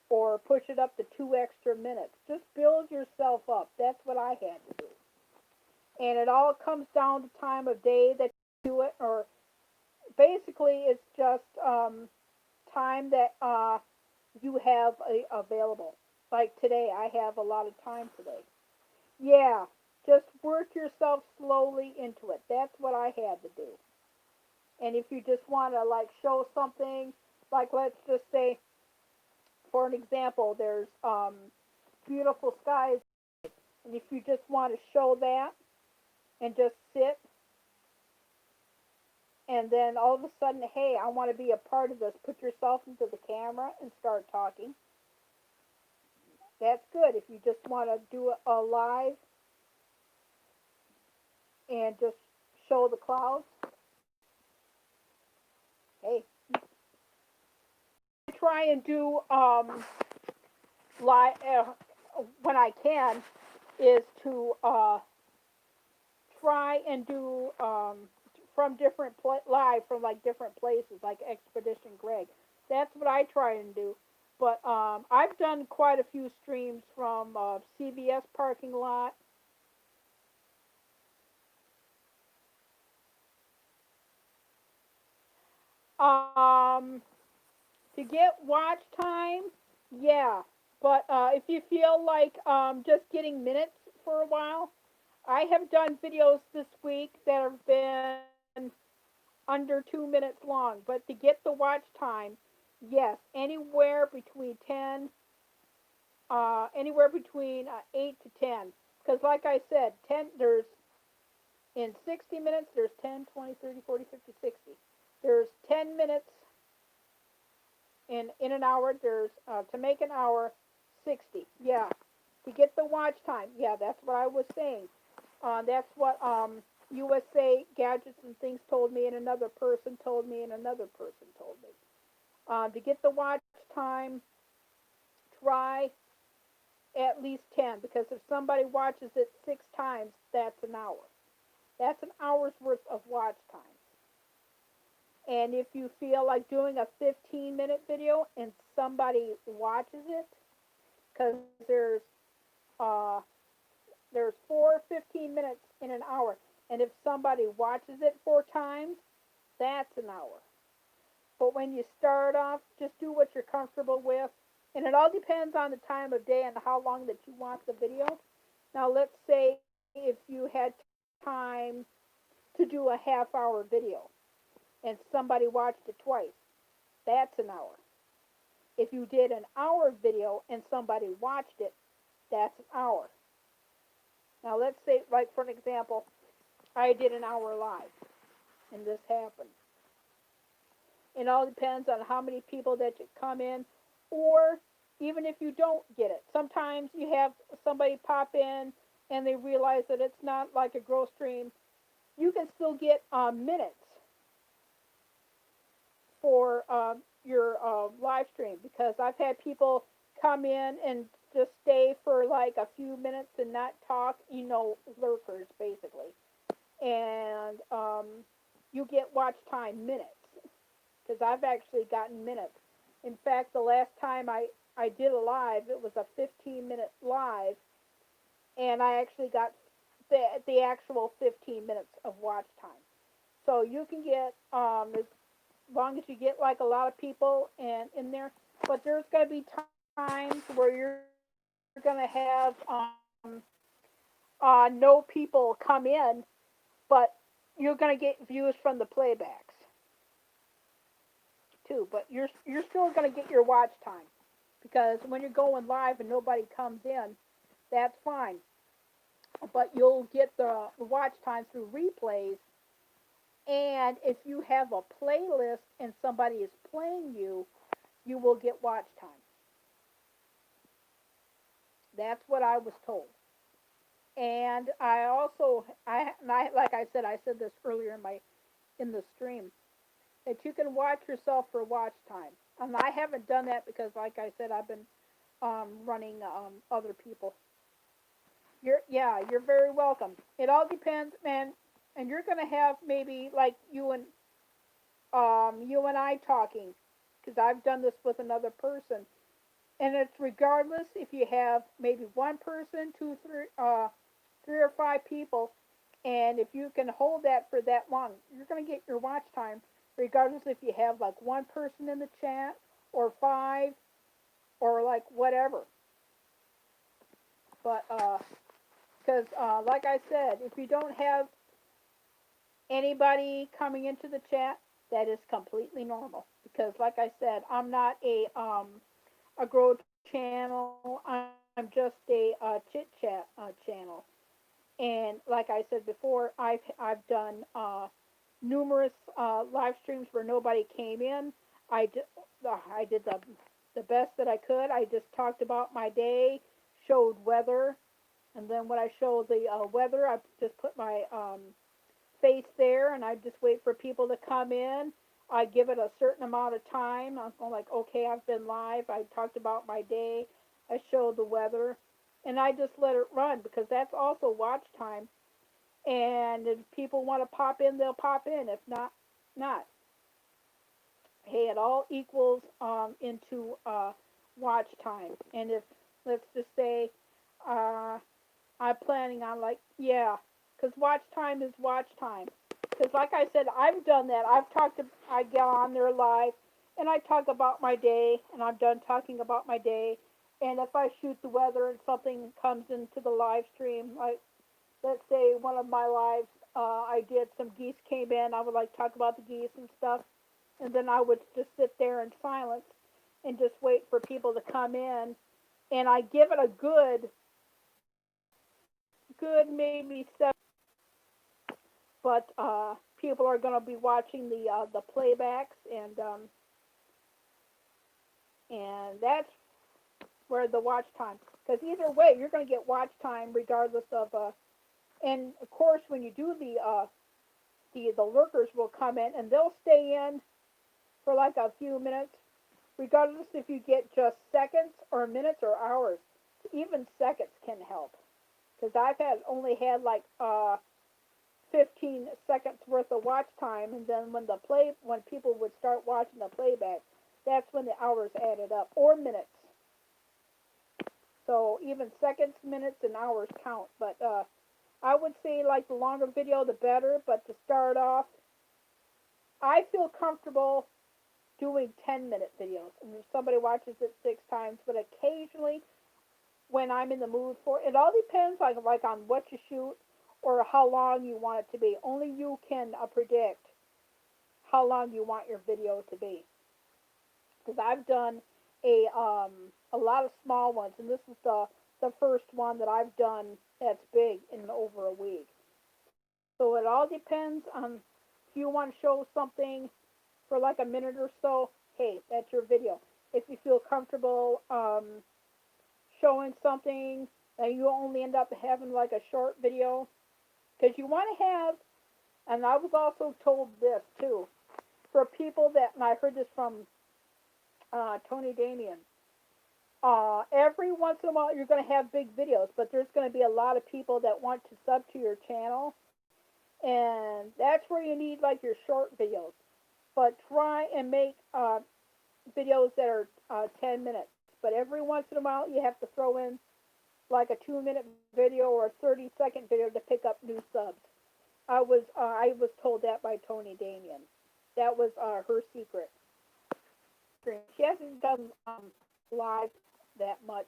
Or push it up to 2 extra minutes. Just build yourself up. That's what I had to do. And it all comes down to time of day that you do it. Or basically it's just time that you have available. Like today, I have a lot of time today. Yeah. Just work yourself slowly into it. That's what I had to do. And if you just want to like show something, like let's just say, for an example, there's beautiful skies, and if you just want to show that and just sit, and then all of a sudden, hey, I want to be a part of this, put yourself into the camera and start talking. That's good. If you just want to do a live and just show the clouds, hey, I try and do live when I can, is to try and do from different live from like different places, like Expedition Greg. That's what I try and do. But I've done quite a few streams from CVS parking lot. Um, to get watch time, yeah. But if you feel like just getting minutes for a while, I have done videos this week that have been under 2 minutes long. But to get the watch time, yes, anywhere between 8 to 10. Because like I said, there's in 60 minutes there's 10, 20, 30, 40, 50, 60. There's 10 minutes in an hour. There's to make an hour 60. Yeah, to get the watch time. Yeah, that's what I was saying. That's what USA Gadgets and Things told me, and another person told me, and another person told me. To get the watch time, try at least 10, because if somebody watches it 6 times, that's an hour. That's an hour's worth of watch time. And if you feel like doing a 15-minute video and somebody watches it, because uh, there's 4 15 minutes in an hour, and if somebody watches it 4 times, that's an hour. But when you start off, just do what you're comfortable with, and it all depends on the time of day and how long that you want the video. Now, let's say if you had time to do a half-hour video, and somebody watched it twice, that's an hour. If you did an hour video and somebody watched it, that's an hour. Now let's say, like for an example, I did an hour live, and this happened. It all depends on how many people that you come in, or even if you don't get it. Sometimes you have somebody pop in and they realize that it's not like a growth stream. You can still get minutes for your live stream, because I've had people come in and just stay for like a few minutes and not talk, lurkers basically. And you get watch time minutes, because I've actually gotten minutes. In fact, the last time I did a live, it was a 15-minute live, and I actually got the actual 15 minutes of watch time. So you can get as long as you get like a lot of people and in there, but there's going to be times where you're going to have no people come in, but you're going to get views from the playbacks too. But you're still going to get your watch time, because when you're going live and nobody comes in, that's fine. But you'll get the watch time through replays. And if you have a playlist and somebody is playing you will get watch time. That's what I was told. And I also, like I said this earlier in the stream, that you can watch yourself for watch time. And I haven't done that because, like I said, I've been running other people. You're very welcome. It all depends, man. And you're gonna have maybe like you and I talking, because I've done this with another person, and it's regardless if you have maybe one person, two, three, 3 or 5 people, and if you can hold that for that long, you're gonna get your watch time, regardless if you have like one person in the chat or 5 or like whatever. But because like I said, if you don't have anybody coming into the chat, that is completely normal. Because like I said, I'm not a grow channel. I'm just a chit chat channel. And like I said before, I've done numerous live streams where nobody came in. I did the best that I could. I just talked about my day, showed weather, and then when I showed the weather, I just put my face there, and I just wait for people to come in. I give it a certain amount of time. I'm like, okay, I've been live. I talked about my day. I showed the weather, and I just let it run because that's also watch time. And if people want to pop in, they'll pop in. If not, not. Hey, it all equals into watch time. And if, let's just say, uh, I'm planning on, like, yeah, because watch time is watch time. Because like I said, I've done that. I get on there live, and I talk about my day, and I'm done talking about my day. And if I shoot the weather and something comes into the live stream, like, let's say one of my lives, I did some geese came in, I would like talk about the geese and stuff, and then I would just sit there in silence and just wait for people to come in, and I give it a good maybe 7, but people are going to be watching the playbacks, and that's where the watch time, because either way you're going to get watch time regardless of and of course when you do the lurkers will come in and they'll stay in for like a few minutes, regardless if you get just seconds or minutes or hours. Even seconds can help, because I've only had like 15 seconds worth of watch time, and then when people would start watching the playback, that's when the hours added up, or minutes. So even seconds, minutes, and hours count. But I would say like the longer video, the better. But to start off, I feel comfortable doing 10-minute videos. And if somebody watches it 6 times, but occasionally when I'm in the mood for it, it all depends like on what you shoot or how long you want it to be. Only you can predict how long you want your video to be. Because I've done a lot of small ones, and this is the first one that I've done that's big in over a week. So it all depends on if you want to show something for like a minute or so. Hey, that's your video. If you feel comfortable showing something, and you only end up having like a short video, because you want to have, and I was also told this too, for people that, and I heard this from Tony Damien, every once in a while you're going to have big videos, but there's going to be a lot of people that want to sub to your channel, and that's where you need like your short videos. But try and make videos that are 10 minutes. But every once in a while you have to throw in like a 2-minute video or a 30-second video to pick up new subs. I was told that by Tony Damien. That was her secret. She hasn't done live that much,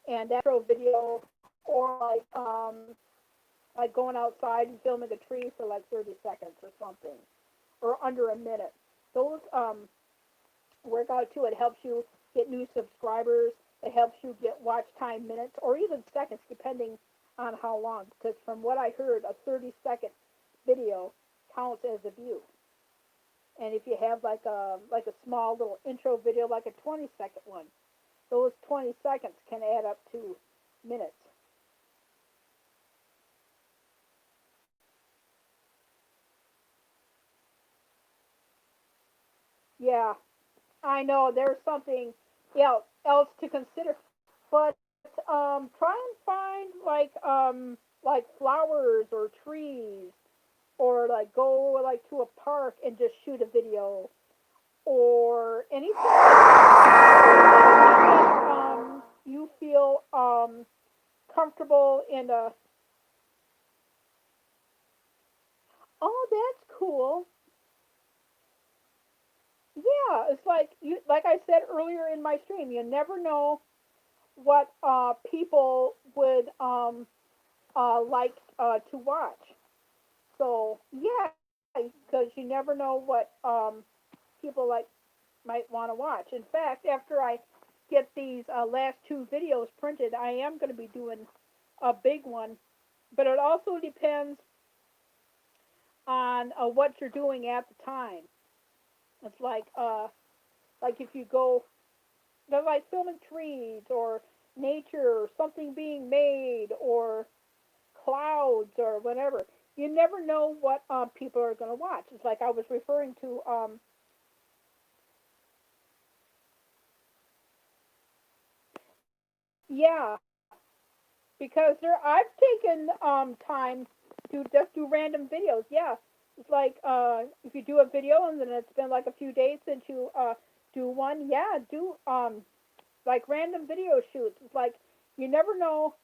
and that intro video, or like going outside and filming a tree for like 30 seconds or something, or under a minute. Those work out too. It helps you get new subscribers. It helps you get watch time minutes or even seconds, depending on how long. Because from what I heard, a 30-second video counts as a view. And if you have like a small little intro video, like a 20-second one, those 20 seconds can add up to minutes. Yeah, I know there's something else to consider, but try and find like flowers or trees, or like go like to a park and just shoot a video, or anything that you feel comfortable in a. Oh, that's cool. Yeah, it's like like I said earlier in my stream, you never know what people would like to watch. So yeah, because you never know what people like might want to watch. In fact, after I get these last 2 videos printed, I am going to be doing a big one. But it also depends on what you're doing at the time. It's like if you go, they're like filming trees or nature or something being made or clouds or whatever. You never know what people are going to watch. It's like I was referring to. Yeah, because I've taken time to just do random videos. Yeah, it's like if you do a video and then it's been like a few days since you do one. Yeah, do like random video shoots. It's like you never know.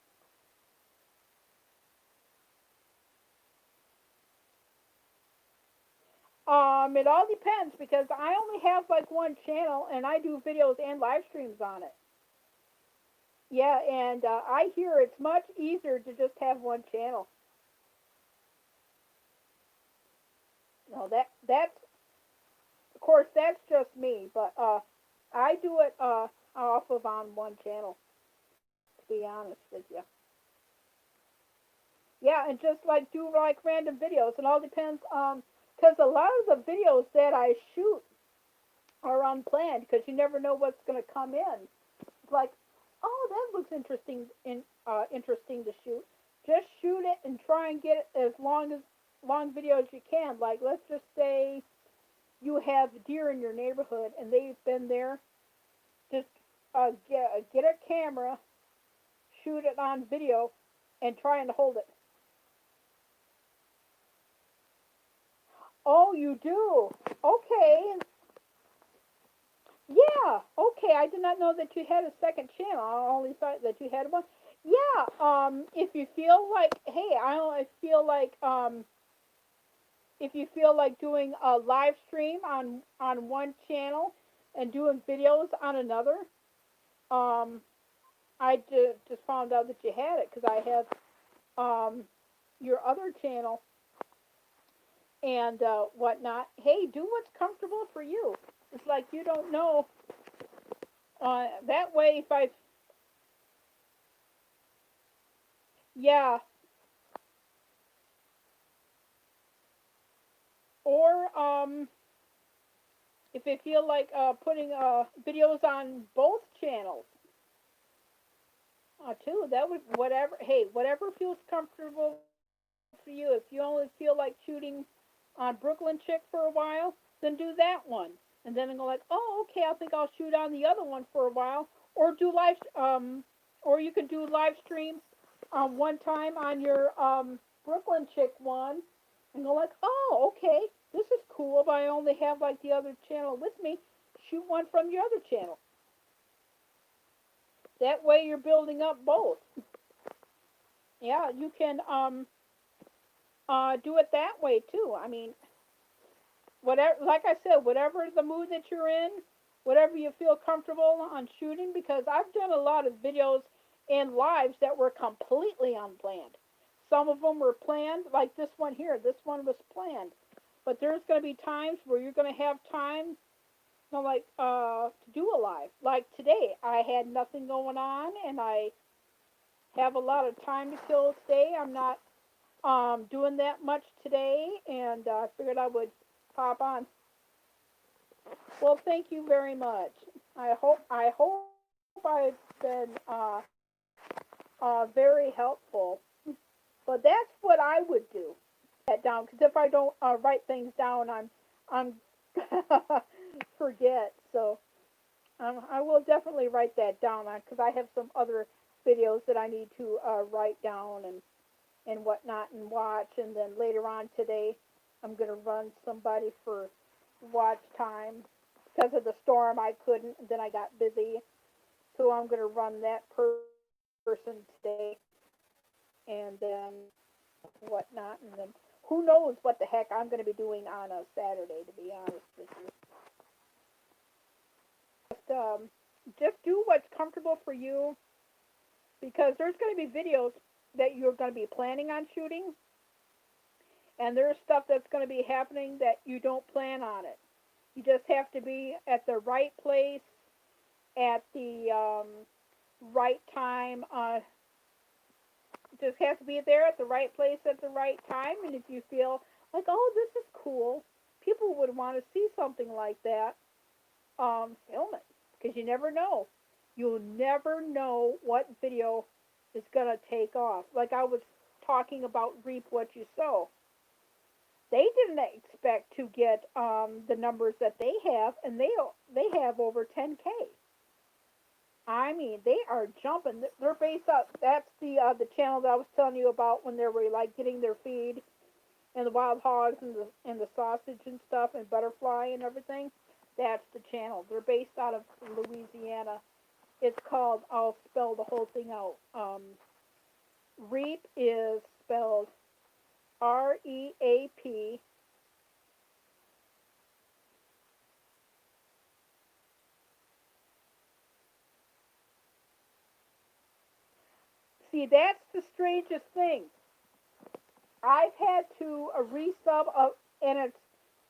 It all depends because I only have like one channel and I do videos and live streams on it. Yeah, and I hear it's much easier to just have one channel. No, that's of course that's just me, but I do it off of on one channel. To be honest with you. Yeah, and just like do like random videos. It all depends. Because a lot of the videos that I shoot are unplanned because you never know what's going to come in. It's like, oh, that looks interesting to shoot. Just shoot it and try and get it as long video as you can. Like let's just say you have deer in your neighborhood and they've been there. Just get a camera, shoot it on video, and try and hold it. Oh, you do? Okay. Yeah. Okay. I did not know that you had a second channel. I only thought that you had one. Yeah. If you feel like, hey, I feel like, if you feel like doing a live stream on one channel and doing videos on another, um, I just found out that you had it because I have your other channel and whatnot. Hey, do what's comfortable for you. It's like you don't know. That way, if I, yeah, or if I feel like putting videos on both channels too, that would whatever. Hey, whatever feels comfortable for you. If you only feel like shooting on Brooklyn Chick for a while, then do that one. And then go like, oh, okay, I think I'll shoot on the other one for a while, or do live, or you can do live stream, one time on your Brooklyn Chick one, and go like, oh, okay, this is cool, but I only have like the other channel with me. Shoot one from your other channel. That way you're building up both. Yeah, you can do it that way too. I mean, whatever, like I said, whatever the mood that you're in, whatever you feel comfortable on shooting, because I've done a lot of videos and lives that were completely unplanned. Some of them were planned, like this one here. This one was planned, but there's going to be times where you're going to have time, like to do a live. Like today, I had nothing going on, and I have a lot of time to kill today. I'm not doing that much today, and I figured I would pop on. Well, thank you very much. I hope I've been very helpful. But that's what I would do. That down because if I don't write things down, I'm forget. So I will definitely write that down because I have some other videos that I need to write down and whatnot and watch. And then later on today, I'm gonna run somebody for watch time because of the storm. I couldn't. And then I got busy, so I'm gonna run that person today, and then whatnot, and then who knows what the heck I'm gonna be doing on a Saturday. To be honest with you, just do what's comfortable for you because there's gonna be videos that you're gonna be planning on shooting, and there's stuff that's gonna be happening that you don't plan on it. You just have to be at the right place at the right time. Just have to be there at the right place at the right time. And if you feel like, oh, this is cool, people would want to see something like that, film it because you never know. You'll never know what video is gonna take off. Like I was talking about reap what you sow. They didn't expect to get the numbers that they have, and they have over 10K I mean, they are jumping. They're based out. That's the channel that I was telling you about when they were like getting their feed and the wild hogs and the sausage and stuff and butterfly and everything. That's the channel. They're based out of Louisiana. It's called. I'll spell the whole thing out. Reap is spelled REAP. See, that's the strangest thing. I've had to resub, and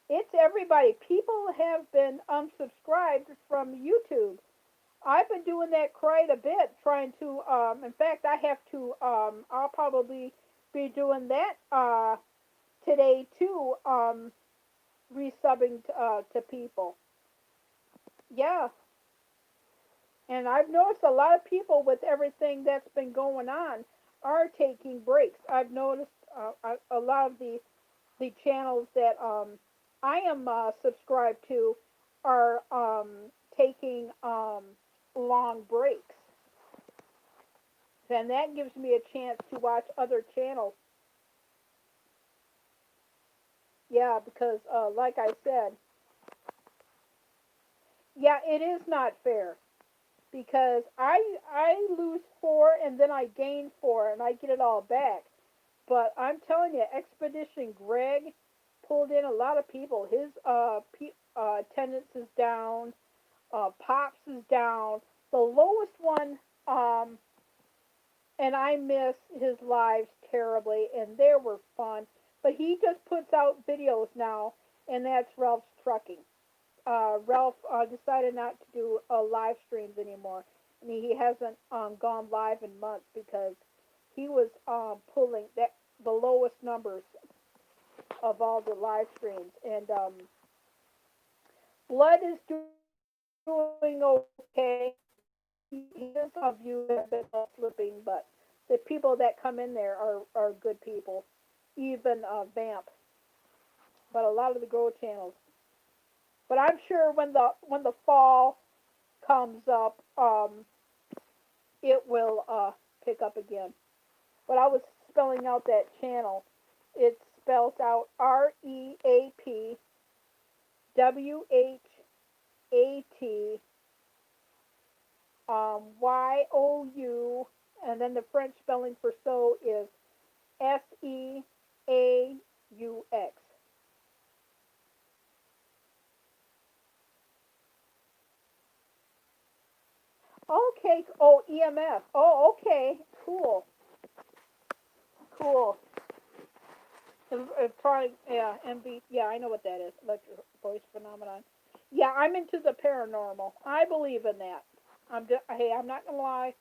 it's everybody. People have been unsubscribed from YouTube. I've been doing that quite a bit, trying to. In fact, I have to. I'll probably be doing that today too. Resubbing to people. Yeah, and I've noticed a lot of people with everything that's been going on are taking breaks. I've noticed a lot of the channels that I am subscribed to are taking long breaks, and that gives me a chance to watch other channels. Yeah, because like I said, yeah, it is not fair because I lose 4 and then I gain 4 and I get it all back. But I'm telling you, Expedition Greg pulled in a lot of people. His attendance is down. Pops is down. The lowest one, and I miss his lives terribly, and they were fun. But he just puts out videos now, and that's Ralph's Trucking. Ralph decided not to do live streams anymore, and he hasn't gone live in months because he was pulling the lowest numbers of all the live streams. And Blood is doing okay. His views have been slipping, but the people that come in there are good people. Even Vamp, but a lot of the Grow channels. But I'm sure when the fall comes up, it will pick up again. But I was spelling out that channel. It spells out REAPWHATYOU, and then the French spelling for so is SEAUX. Okay. Oh, EMF. Oh, okay. Cool. Cool. Trying, yeah, MV. Yeah, I know what that is. Electric voice phenomenon. Yeah, I'm into the paranormal. I believe in that. Hey, I'm not gonna lie.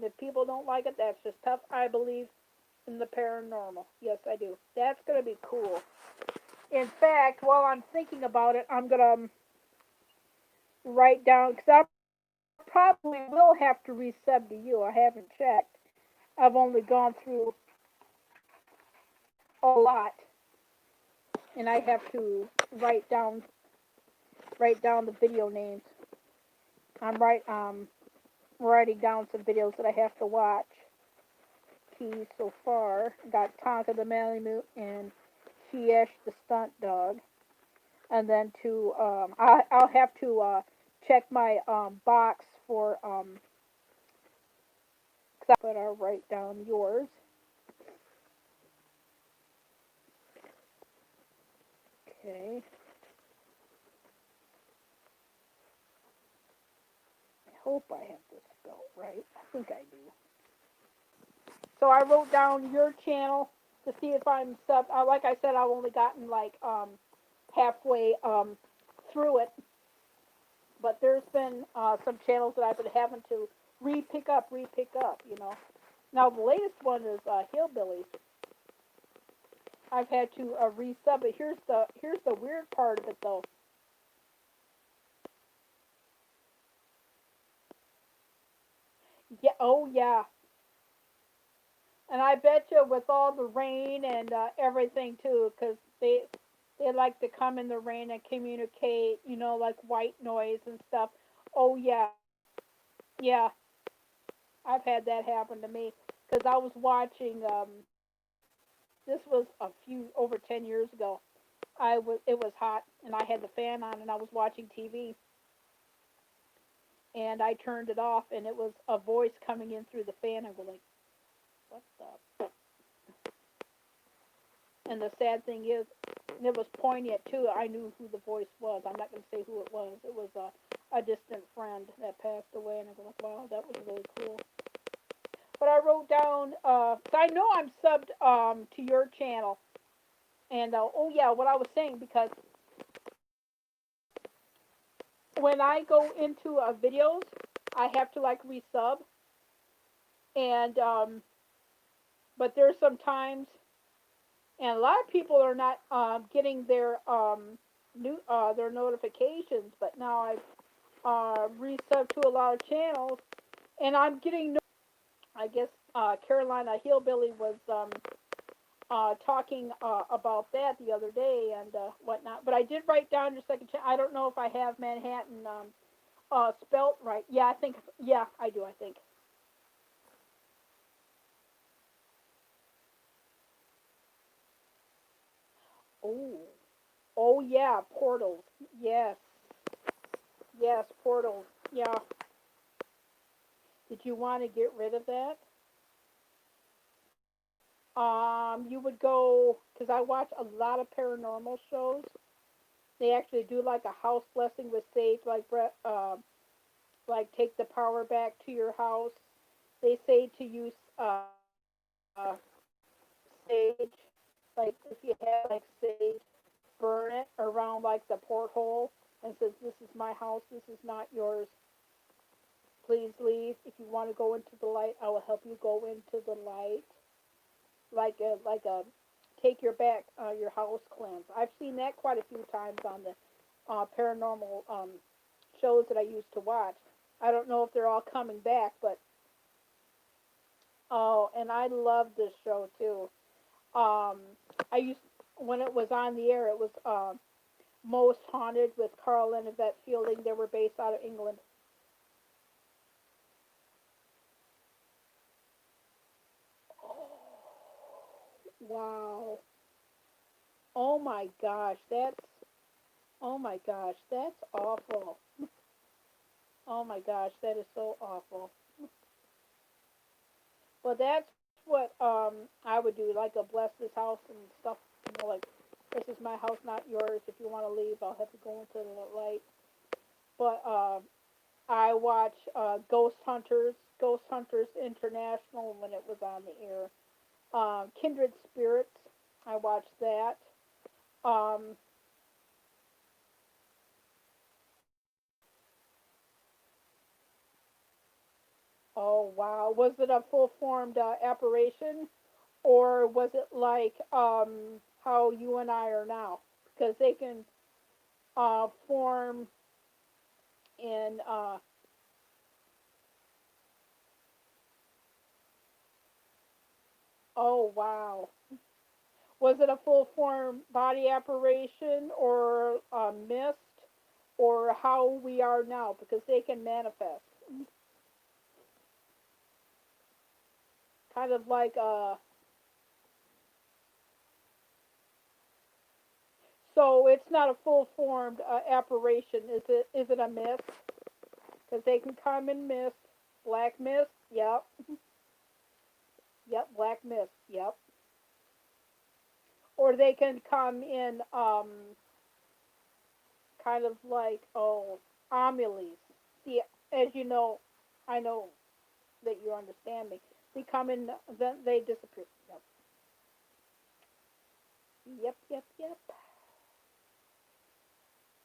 If people don't like it, that's just tough. I believe in the paranormal. Yes, I do. That's gonna be cool. In fact, while I'm thinking about it, I'm gonna write down because I probably will have to resub to you. I haven't checked. I've only gone through a lot, and I have to write down the video names. I'm writing down some videos that I have to watch. Keys so far got Tonka the Malamute and Kiesh the Stunt Dog, and then I'll have to check my box for but I'll write down yours. Okay. I hope I have this spelled right. I think I do. So I wrote down your channel to see if I'm sub. Like I said, I've only gotten like halfway through it, but there's been some channels that I've been having to re-pick up. You know. Now the latest one is Hillbillies. I've had to resub it. Here's the weird part of it though. Yeah. Oh yeah. And I bet you with all the rain and everything too, because they like to come in the rain and communicate, like white noise and stuff. Oh yeah, Yeah, I've had that happen to me because I was watching. This was a few over 10 years ago. It was hot and I had the fan on and I was watching TV and I turned it off and it was a voice coming in through the fan. I was like, what the? And the sad thing is, and it was poignant too. I knew who the voice was. I'm not going to say who it was. It was a distant friend that passed away, and I was like, wow, that was really cool. But I wrote down, so I know I'm subbed to your channel, and oh yeah, what I was saying because when I go into videos, I have to like resub, and but there's some times, and a lot of people are not getting their notifications. But now I've resub to a lot of channels, and I'm getting. I guess Carolina Hillbilly was talking about that the other day and whatnot. But I did write down your second channel. I don't know if I have Manhattan spelt right. Yeah, I think. Yeah, I do. I think. Oh, oh yeah, portals. Yes, yes, portals. Yeah. Did you want to get rid of that? You would go because I watch a lot of paranormal shows. They actually do like a house blessing with sage, like like take the power back to your house. They say to use uh, sage, like if you have like sage, burn it around like the porthole and says, "This is my house. This is not yours. Please leave. If you want to go into the light, I will help you go into the light." Like a take your back your house cleanse. I've seen that quite a few times on the paranormal shows that I used to watch. I don't know if they're all coming back, but oh, and I love this show too. Um, I used when it was on the air. It was Most Haunted with Carl and Yvette Fielding. They were based out of England. Oh, wow. Oh my gosh, that's awful. Oh my gosh, that is so awful. Well, that's what I would do, like a bless this house and stuff. Like this is my house, not yours. If you want to leave, I'll have to go into the light. But I watch Ghost Hunters International when it was on the air. Kindred Spirits, I watched that. Um, oh wow, was it a full formed apparition, or was it like how you and I are now? Because they can form in. Oh wow, was it a full form body apparition or a mist, or how we are now? Because they can manifest, kind of like So it's not a full formed apparition, is it? Is it a mist? Because they can come in mist, black mist. Yep, yep, black mist. Yep. Or they can come in kind of like amules. See, as you know, I know that you understand me. They come in, then they disappear. Yep, yep, yep, yep.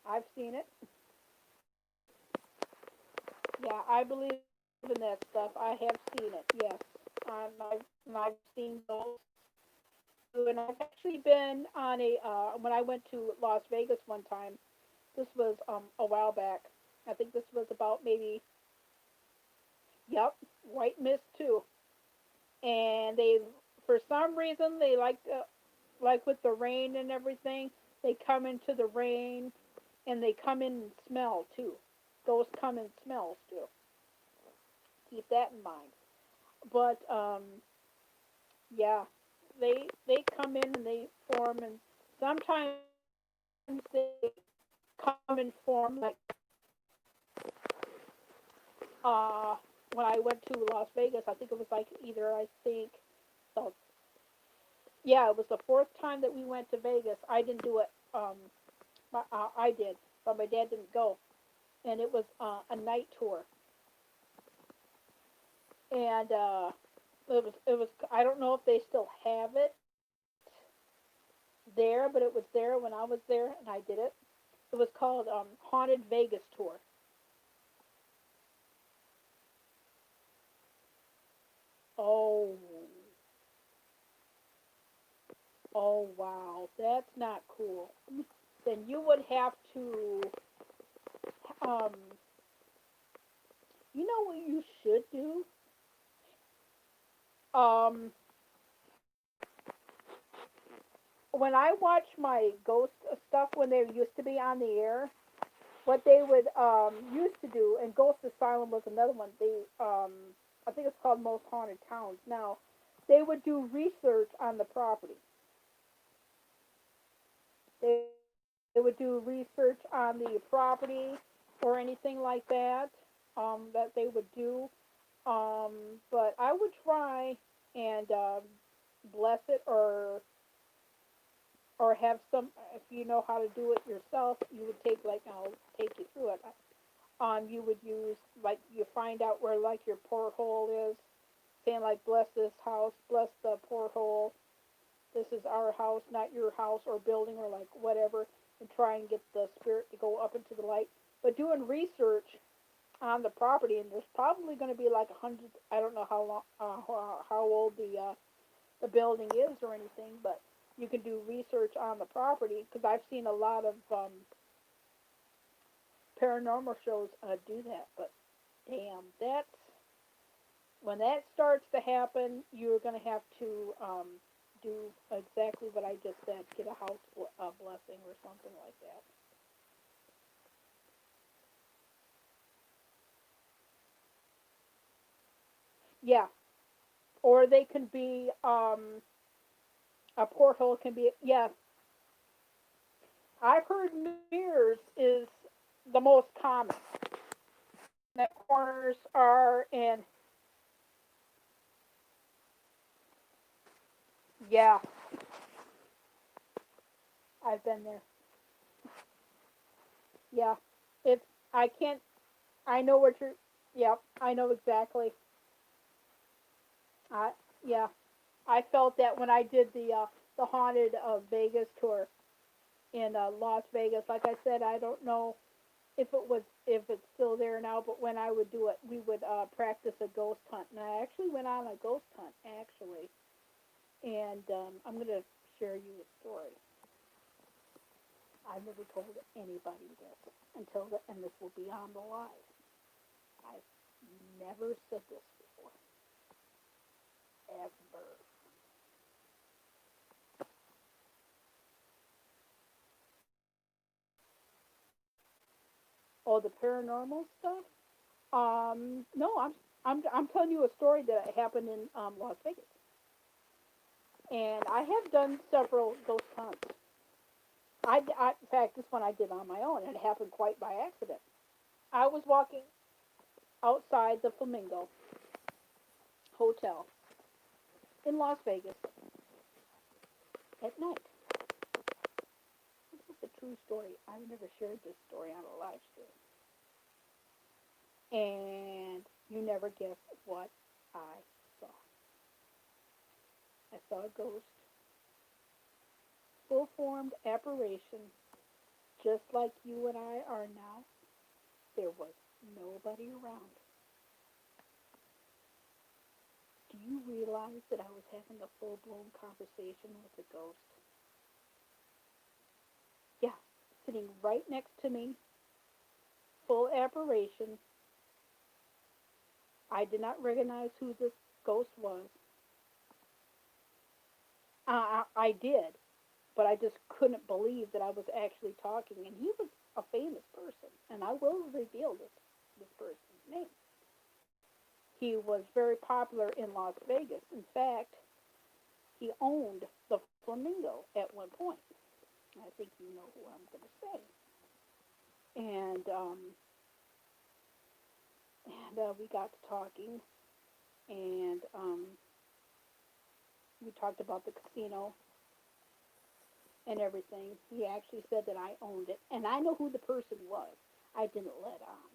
I've seen it. Yeah, I believe in that stuff. I have seen it. Yes, I've seen those. And I've actually been on a when I went to Las Vegas one time. This was a while back. I think this was about maybe yep, white mist too. And they for some reason they like with the rain and everything, they come into the rain and they come in and smell too. Those come in smells too. keep that in mind. But yeah, they come in and they form, and sometimes they come and form like uh when I went to Las Vegas. I think it was like either I think so. Yeah, it was the fourth time that we went to Vegas. I didn't do it. I did, but my dad didn't go, and it was a night tour, and it was. I don't know if they still have it there, but it was there when I was there, and I did it. It was called Haunted Vegas Tour. Oh, oh wow, that's not cool. Then you would have to, um, you know what you should do? Um, when I watch my ghost stuff when they used to be on the air, what they would used to do, and Ghost Asylum was another one. I think it's called Most Haunted Towns. Now, they would do research on the property. They, they would do research on the property or anything like that that they would do. Um, but I would try and bless it or have some. If you know how to do it yourself, you would take like I'll take you through it. You would use like you find out where like your porthole is, saying like bless this house, bless the porthole. This is our house, not your house or building or like whatever, and try and get the spirit to go up into the light. But doing research on the property, and there's probably going to be like 100. I don't know how long, how old the building is or anything, but you can do research on the property because I've seen a lot of paranormal shows do that. But damn, that's when that starts to happen, you're going to have to do exactly what I just said. Get a house blessing or something like that. Yeah, or they can be a porthole can be. Yeah, I've heard mirrors is the most common. That corners are in. Yeah, I've been there. Yeah, it's. I can't. I know what you're. Yeah, I know exactly. I yeah, I felt that when I did the haunted Vegas tour in Las Vegas. Like I said, I don't know if it's still there now, but when I would do it, we would practice a ghost hunt, and I actually went on a ghost hunt actually, and I'm gonna share you a story. I've never told anybody this until and this will be on the live. I've never said this before, ever. Oh, the paranormal stuff. No, I'm telling you a story that happened in Las Vegas, and I have done several ghost hunts. In fact, this one I did on my own. It happened quite by accident. I was walking outside the Flamingo Hotel in Las Vegas at night. This is a true story. I've never shared this story on a live stream, and you never guess what I saw. I saw a ghost, full formed apparition, just like you and I are now. There was nobody around. Do you realize that I was having a full blown conversation with a ghost? Yeah, sitting right next to me, full apparition. I did not recognize who this ghost was. I did, but I just couldn't believe that I was actually talking. And he was a famous person, and I will reveal this person's name. he was very popular in Las Vegas. In fact, he owned the Flamingo at one point. I think you know who I'm going to say. And we got to talking, and we talked about the casino and everything. He actually said that I owned it, and I know who the person was. I didn't let on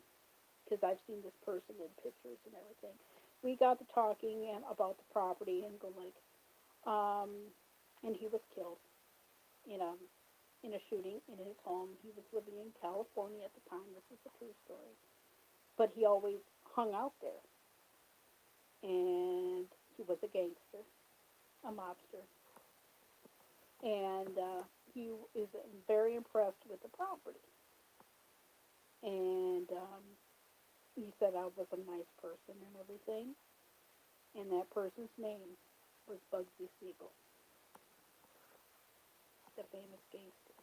because I've seen this person in pictures and everything. We got to talking and about the property and go like, and he was killed in a shooting in his home. He was living in California at the time. This is a true story, but he always hung out there, and he was a gangster, a mobster, and he is very impressed with the property. And he said I was a nice person and everything, and that person's name was Bugsy Siegel, the famous gangster.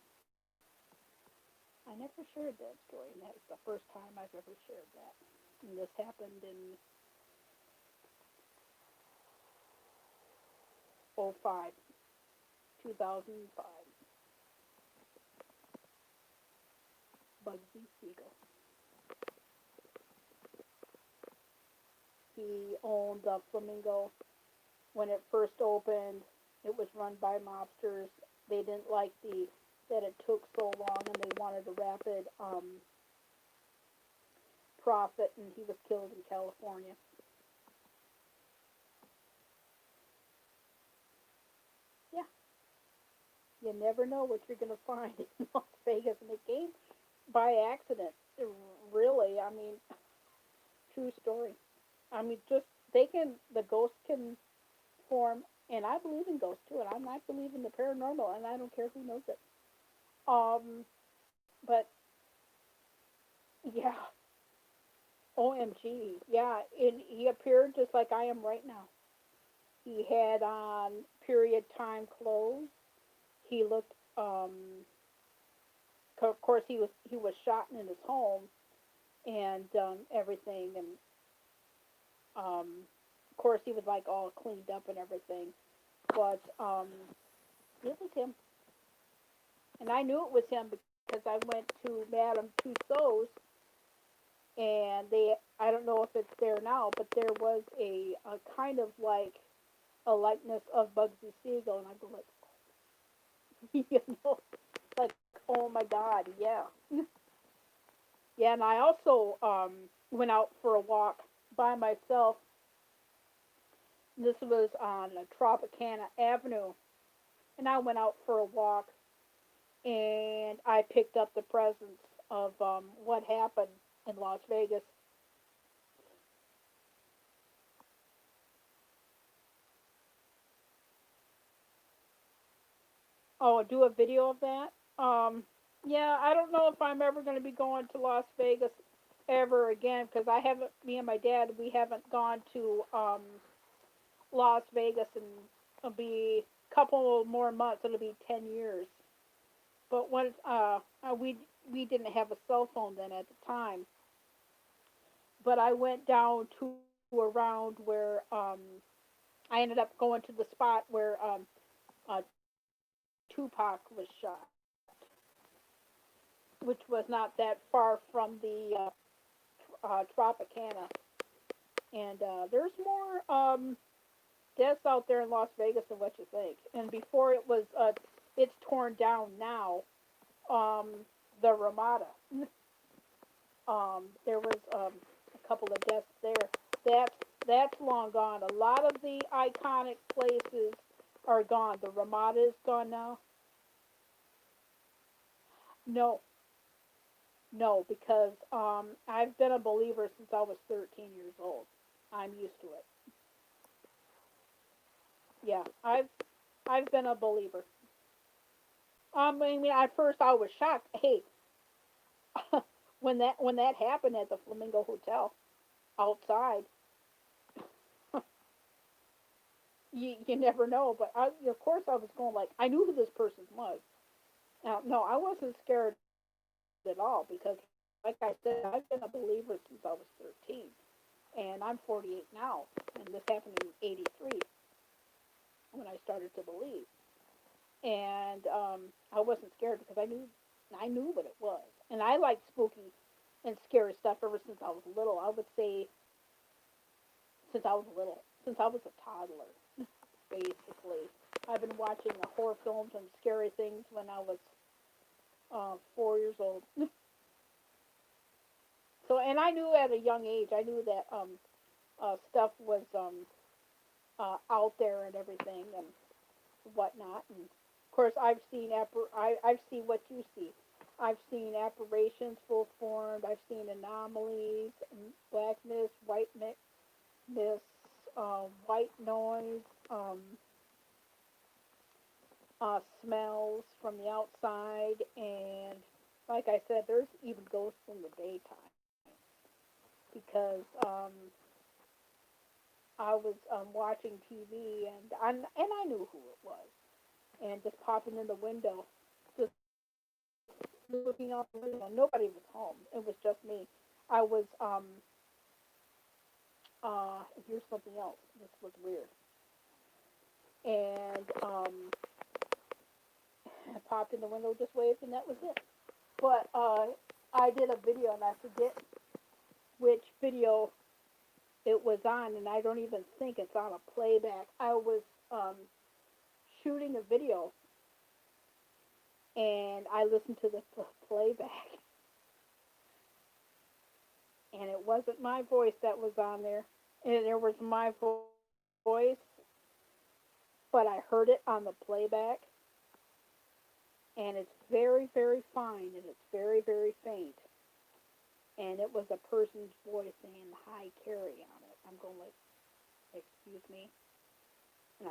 I never shared that story, and that was the first time I've ever shared that. And this happened in 2005. Bugsy Siegel. He owned the Flamingo when it first opened. It was run by mobsters. They didn't like that it took so long, and they wanted a rapid profit, and he was killed in California. Yeah, you never know what you're going to find in Las Vegas, and it came by accident. Really, I mean, true story. I mean, just the ghosts can form, and I believe in ghosts too, and I might believe in the paranormal, and I don't care who knows it. But yeah, OMG, yeah, and he appeared just like I am right now. He had on period time clothes. He looked, of course, he was shot in his home and everything, and of course he was like all cleaned up and everything, but it was him, and I knew it was him because I went to Madame Tussauds, and I don't know if it's there now, but there was a kind of like a likeness of Bugsy Siegel, and I go like, you know, like, oh my God, yeah. Yeah, and I also went out for a walk by myself. This was on Tropicana Avenue, and I went out for a walk, and I picked up the presence of what happened in Las Vegas. Oh, do a video of that? Yeah, I don't know if I'm ever going to be going to Las Vegas ever again because I haven't. Me and my dad, we haven't gone to Las Vegas in it'll be a couple more months. It'll be 10 years. But when we didn't have a cell phone then at the time. But I went down to around where I ended up going to the spot where uh, Tupac was shot, which was not that far from the Tropicana. And there's more deaths out there in Las Vegas than what you think. And before it's torn down now. Um, the Ramada. There was a couple of deaths there. That's long gone. A lot of the iconic places are gone. The Ramada is gone now. No, no, because I've been a believer since I was 13 years old. I'm used to it. Yeah, I've been a believer. I mean, at first I was shocked. Hey, when that happened at the Flamingo Hotel outside, you never know. But of course I was going like I knew who this person was. Now, no, I wasn't scared at all because, like I said, I've been a believer since I was 13. and I'm 48 now, and this happened in '83 when I started to believe, and I wasn't scared because I knew what it was, and I like spooky and scary stuff ever since I was little. I would say since I was a toddler, basically. I've been watching horror films and scary things when I was 4 years old. So, and I knew at a young age, I knew that stuff was out there and everything and whatnot. And of course, I've seen what you see. I've seen apparitions full formed. I've seen anomalies, black mist, white mist, white noise, smells from the outside, and like I said, there's even ghosts in the daytime because I was watching TV and I knew who it was, and just popping in the window, just looking out the window. Nobody was home. It was just me. I was here's something else. This was weird, and I popped in the window, just waved, and that was it. But I did a video, and I forget which video it was on, and I don't even think it's on a playback. I was shooting a video, and I listened to the playback, and it wasn't my voice that was on there, and there was my voice, but I heard it on the playback, and it's very, very fine, and it's very, very faint. And it was a person's voice saying "Hi, Carrie" on it. I'm going like, excuse me, and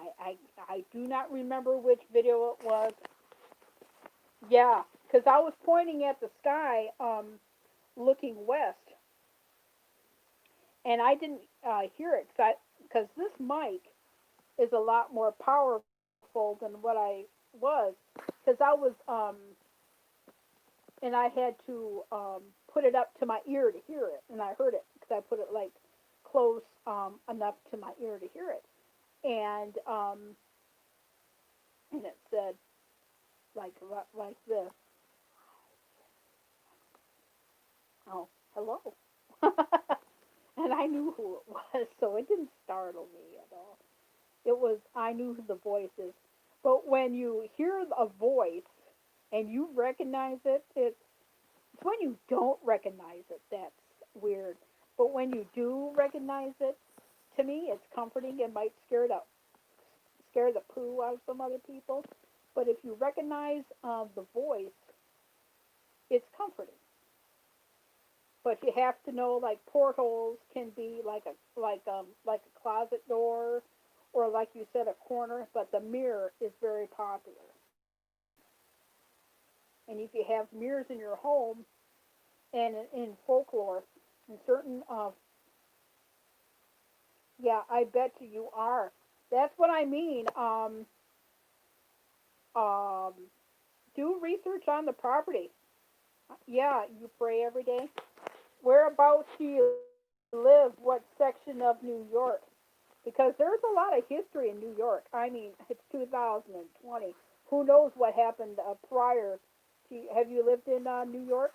I do not remember which video it was. Yeah, because I was pointing at the sky, looking west, and I didn't hear it because this mic is a lot more powerful than what I was, because I was and I had to put it up to my ear to hear it, and I heard it because I put it like close enough to my ear to hear it, and it said like this. Oh, hello. And I knew who it was, so it didn't startle me at all. It was I knew who the voice is, but when you hear a voice and you recognize it, it's when you don't recognize it that's weird. But when you do recognize it, to me, it's comforting. It might scare the poo out of some other people, but if you recognize the voice, it's comforting. But you have to know, like, portals can be like a closet door, or like you said, a corner. But the mirror is very popular, and if you have mirrors in your home, and in folklore, in certain yeah, I bet you are. That's what I mean. Um, do research on the property. Yeah, you pray every day. Whereabouts do you live? What section of New York? Because there's a lot of history in New York. I mean, it's 2020. Who knows what happened prior to? Have you lived in New York?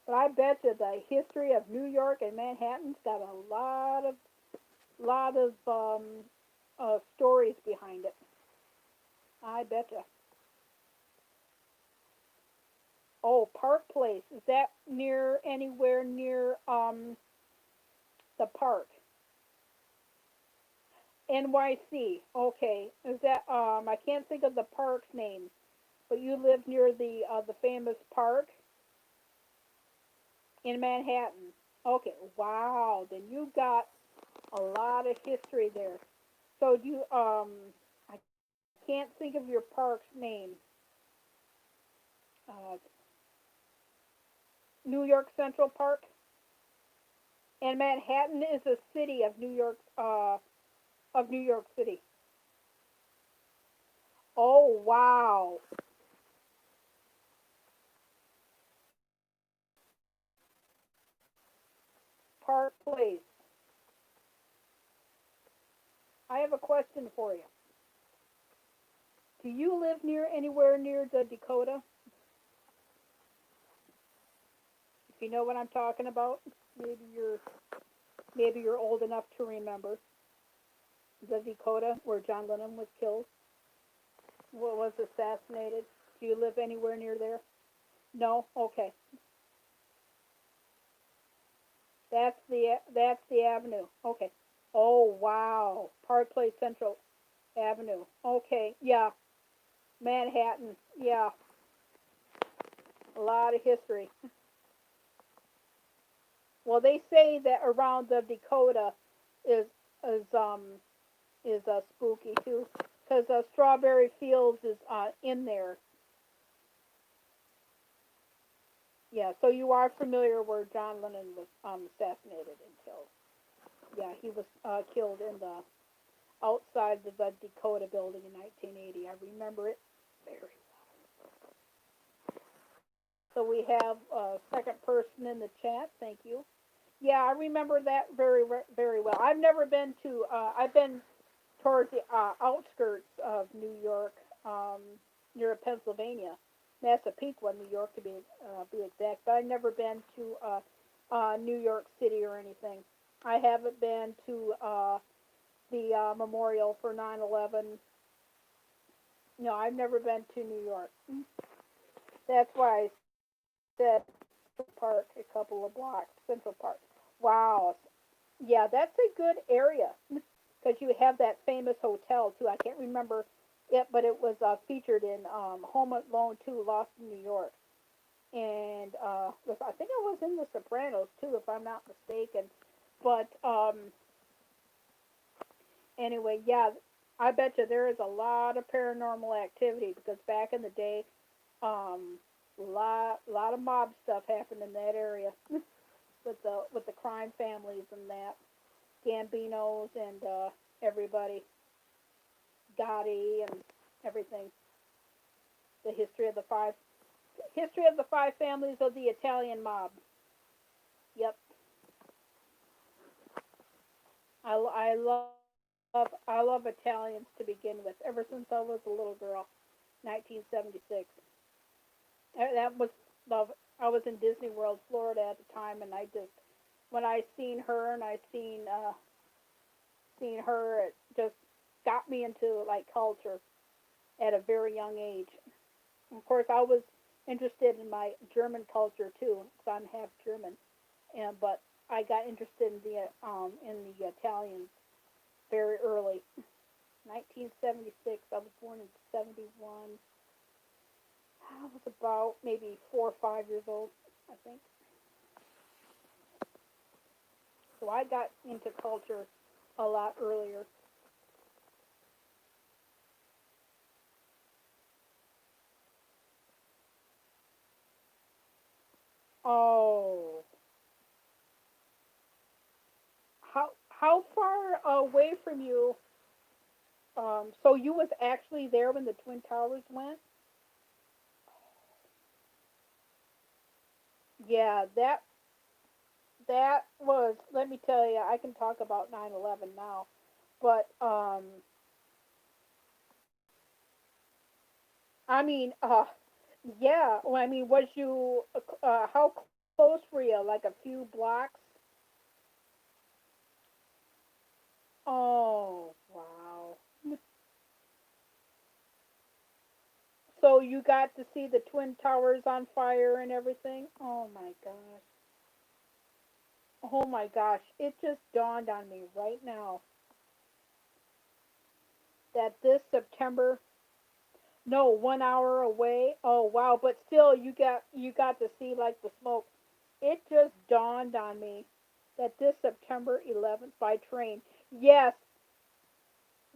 But I bet you the history of New York and Manhattan's got a lot of stories behind it. I bet you. Oh, Park Place. Is that near anywhere near the park? NYC. Okay. Is that I can't think of the park's name, but you live near the famous park in Manhattan. Okay. Wow. Then you got a lot of history there. So do you I can't think of your park's name. Uh, New York Central Park, and Manhattan is a city of New York City. Oh wow! Park Place. I have a question for you. Do you live anywhere near the Dakota? If you know what I'm talking about, maybe you're maybe you're old enough to remember the Dakota where John Lennon was killed, was assassinated. Do you live anywhere near there? No? Okay. That's the avenue. Okay. Oh wow. Park Place Central Avenue. Okay. Yeah. Manhattan. Yeah. A lot of history. Well, they say that around the Dakota is is um spooky too, because Strawberry Fields is in there. Yeah, so you are familiar where John Lennon was assassinated and killed. Yeah, he was killed in the outside the Dakota building in 1980. I remember it very well. So we have a second person in the chat. Thank you. Yeah, I remember that very well. I've never been to. I've been towards the outskirts of New York, near Pennsylvania, Massapequa, New York to be exact. But I've never been to New York City or anything. I haven't been to the memorial for 9/11. No, I've never been to New York. That's why I said Park, a couple of blocks, Central Park. Wow. Yeah, that's a good area because you have that famous hotel too. I can't remember it, but it was featured in Home Alone 2, Lost in New York, and I think it was in The Sopranos too, if I'm not mistaken. But anyway, yeah, I bet you there is a lot of paranormal activity because back in the day, lot of mob stuff happened in that area with the crime families and that Gambinos and everybody, Gotti and everything. The history of the five families of the Italian mob. Yep, I love Italians to begin with. Ever since I was a little girl, 1976. That was love. I was in Disney World, Florida at the time, and I just when I seen her and I seen her, it just got me into like culture at a very young age. Of course, I was interested in my German culture too, because I'm half German, and but I got interested in the Italians very early. 1976. I was born in 71. I was about maybe 4 or 5 years old, I think. So I got into culture a lot earlier. Oh, how far away from you? So you was actually there when the Twin Towers went? Yeah, that was. Let me tell you, I can talk about 9/11 now, but I mean, yeah. Well, I mean, was you how close were you? Like a few blocks? Oh, wow. So you got to see the Twin Towers on fire and everything? Oh my gosh. Oh my gosh. It just dawned on me right now that this September, no, 1 hour away. Oh wow, but still you got to see like the smoke. It just dawned on me that this September 11th by train. Yes,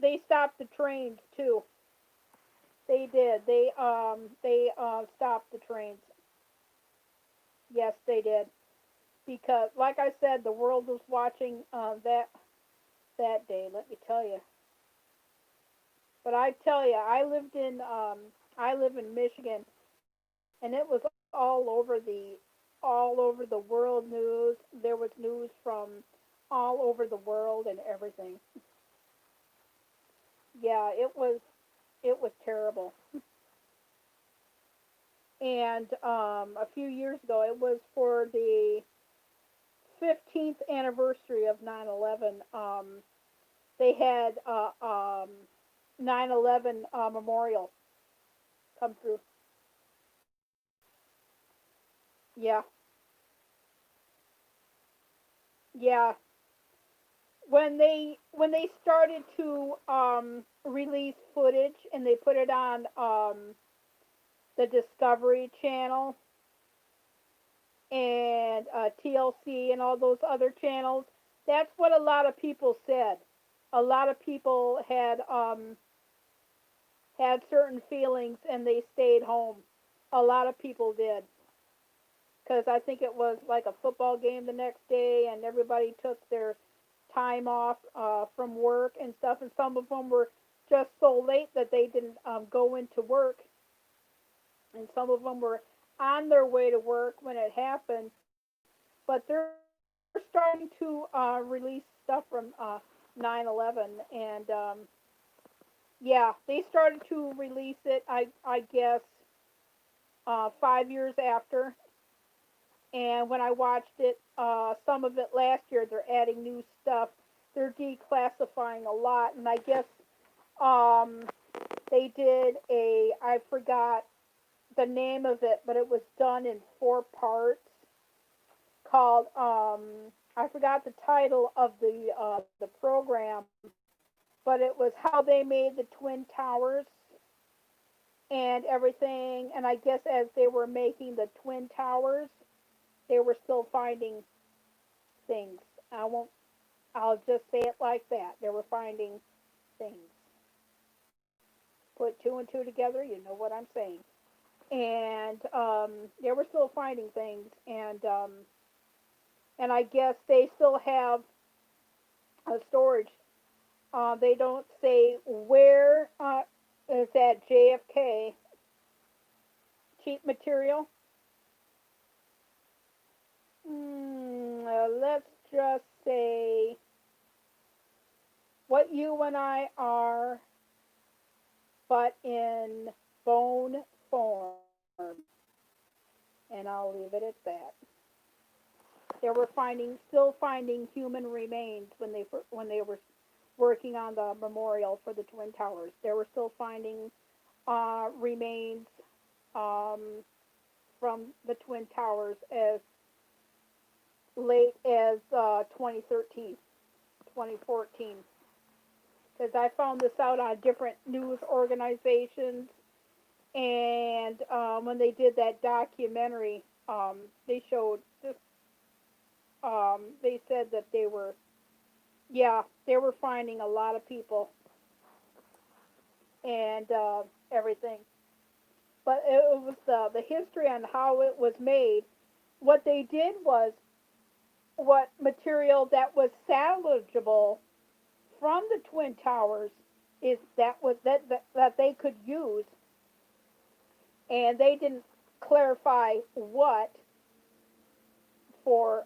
they stopped the trains too. They did. They stopped the trains. Yes, they did. Because like I said, the world was watching that day, let me tell you. But I tell you, I live in Michigan, and it was all over the all over the world news. There was news from all over the world and everything. Yeah, it was terrible. And a few years ago, it was for the 15th anniversary of 9/11. They had 9/11 memorial come through. Yeah, yeah. When they started to release footage and they put it on the Discovery Channel and TLC and all those other channels, that's what a lot of people said. A lot of people had certain feelings and they stayed home. A lot of people did because I think it was like a football game the next day, and everybody took their time off from work and stuff, and some of them were just so late that they didn't go into work, and some of them were on their way to work when it happened. But they're starting to release stuff from 9/11, and yeah, they started to release it. I guess 5 years after. And when I watched it, some of it last year, they're adding new stuff. They're declassifying a lot, and I guess um, they did I forgot the name of it, but it was done in 4 parts called I forgot the title of the program, but it was how they made the twin towers and everything. And I guess as they were making the twin towers, they were still finding things. I won't. I'll just say it like that. They were finding things. Put two and two together, you know what I'm saying. And they were still finding things, and I guess they still have a storage. They don't say where is at JFK. Cheap material. Let's just say what you and I are, but in bone form. And I'll leave it at that. They were still finding human remains when they were working on the memorial for the Twin Towers. They were still finding remains um, from the Twin Towers as late as 2013, 2014. Because I found this out on different news organizations, and when they did that documentary, they showed this. They said that yeah, they were finding a lot of people and everything. But it was the history on how it was made. What they did was what material that was salvageable from the Twin Towers is that they could use, and they didn't clarify what for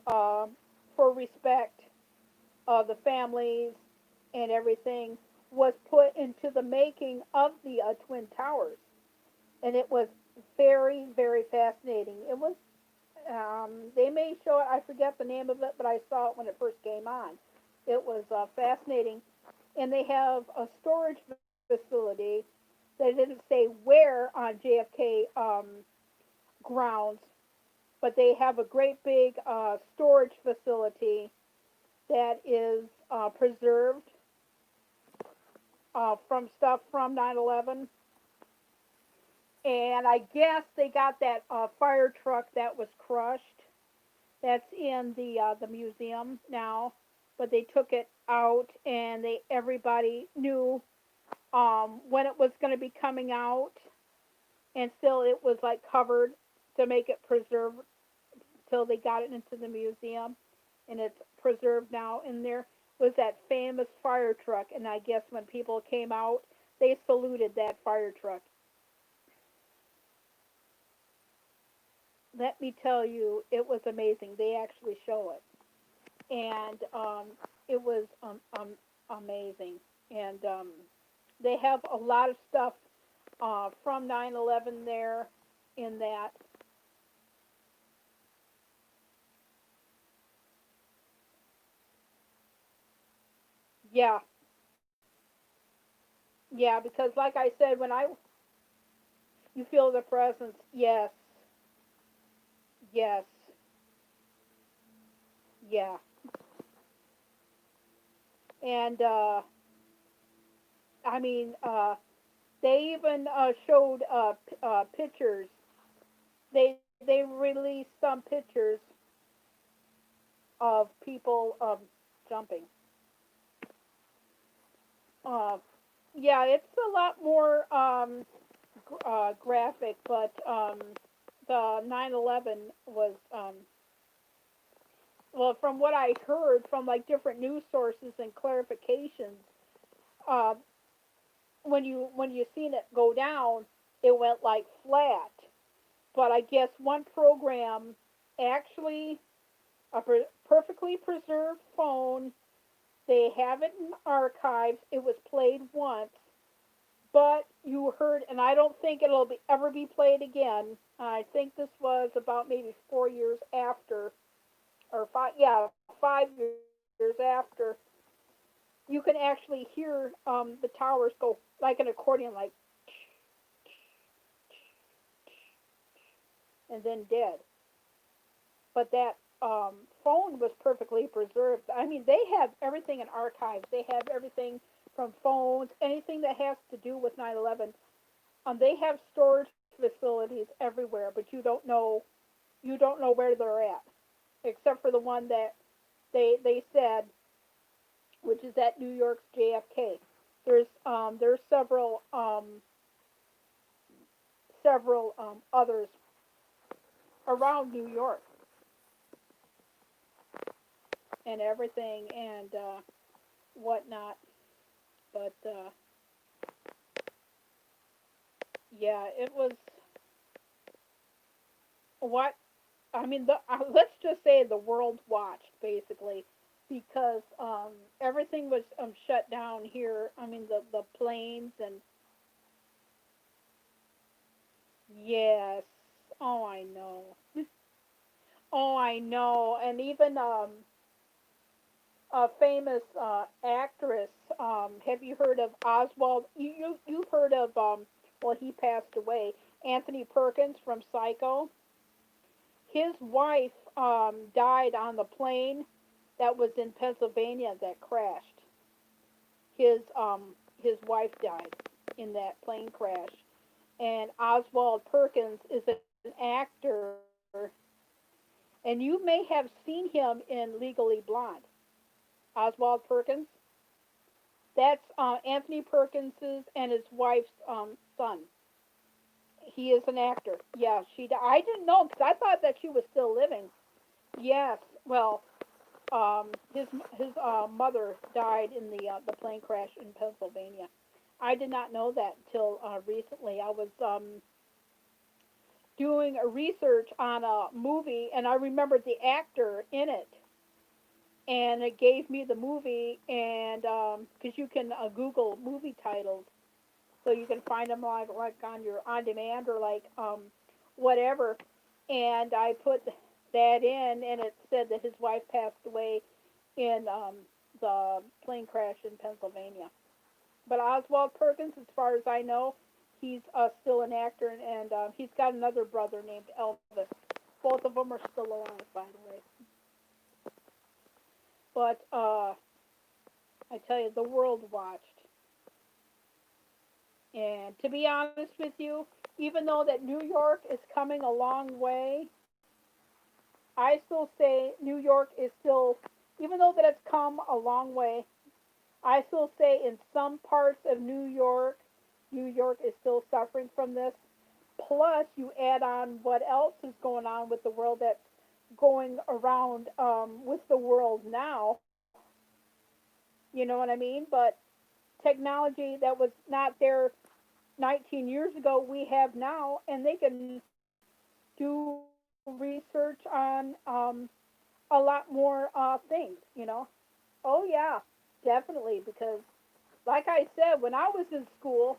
for respect of the families and everything was put into the making of the Twin Towers, and it was very very fascinating. It was they may show it. I forget the name of it, but I saw it when it first came on. It was fascinating, and they have a storage facility. They didn't say where on JFK grounds, but they have a great big storage facility that is preserved from stuff from 9/11. And I guess they got that fire truck that was crushed. That's in the museum now, but they took it out, and everybody knew when it was going to be coming out, and still it was like covered to make it preserved till they got it into the museum, and it's preserved now. And there was that famous fire truck, and I guess when people came out, they saluted that fire truck. let me tell you, it was amazing. They actually show it, and it was amazing. And they have a lot of stuff from 9/11 there in that. Yeah, yeah, because like I said, when I you feel the presence, yes, yes, yeah, and I mean, they even showed pictures. They released some pictures of people jumping. Uh, yeah, it's a lot more graphic, but the 9/11 was well, from what I heard from like different news sources and clarifications, uh, when you seen it go down, it went like flat. But I guess one program actually a perfectly preserved phone. They have it in archives. It was played once, but you heard, and I don't think it'll ever be played again. I think this was about maybe 4 years after, or five, yeah, 5 years after. You can actually hear the towers go like an accordion, like, and then dead. But that phone was perfectly preserved. I mean, they have everything in archives. They have everything from phones, anything that has to do with 9/11. They have storage facilities everywhere, but you don't know where they're at, except for the one that they said, which is at New York's JFK. There's several others around New York and everything and whatnot. But yeah, it was what I mean. Let's just say the world watched basically because everything was shut down here. I mean the planes and yes. Oh, I know. Oh, I know. And even a famous actress. Have you heard of Oswald? You've heard of well, he passed away. Anthony Perkins from Psycho. His wife died on the plane that was in Pennsylvania that crashed. His wife died in that plane crash, and Oswald Perkins is an actor, and you may have seen him in Legally Blonde. Oswald Perkins. That's Anthony Perkins's and his wife's son. He is an actor. Yeah, I didn't know because I thought that she was still living. Yes. Well, his mother died in the plane crash in Pennsylvania. I did not know that until recently. I was doing a research on a movie, and I remembered the actor in it, and it gave me the movie, and because you can Google movie titles, so you can find them like on your on demand or like whatever, and I put that in, and it said that his wife passed away in the plane crash in Pennsylvania. But Oswald Perkins, as far as I know, he's still an actor, and he's got another brother named Elvis. Both of them are still alive, by the way. But I tell you, the world watched. And to be honest with you, even though that New York is coming a long way, I still say New York is still, even though that it's come a long way, I still say in some parts of New York, New York is still suffering from this. Plus, you add on what else is going on with the world that's going around with the world now. You know what I mean? But technology that was not there 19 years ago, we have now, and they can do research on a lot more things, you know. Oh yeah, definitely because like I said, when I was in school,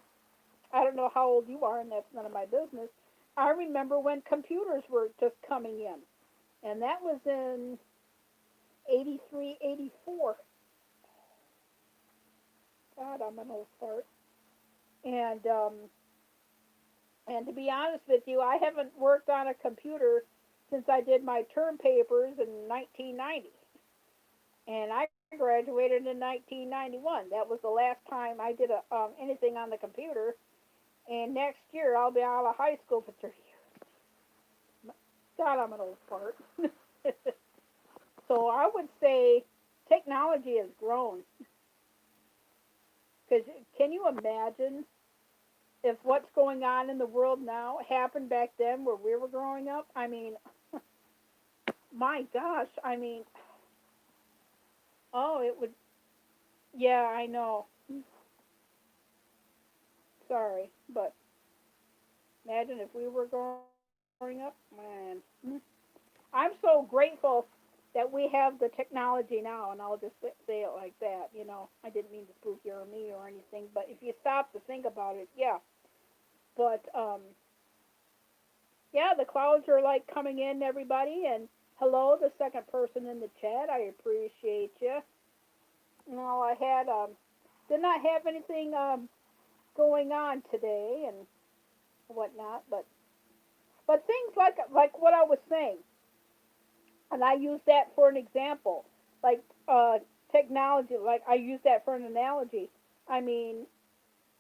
I don't know how old you are, and that's none of my business. I remember when computers were just coming in, and that was in 83, 84. God, I'm an old fart. And and to be honest with you, I haven't worked on a computer since I did my term papers in 1990, and I graduated in 1991. That was the last time I did anything on the computer. And next year I'll be out of high school for 30 years. God, I'm an old fart. So I would say technology has grown. Because can you imagine if what's going on in the world now happened back then where we were growing up? I mean, my gosh. I mean, oh, it would. Yeah, I know. Sorry, but imagine if we were growing up, man. I'm so grateful that we have the technology now, and I'll just say it like that. You know, I didn't mean to spook you or me or anything, but if you stop to think about it, yeah. But yeah, the clouds are like coming in, everybody, and hello, the second person in the chat. I appreciate you. No, I had did not have anything going on today and whatnot, but things like what I was saying, and I use that for an example, like technology. Like I use that for an analogy. I mean,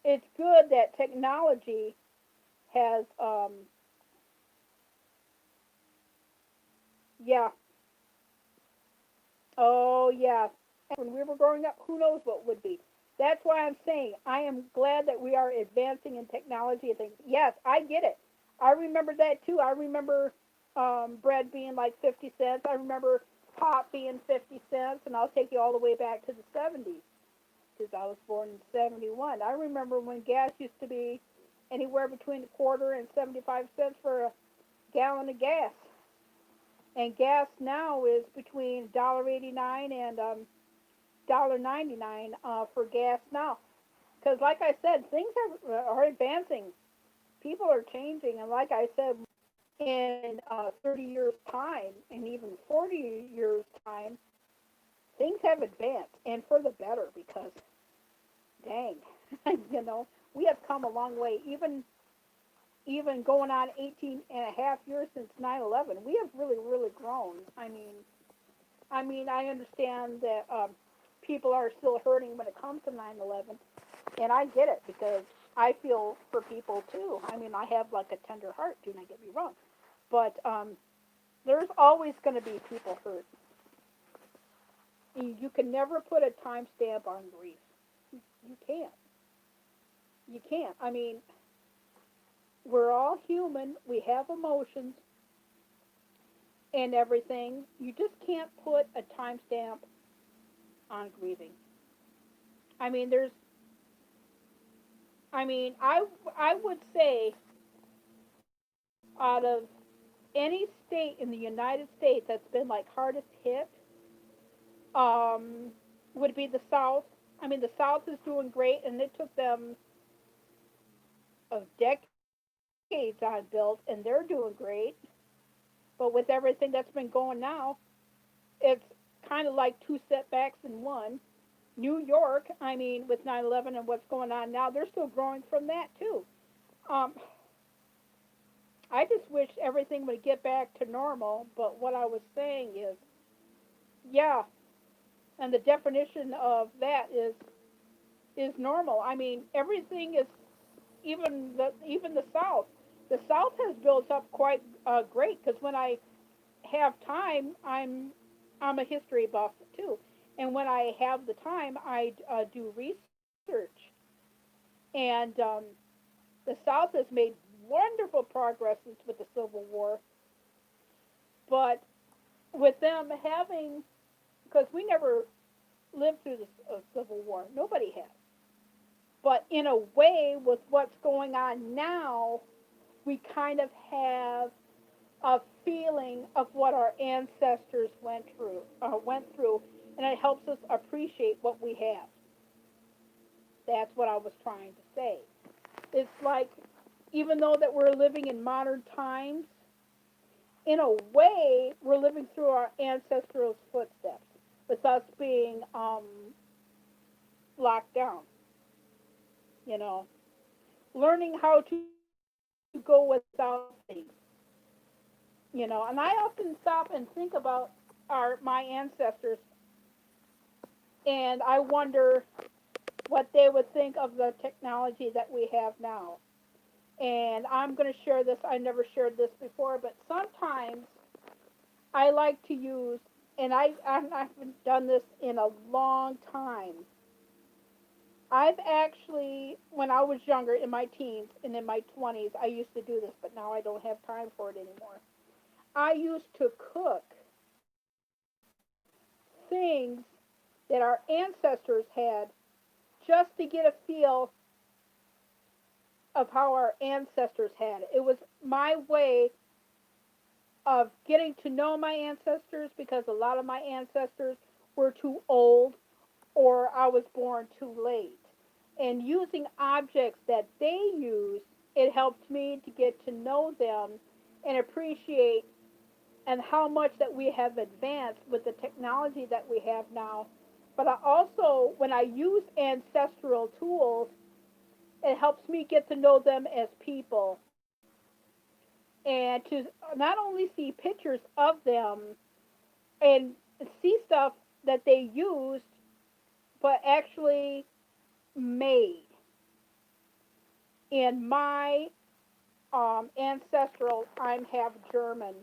it's good that technology has yeah. Oh yeah. When we were growing up, who knows what would be. That's why I'm saying I am glad that we are advancing in technology and things. Yes, I get it. I remember that too. I remember bread being like 50 cents. I remember pop being 50 cents, and I'll take you all the way back to the 70s because I was born in 71. I remember when gas used to be anywhere between a quarter and 75 cents for a gallon of gas. And gas now is between $1.89 and $1.99 for gas now. Because, like I said, things are advancing. People are changing, and like I said, in 30 years' time, and even 40 years' time, things have advanced, and for the better. Because, dang, you know, we have come a long way. Even going on 18 and a half years since 9/11, we have really, really grown. I mean, I understand that people are still hurting when it comes to 9/11, and I get it because I feel for people too. I mean, I have like a tender heart. Do not get me wrong, but there's always going to be people hurt. You can never put a timestamp on grief. You can't. You can't. I mean, we're all human. We have emotions and everything. You just can't put a timestamp on grieving. I mean, there's. I mean, I would say out of any state in the United States that's been like hardest hit, um, would be the South. I mean, the South is doing great, and it took them a decades on build, and they're doing great. But with everything that's been going now, it's kind of like two setbacks in one. New York, I mean, with 9/11 and what's going on now, they're still growing from that too. Um, I just wish everything would get back to normal. But what I was saying is, yeah, and the definition of that is normal. I mean, everything is even the South. The South has built up quite great because when I have time, I'm a history buff too, and when I have the time, I do research. And the South has made wonderful progresses with the Civil War, but with them having, because we never lived through the Civil War, nobody has. But in a way, with what's going on now, we kind of have a feeling of what our ancestors went through, and it helps us appreciate what we have. That's what I was trying to say. It's like, even though that we're living in modern times, in a way, we're living through our ancestral footsteps, with us being locked down. You know, learning how to go without things. And I often stop and think about my ancestors, and I wonder what they would think of the technology that we have now. And I'm going to share this. I never shared this before, but sometimes I like to use, and I haven't done this in a long time. I've actually, when I was younger, in my teens and in my 20s, I used to do this, but now I don't have time for it anymore. I used to cook things that our ancestors had, just to get a feel of how our ancestors had it. It was my way of getting to know my ancestors, because a lot of my ancestors were too old, or I was born too late. And using objects that they used, it helped me to get to know them and appreciate and how much that we have advanced with the technology that we have now. But I also, when I use ancestral tools, it helps me get to know them as people, and to not only see pictures of them and see stuff that they used, but actually made. In my ancestral, I'm half German,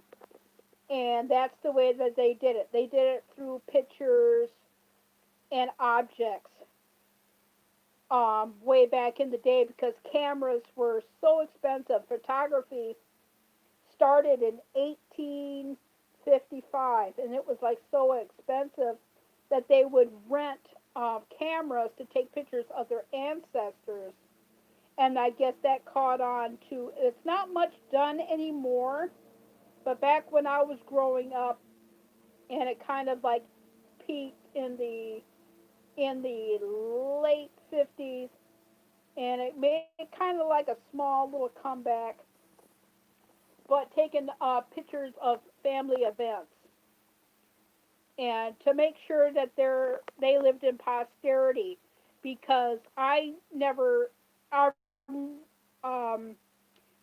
and that's the way that they did it. They did it through pictures and objects, way back in the day, because cameras were so expensive. Photography started in 1855, and it was like so expensive that they would rent cameras to take pictures of their ancestors. And I guess that caught on to, it's not much done anymore, but back when I was growing up, and it kind of like peaked in the late 50s, and it made kind of like a small little comeback, but taking pictures of family events, and to make sure that they lived in posterity, because I never I um,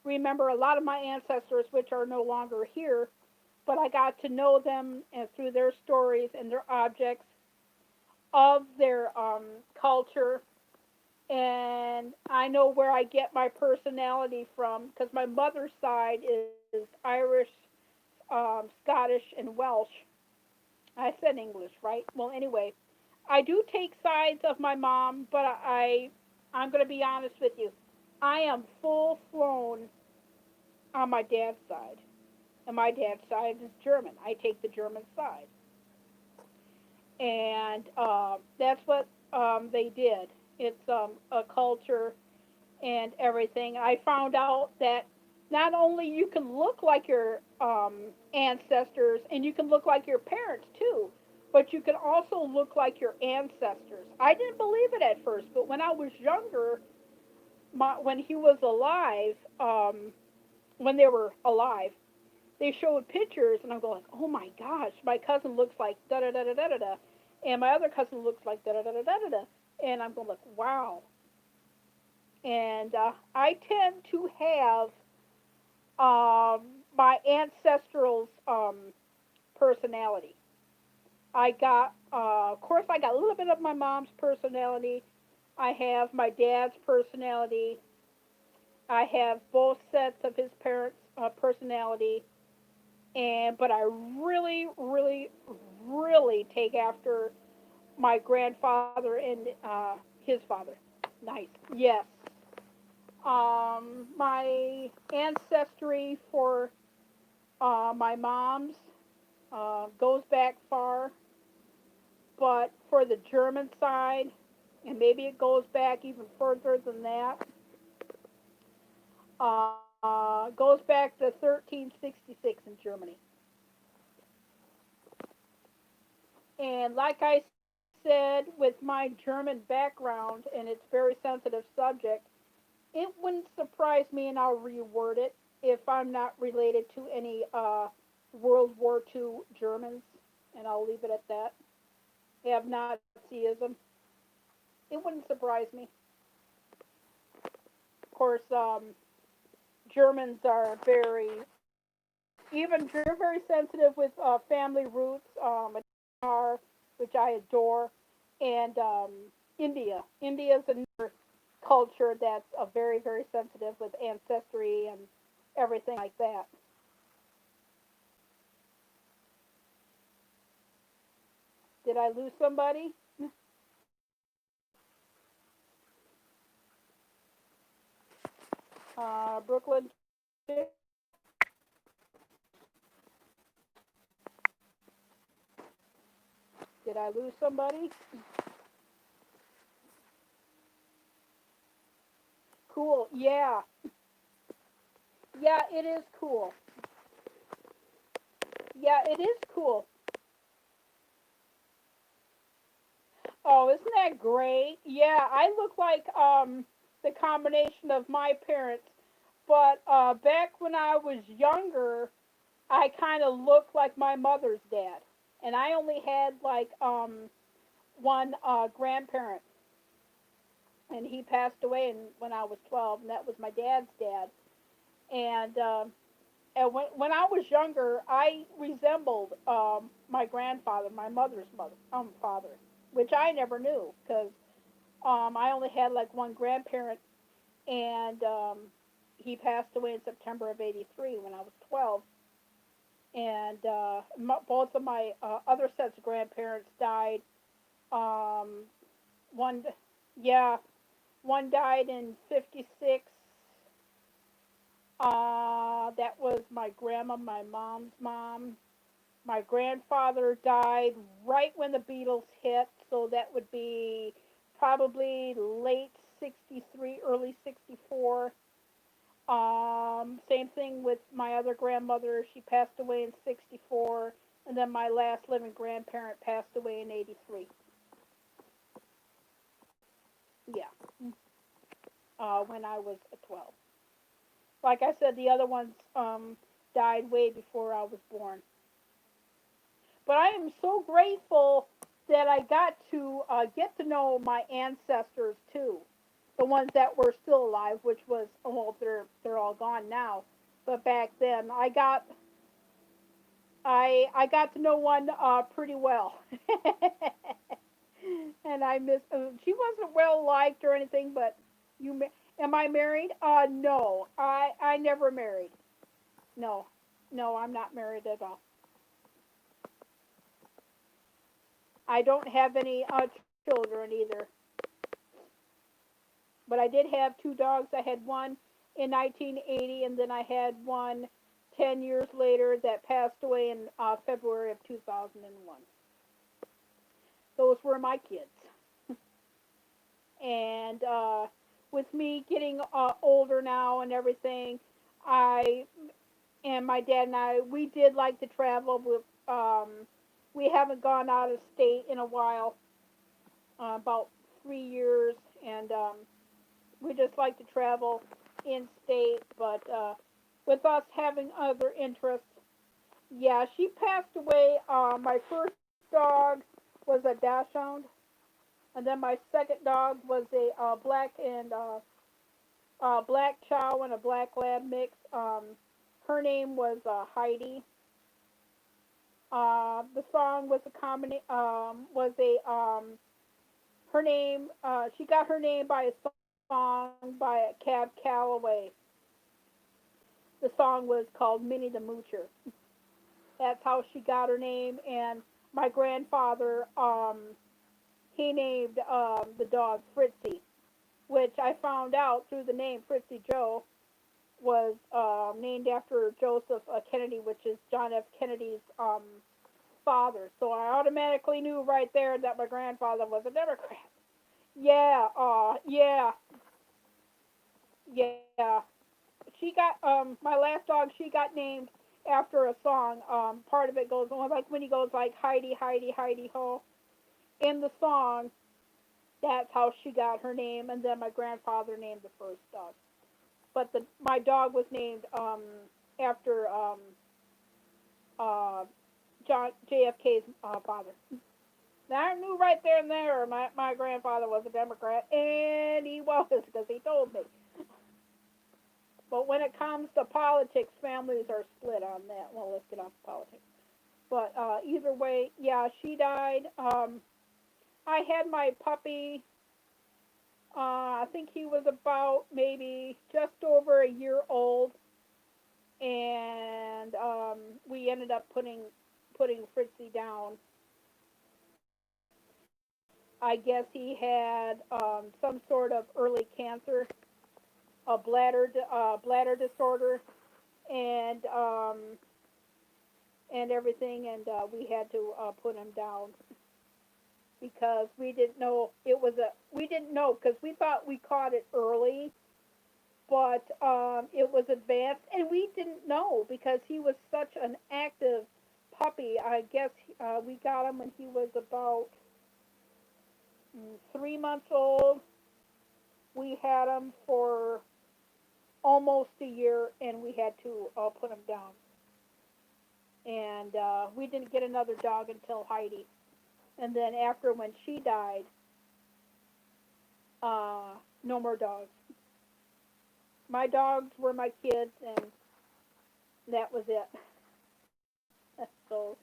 remember a lot of my ancestors, which are no longer here, but I got to know them, and through their stories and their objects of their culture. And I know where I get my personality from, because my mother's side is Irish, Scottish, and Welsh. I said English, right? Well, anyway, I do take sides of my mom, but I'm going to be honest with you. I am full flown on my dad's side, and my dad's side is German. I take the German side, and that's what they did. It's a culture and everything. I found out that not only you can look like your ancestors, and you can look like your parents too, but you can also look like your ancestors. I didn't believe it at first, but when I was younger, when he was alive, when they were alive, they showed pictures, and I'm going, oh my gosh, my cousin looks like da da da da da da, and my other cousin looks like da da da da da da, and I'm going like, wow. And I tend to have my ancestral's personality. Of course, I got a little bit of my mom's personality. I have my dad's personality. I have both sets of his parents' personality, but I really, really, really take after my grandfather and his father. Nice. Yes. My ancestry for my mom's goes back far, but for the German side, and maybe it goes back even further than that. goes back to 1366 in Germany. And like I said, with my German background and its very sensitive subject, it wouldn't surprise me, and I'll reword it, if I'm not related to any World War II Germans, and I'll leave it at that. Have Nazism. It wouldn't surprise me. Of course, Germans are even they're very sensitive with family roots, are, which I adore, and India. India is another culture that's very, very sensitive with ancestry and everything like that. Did I lose somebody? Brooklyn? Did I lose somebody? Cool. Yeah. Yeah, it is cool. Yeah, it is cool. Oh, isn't that great? Yeah, I look like the combination of my parents, but back when I was younger, I kind of looked like my mother's dad, and I only had like one grandparent, and he passed away when I was 12, and that was my dad's dad. And when I was younger, I resembled my grandfather, my mother's father, which I never knew because I only had like one grandparent, and he passed away in September of '83 when I was 12. And both of my other sets of grandparents died. Um, one, yeah, one died in '56. That was my grandma, my mom's mom. My grandfather died right when the Beatles hit, so that would be probably late '63, early '64. Same thing with my other grandmother. She passed away in '64, and then my last living grandparent passed away in '83. Yeah, when I was 12. Like I said, the other ones died way before I was born. But I am so grateful that I got to get to know my ancestors too, the ones that were still alive, which was, well, they're all gone now. But back then, I got to know one pretty well, and I miss. She wasn't well liked or anything, but am I married? No, I never married. No, no, I'm not married at all. I don't have any children either, but I did have two dogs. I had one in 1980, and then I had one 10 years later that passed away in February of 2001. Those were my kids. And with me getting older now and everything, I and my dad and I, we did like to travel. We haven't gone out of state in a while, about 3 years, and we just like to travel in state. But with us having other interests, yeah, she passed away. My first dog was a dachshund, and then my second dog was a black chow and a black lab mix. Her name was Heidi. The song was a combination. Was a Her name. She got her name by a song by Cab Calloway. The song was called Minnie the Moocher. That's how she got her name. And my grandfather, he named the dog Fritzy, which I found out through the name Fritzy Joe was named after Joseph Kennedy, which is John F. Kennedy's father. So I automatically knew right there that my grandfather was a Democrat. Yeah, yeah, yeah. she got my last dog. She got named after a song. Part of it goes on like when he goes like Heidi, Heidi, Heidi ho. In the song, that's how she got her name. And then my grandfather named the first dog. But my dog was named after John JFK's father. Now I knew right there and there my grandfather was a Democrat, and he was because he told me. But when it comes to politics, families are split on that. Well, let's get off politics. But either way, yeah, she died. I had my puppy. I think he was about maybe just over a year old, and we ended up putting Fritzy down. I guess he had some sort of early cancer, a bladder disorder, and everything, and we had to put him down because we didn't know it was a. We didn't know because we thought we caught it early, but it was advanced, and we didn't know because he was such an active puppy. I guess we got him when he was about 3 months old. We had him for almost a year, and we had to put him down. And we didn't get another dog until Heidi. And then after when she died, no more dogs. My dogs were my kids, and that was it. So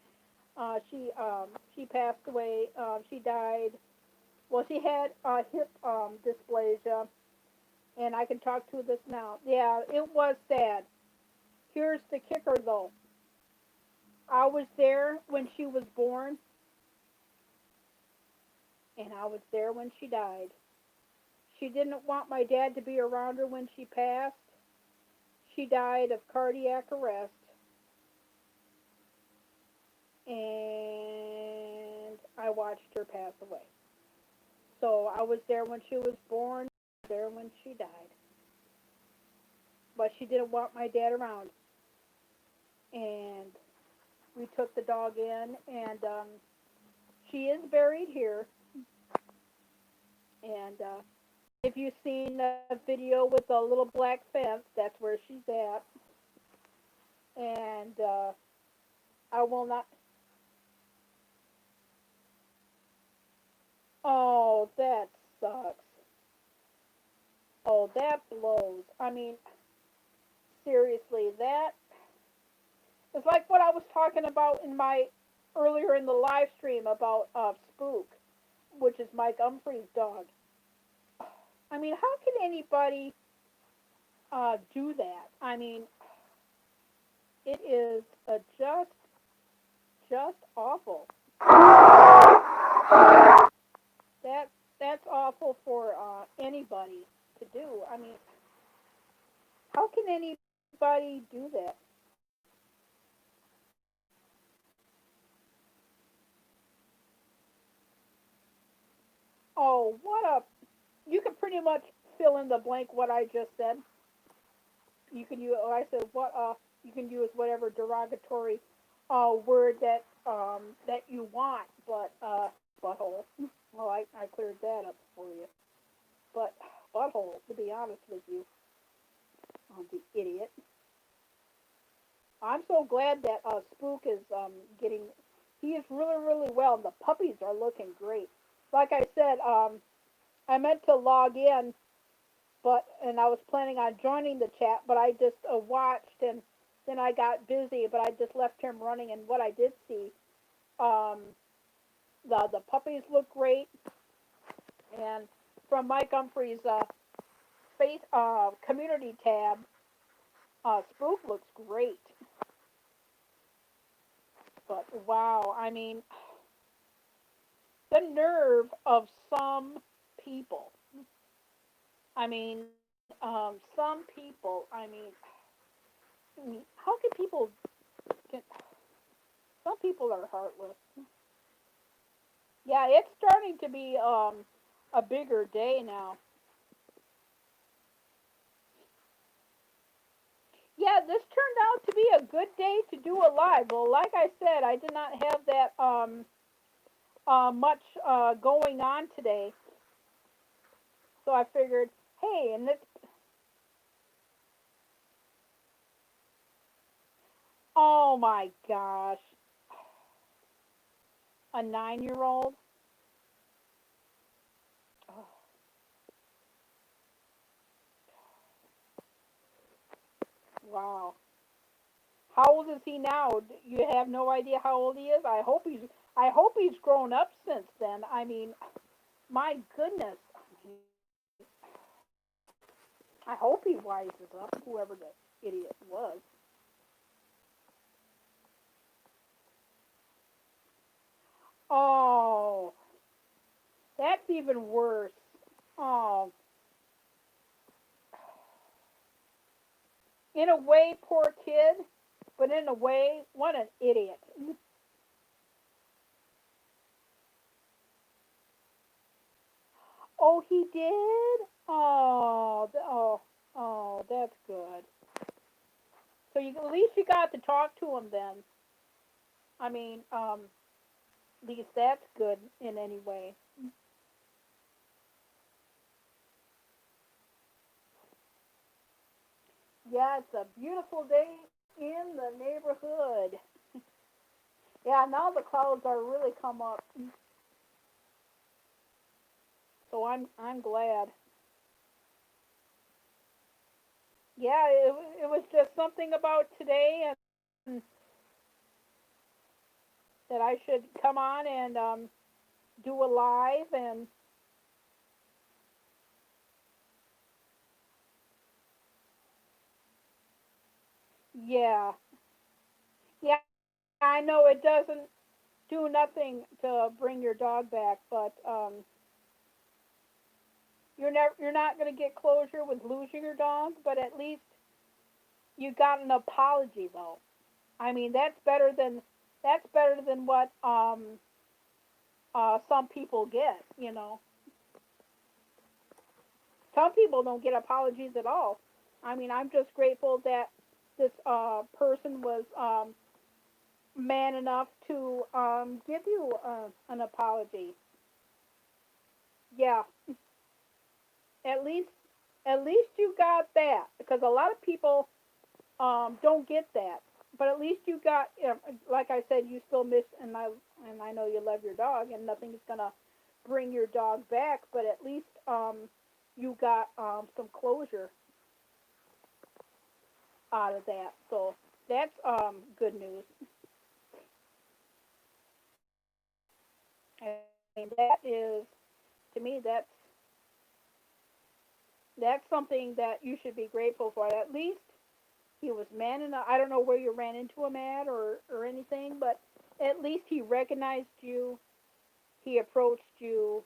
she passed away. She died. Well, she had hip dysplasia, and I can talk to this now. Yeah, it was sad. Here's the kicker, though. I was there when she was born, and I was there when she died. She didn't want my dad to be around her when she passed. She died of cardiac arrest, and I watched her pass away. So I was there when she was born, there when she died. But she didn't want my dad around. And we took the dog in, and she is buried here. And if you've seen a video with a little black fence, that's where she's at. And I will not. Oh, that sucks. Oh, that blows. I mean, seriously, that is like what I was talking about in my earlier in the live stream about Spook, which is Mike Humphrey's dog. I mean, how can anybody do that? I mean, it is just awful. That's awful for anybody to do. I mean, how can anybody do that? Oh, what a! You can pretty much fill in the blank what I just said. You can use. I said what? You can use whatever derogatory word that you want, but butthole. Well, I cleared that up for you. But butthole, to be honest with you, the idiot. I'm so glad that Spook is getting. He is really well. The puppies are looking great. Like I said, I meant to log in, and I was planning on joining the chat, but I just watched, and then I got busy. But I just left him running, and what I did see, um, the puppies look great, and from Mike Humphrey's faith community tab, Spook looks great. But wow, I mean, the nerve of some people. I mean, some people. How can people? Get, some people are heartless. Yeah, it's starting to be a bigger day now. Yeah, this turned out to be a good day to do a live. Well, like I said, I did not have that much going on today, so I figured, hey, and this, oh my gosh, a 9-year old. Oh, wow. How old is he now? You have no idea how old he is. I hope he's grown up since then. I mean, my goodness. I mean, I hope he wises up. Whoever the idiot was. Oh, that's even worse. Oh, in a way, poor kid, but in a way, what an idiot. Oh, he did. Oh, that's good. So at least you got to talk to him then. I mean, at least that's good in any way. Yeah, it's a beautiful day in the neighborhood. Yeah, now the clouds are really come up, so I'm glad. Yeah, it was just something about today, and that I should come on and do a live, and yeah, yeah. I know it doesn't do nothing to bring your dog back, but you're not gonna get closure with losing your dog, but at least you got an apology though. I mean, that's better than what some people get. Some people don't get apologies at all. I mean, I'm just grateful that this person was man enough to give you an apology. Yeah, at least at least you got that, because a lot of people don't get that. But at least you got, like I said, you still miss, and I know you love your dog, and nothing's gonna bring your dog back. But at least you got some closure out of that. So that's good news. I mean, that is, to me, that's something that you should be grateful for. At least he was man enough. I don't know where you ran into him at, or anything, but at least he recognized you. He approached you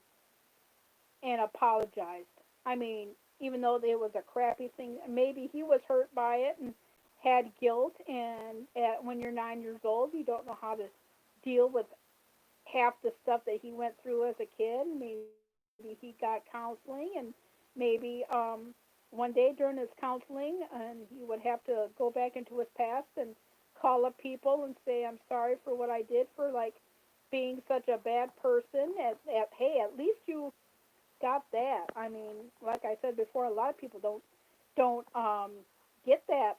and apologized. I mean, even though it was a crappy thing, maybe he was hurt by it and had guilt. And when you're 9 years old, you don't know how to deal with half the stuff that he went through as a kid. Maybe he got counseling, and maybe one day during his counseling, and he would have to go back into his past and call up people and say, "I'm sorry for what I did, for like being such a bad person." Hey, at least you got that. I mean, like I said before, a lot of people don't get that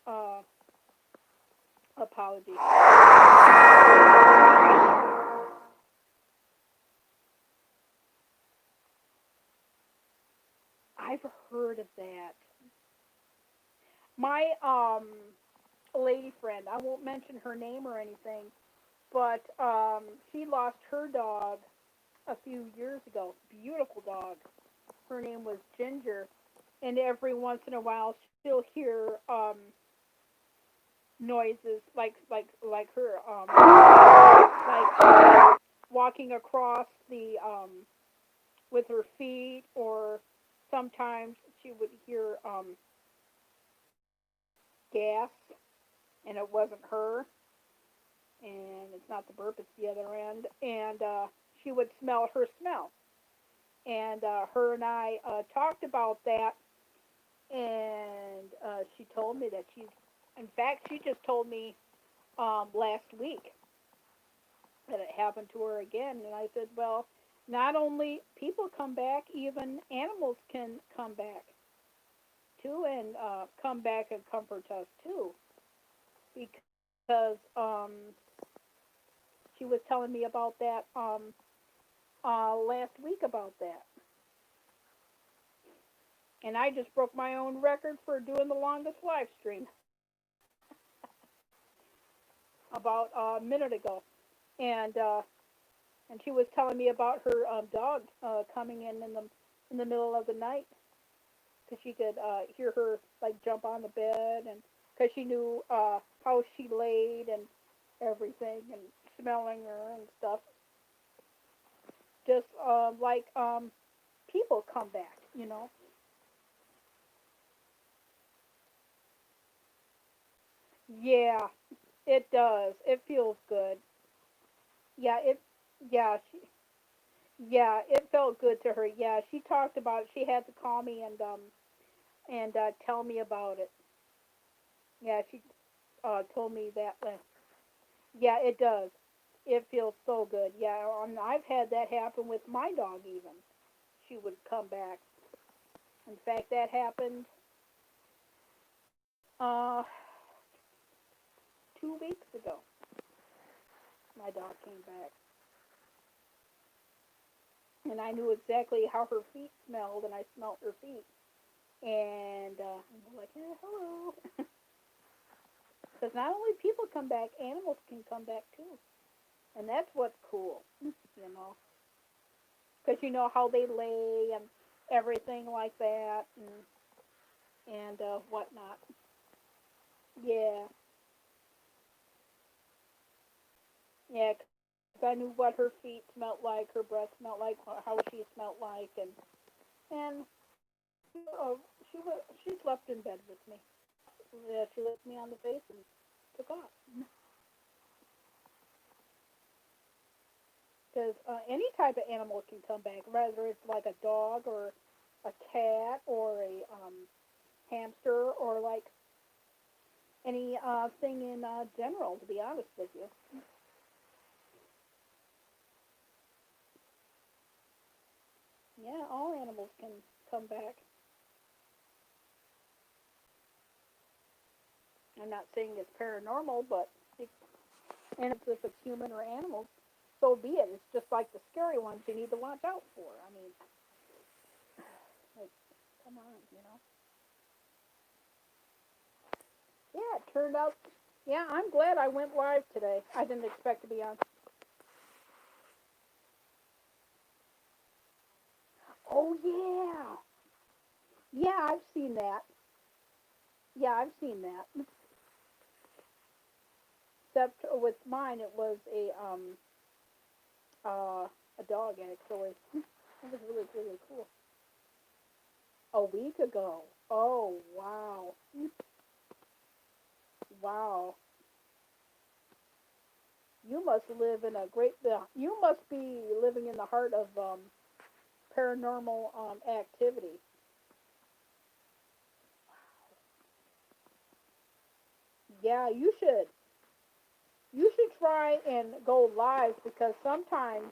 apology. I've heard of that. My lady friend, I won't mention her name or anything, but she lost her dog a few years ago. Beautiful dog. Her name was Ginger, and every once in a while she'll hear noises like her like walking across the with her feet, or sometimes she would hear gas, and it wasn't her, and it's not the burp, it's the other end, and she would smell her smell, and her and I talked about that, and she told me that she's In fact, she just told me last week that it happened to her again, and I said, well, not only people come back, even animals can come back too, and come back and comfort us too, because she was telling me about that last week about that. And I just broke my own record for doing the longest live stream about a minute ago. And she was telling me about her dog coming in the middle of the night, because she could hear her like jump on the bed, and because she knew how she laid and everything, and smelling her and stuff. Just like people come back, you know. Yeah, it does. It feels good. Yeah, yeah, yeah, it felt good to her. Yeah, she talked about it. She had to call me and tell me about it. Yeah, she told me that. Yeah, it does. It feels so good. Yeah, I've had that happen with my dog even. She would come back. In fact, that happened uh 2 weeks ago. My dog came back, and I knew exactly how her feet smelled, and I smelled her feet, and I'm like, hello. Because not only people come back, animals can come back too, and that's what's cool, you know. Because you know how they lay and everything like that, and whatnot. Yeah, yeah. 'Cause I knew what her feet smelled like, her breath smelled like, how she smelled like, and uh, she slept in bed with me. Yeah, she licked me on the face and took off. Because any type of animal can come back, whether it's like a dog or a cat or a hamster or like any thing in general. To be honest with you, yeah, all animals can come back. I'm not saying it's paranormal, but it, and if it's human or animal, so be it. It's just like the scary ones you need to watch out for. I mean, like, come on, you know. Yeah, it turned out. Yeah, I'm glad I went live today. I didn't expect to be on. Oh yeah, yeah, I've seen that. Yeah, I've seen that. Except with mine, it was a dog actually. It was really cool. A week ago. Oh wow, wow. You must live in a great. You must be living in the heart of paranormal activity. Yeah, you should. You should try and go live, because sometimes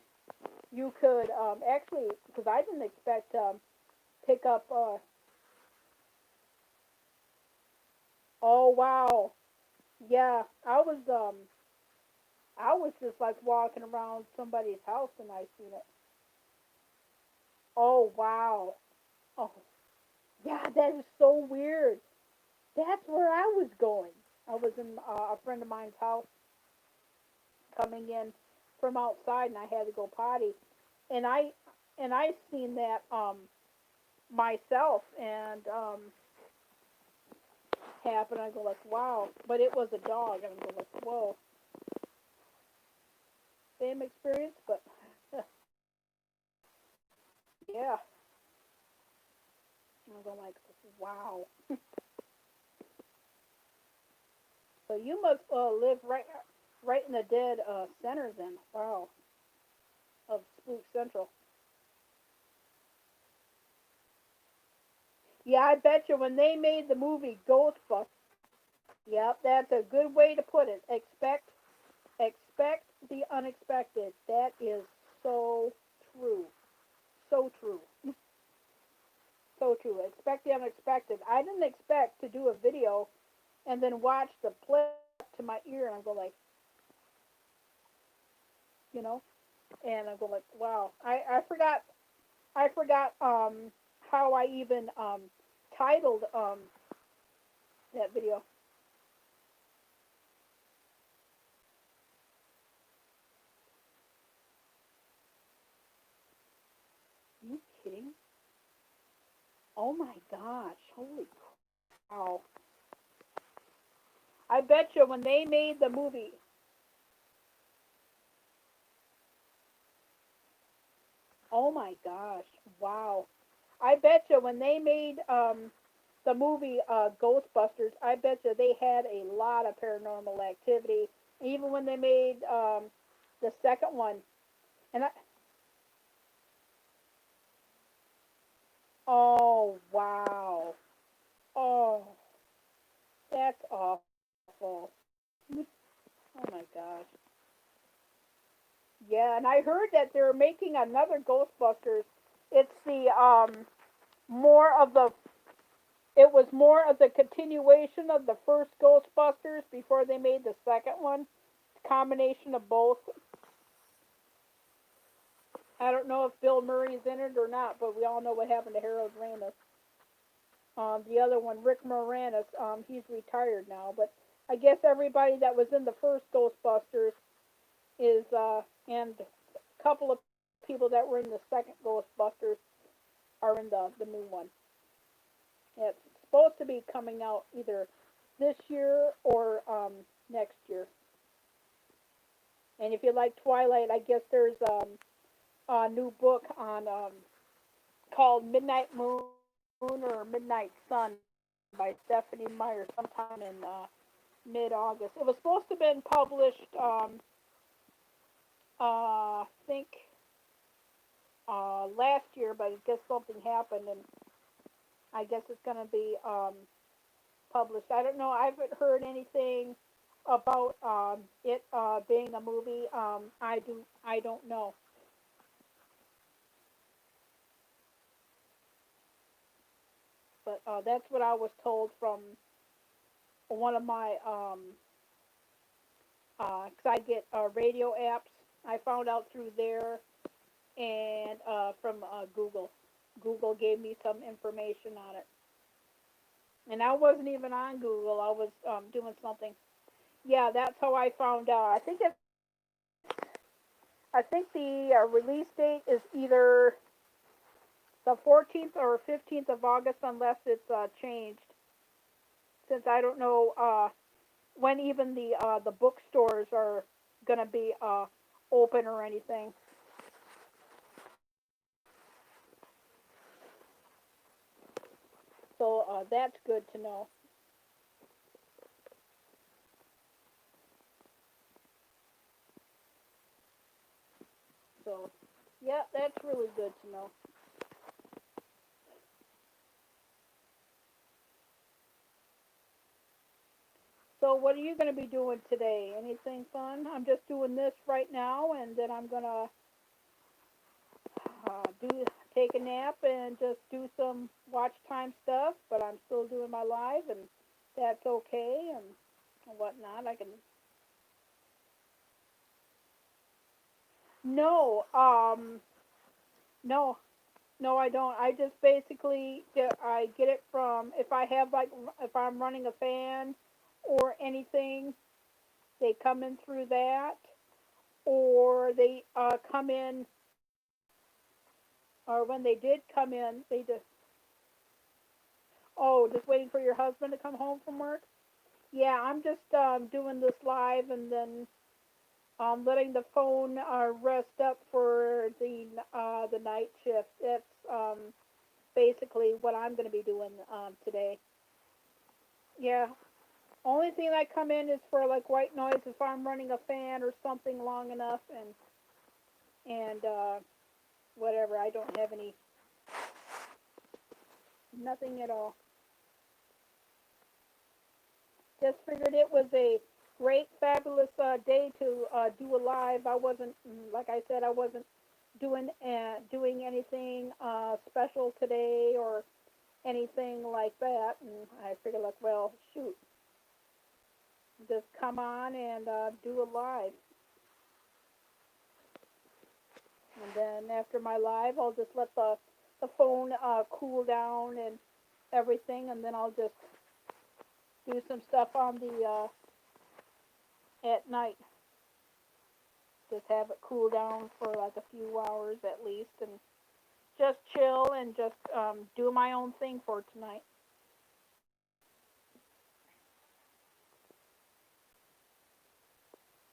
you could actually, because I didn't expect pick up. Oh wow, yeah. I was just like walking around somebody's house and I seen it. Oh wow. Oh yeah, that is so weird. That's where I was going. I was in a friend of mine's house, coming in from outside, and I had to go potty, and I seen that myself, and happen. I go like, wow, but it was a dog, and I go like, whoa, same experience, but yeah, I go like, wow. So you must live right in the dead center then. Wow, of Spook Central. Yeah, I bet you when they made the movie Ghostbusters, Yep, that's a good way to put it. Expect the unexpected. That is so true. So true. So true. Expect the unexpected. I didn't expect to do a video and then watch the play to my ear and I go like, you know, and I go like, wow. I forgot how I even titled that video. Are you kidding? Oh my gosh. Holy cow. I bet you when they made the movie, oh my gosh. Wow. I bet you when they made the movie Ghostbusters, I bet you they had a lot of paranormal activity. Even when they made the second one, and oh wow, oh that's awful. Oh my gosh. Yeah, and I heard that they're making another Ghostbusters. It's the more of the it was more of the continuation of the first Ghostbusters before they made the second one. Combination of both. I don't know if Bill Murray's in it or not, but we all know what happened to Harold Ramis. The other one, Rick Moranis, he's retired now, but I guess everybody that was in the first Ghostbusters is, and a couple of people that were in the second Ghostbusters are in the new one. Yeah, it's supposed to be coming out either this year or next year. And if you like Twilight, I guess there's a new book on called Midnight Moon or Midnight Sun by Stephanie Meyer sometime in mid-August. It was supposed to have been published, I think, last year, but I guess something happened, and I guess it's going to be published. I don't know. I haven't heard anything about it being a movie. I don't know. But that's what I was told from one of my, 'cause I get radio apps. I found out through there and from Google. Google gave me some information on it. And I wasn't even on Google. I was doing something. Yeah, that's how I found out. I think the release date is either the 14th or 15th of August, unless it's changed. Since I don't know when even the bookstores are gonna be open or anything. So that's good to know. So yeah, that's really good to know. So what are you gonna be doing today? Anything fun? I'm just doing this right now, and then I'm gonna do take a nap and just do some watch time stuff. But I'm still doing my live, and that's okay and whatnot. I can no, no, no, I don't. I just basically I get it from if I have like if I'm running a fan or anything, they come in through that, or they come in, or when they did come in, they just oh, just waiting for your husband to come home from work. Yeah, I'm just doing this live and then letting the phone rest up for the night shift. That's basically what I'm going to be doing today. Yeah. Only thing I come in is for like white noise if I'm running a fan or something long enough, and whatever. I don't have any nothing at all. just figured it was a great, fabulous day to do a live. I wasn't, like I said, I wasn't doing anything special today or anything like that, and I figured, like, well, shoot, just come on and do a live. And then after my live, I'll just let the phone cool down and everything, and then I'll just do some stuff on the at night. Just have it cool down for like a few hours at least, and just chill and just do my own thing for tonight.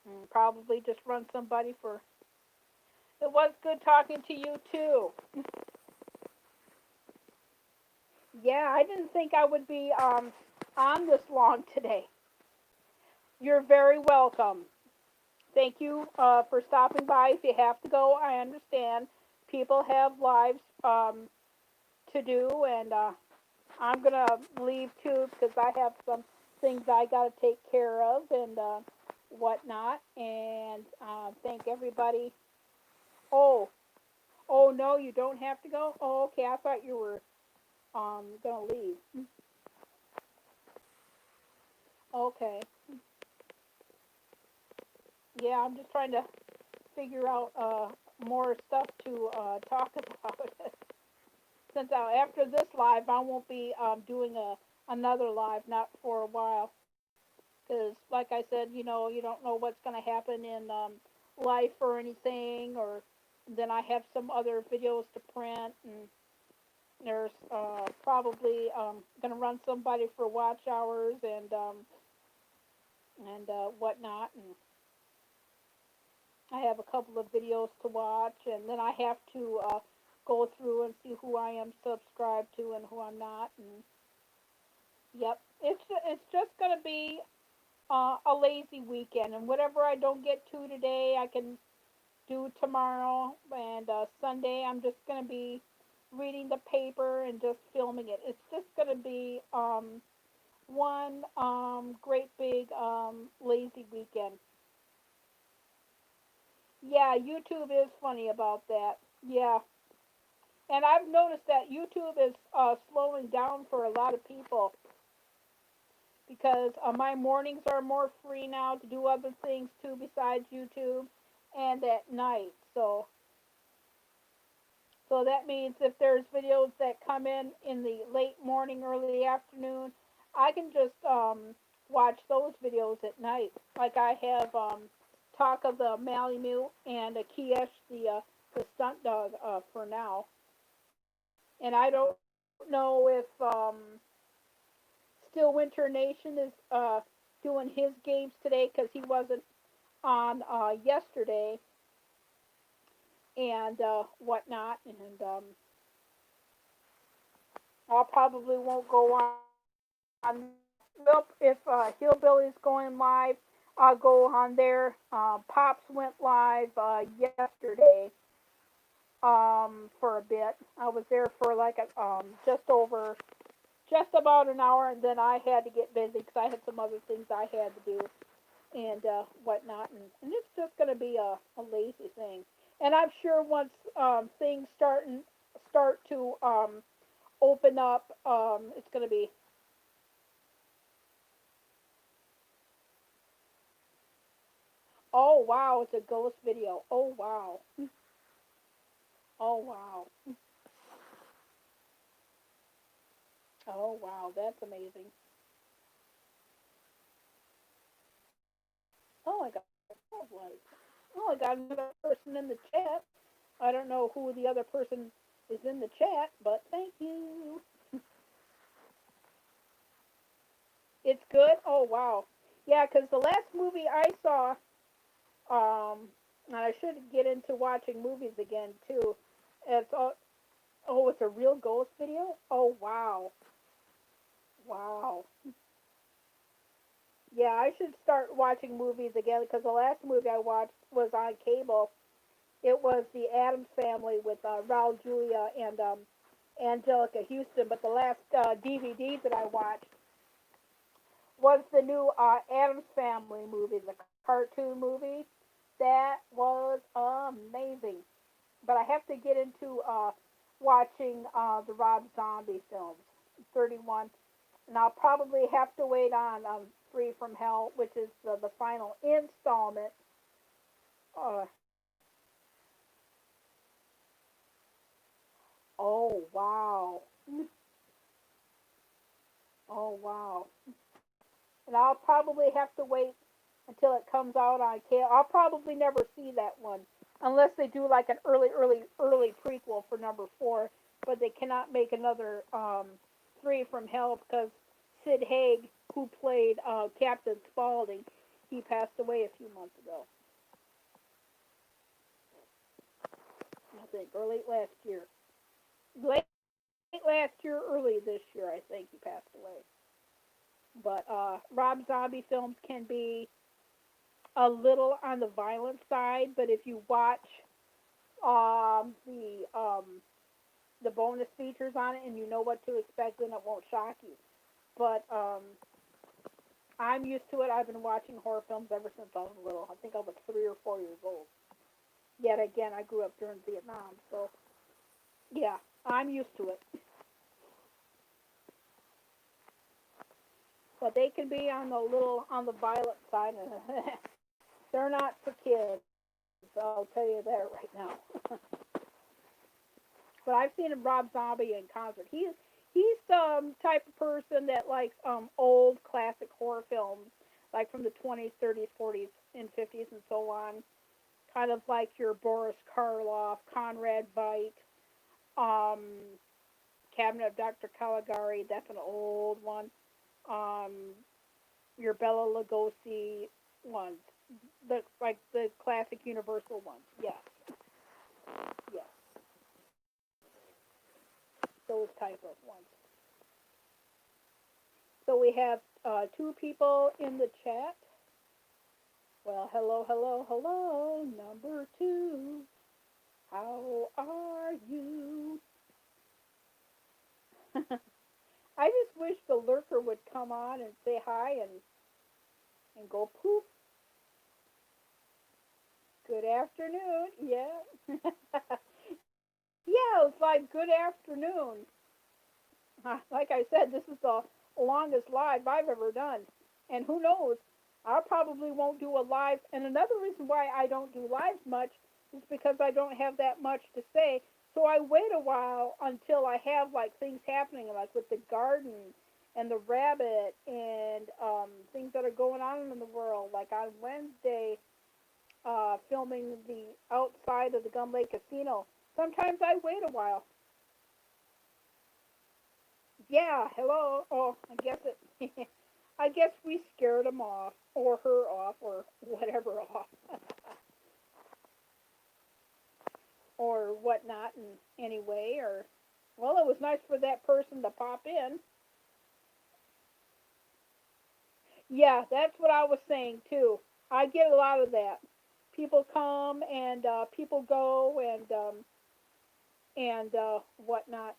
And probably just run somebody for. It was good talking to you too. Yeah, I didn't think I would be on this long today. You're very welcome. Thank you for stopping by. If you have to go, I understand. People have lives to do, and I'm gonna leave too because I have some things I gotta take care of and whatnot. And thank everybody. Oh, oh no, you don't have to go. Oh, okay. I thought you were gonna leave. Okay. Yeah, I'm just trying to figure out more stuff to talk about. Since after this live, I won't be doing another live, not for a while. Because, like I said, you don't know what's going to happen in life or anything. Or then I have some other videos to print, and there's probably going to run somebody for watch hours and whatnot. And I have a couple of videos to watch, and then I have to go through and see who I am subscribed to and who I'm not. And yep, it's just gonna be a lazy weekend, and whatever I don't get to today, I can do tomorrow. And Sunday, I'm just gonna be reading the paper and just filming it. It's just gonna be one great big lazy weekend. Yeah, YouTube is funny about that. Yeah. And I've noticed that YouTube is slowing down for a lot of people because my mornings are more free now to do other things too besides YouTube and at night. So that means if there's videos that come in the late morning, early afternoon, I can just watch those videos at night. Like I have Talk of the Malamute and Kiesh, the stunt dog, for now. And I don't know if Still Winter Nation is doing his games today because he wasn't on yesterday and whatnot. And I probably won't go on. Well, if Hillbilly's going live, I'll go on there. Pops went live yesterday for a bit. I was there for like just about an hour, and then I had to get busy because I had some other things I had to do and whatnot, and it's just going to be a lazy thing. And I'm sure once things start to open up, it's going to be. Oh wow, it's a ghost video. Oh wow. Oh wow. Oh wow, that's amazing. Oh, I got oh, I got another person in the chat. I don't know who the other person is in the chat, but thank you. It's good. Oh wow. Yeah, because the last movie I saw, and I should get into watching movies again too. It's oh, it's a real ghost video. Oh wow, wow. Yeah, I should start watching movies again because the last movie I watched was on cable. It was The Addams Family with Raul Julia and Angelica Houston. But the last DVD that I watched was the new Adams Family movie, the cartoon movie. That was amazing. But I have to get into watching the Rob Zombie films, 31. And I'll probably have to wait on Free from Hell, which is the final installment. Uh, oh, wow. Oh, wow. And I'll probably have to wait until it comes out on cable. I'll probably never see that one unless they do like an early prequel for number 4. But they cannot make another Three from Hell because Sid Haig, who played Captain Spaulding, he passed away a few months ago. I think, or late last year. Late last year, early this year, I think he passed away. But Rob Zombie films can be a little on the violent side, but if you watch the bonus features on it and you know what to expect, then it won't shock you. But I'm used to it. I've been watching horror films ever since I was little. I think I was 3 or 4 years old. Yet again, I grew up during Vietnam, so yeah, I'm used to it. But they can be on the violent side, and they're not for kids. I'll tell you that right now. But I've seen Rob Zombie in concert. He's type of person that likes old classic horror films, like from the 20s, 30s, 40s, and 50s, and so on. Kind of like your Boris Karloff, Conrad Veidt, um, Cabinet of Dr. Caligari. That's an old one. Um, your Bela Lugosi ones, the classic Universal ones. Yes, yes, those type of ones. So we have 2 people in the chat. Well, hello, hello, hello, number 2. How are you? I just wish the lurker would come on and say hi and go poof. Good afternoon. Yeah. Yeah, it's like good afternoon. Like I said, this is the longest live I've ever done. And who knows? I probably won't do a live. And another reason why I don't do lives much is because I don't have that much to say. So I wait a while until I have like things happening, like with the garden and the rabbit and things that are going on in the world. Like on Wednesday, filming the outside of the Gun Lake Casino. Sometimes I wait a while. Yeah, hello. Oh, I guess it. I guess we scared him off, or her off, or whatever off, or whatnot. And anyway, or well, it was nice for that person to pop in. Yeah, that's what I was saying too. I get a lot of that. People come and people go and whatnot.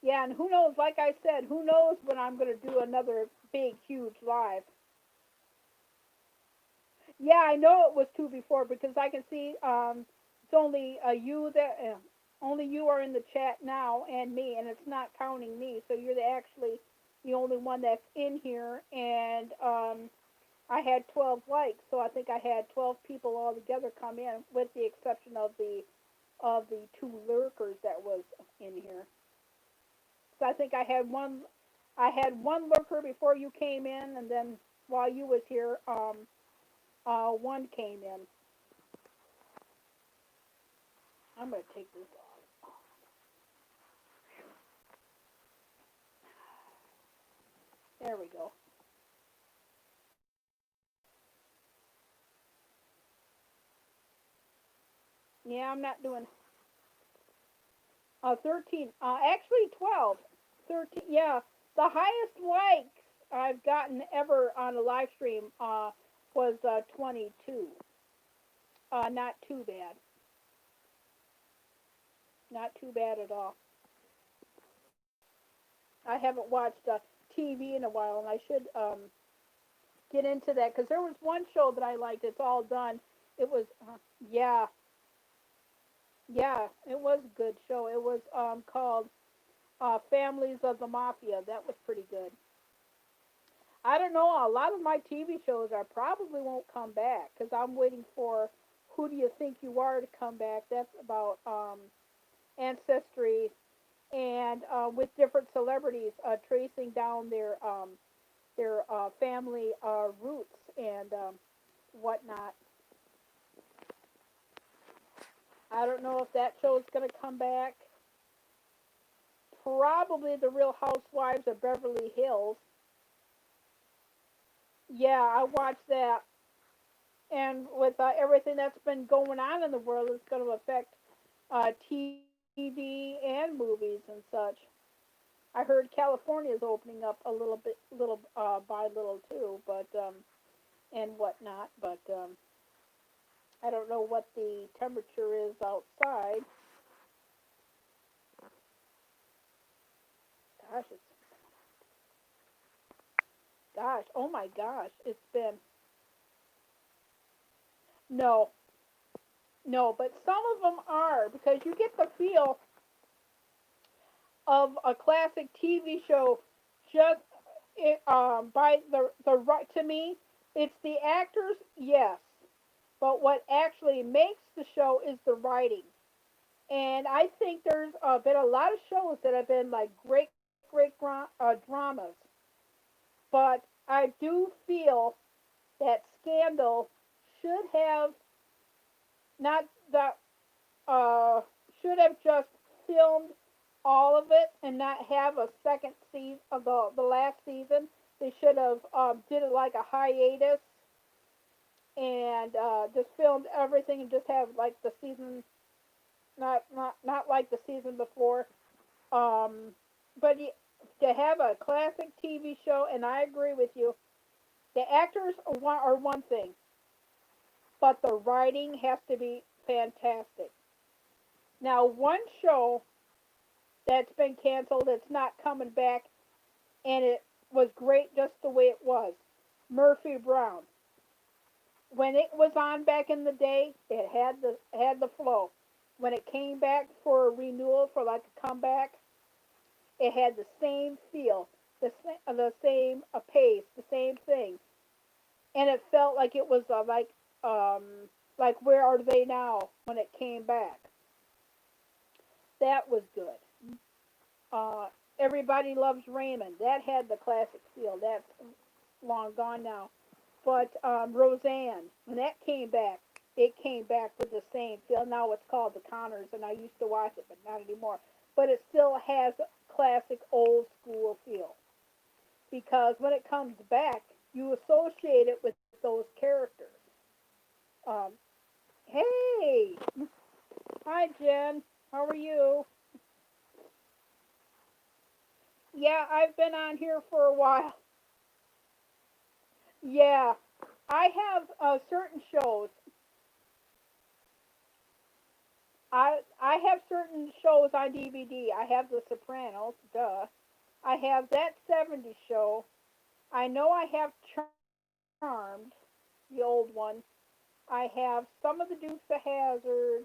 Yeah, and who knows? Like I said, who knows when I'm going to do another big, huge live. Yeah, I know it was 2 before because I can see it's only you that only you are in the chat now and me, and it's not counting me. So you're actually the only one that's in here, and I had 12 likes, so I think I had 12 people altogether come in, with the exception of the 2 lurkers that was in here. So I think I had one lurker before you came in, and then while you was here, one came in. I'm gonna take this off. There we go. Yeah, I'm not doing 13. Actually 12. 13. Yeah, the highest likes I've gotten ever on a live stream was 22. Not too bad. Not too bad at all. I haven't watched TV in a while, and I should get into that because there was one show that I liked. It's all done. It was yeah, yeah. It was a good show. It was called Families of the Mafia. That was pretty good. I don't know. A lot of my TV shows I probably won't come back because I'm waiting for Who Do You Think You Are to come back. That's about ancestry and with different celebrities tracing down their family roots and whatnot. I don't know if that show is going to come back. Probably the Real Housewives of Beverly Hills. Yeah, I watched that, and with everything that's been going on in the world, it's going to affect TV and movies and such. I heard California is opening up a little bit, little by little too, but and whatnot. But I don't know what the temperature is outside. Gosh, it's gosh, oh my gosh, it's been no, no, but some of them are because you get the feel of a classic TV show just by the right to me. It's the actors, yes, but what actually makes the show is the writing. And I think there's been a lot of shows that have been like great dramas, but I do feel that Scandal should have not that should have just filmed all of it and not have a second season of the last season. They should have did it like a hiatus and just filmed everything and just have like the season not like the season before. Um, but to have a classic TV show, and I agree with you, the actors are one thing, but the writing has to be fantastic. Now, one show that's been canceled, it's not coming back, and it was great just the way it was. Murphy Brown. When it was on back in the day, it had the flow. When it came back for a renewal for like a comeback, it had the same feel, the same pace, the same thing, and it felt like it was like Where Are They Now when it came back. That was good. Uh, Everybody Loves Raymond. That had the classic feel. That's long gone now. But Roseanne, when that came back, it came back with the same feel. Now it's called The Connors, and I used to watch it, but not anymore. But it still has classic old school feel because when it comes back, you associate it with those characters. Um, hey, hi Jen, how are you? Yeah, I've been on here for a while. Yeah, I have certain shows. I have certain shows on DVD. I have The Sopranos, duh. I have that '70s show. I know I have Charmed, the old one. I have some of the Dukes of Hazzard,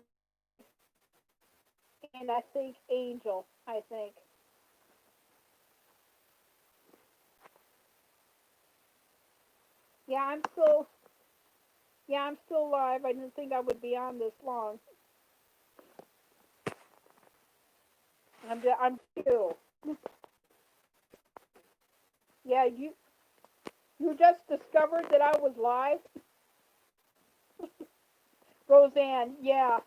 and I think Angel. I think. Yeah, I'm still. Yeah, I'm still alive. I didn't think I would be on this long. I'm too. Yeah, you just discovered that I was live, Roseanne. Yeah,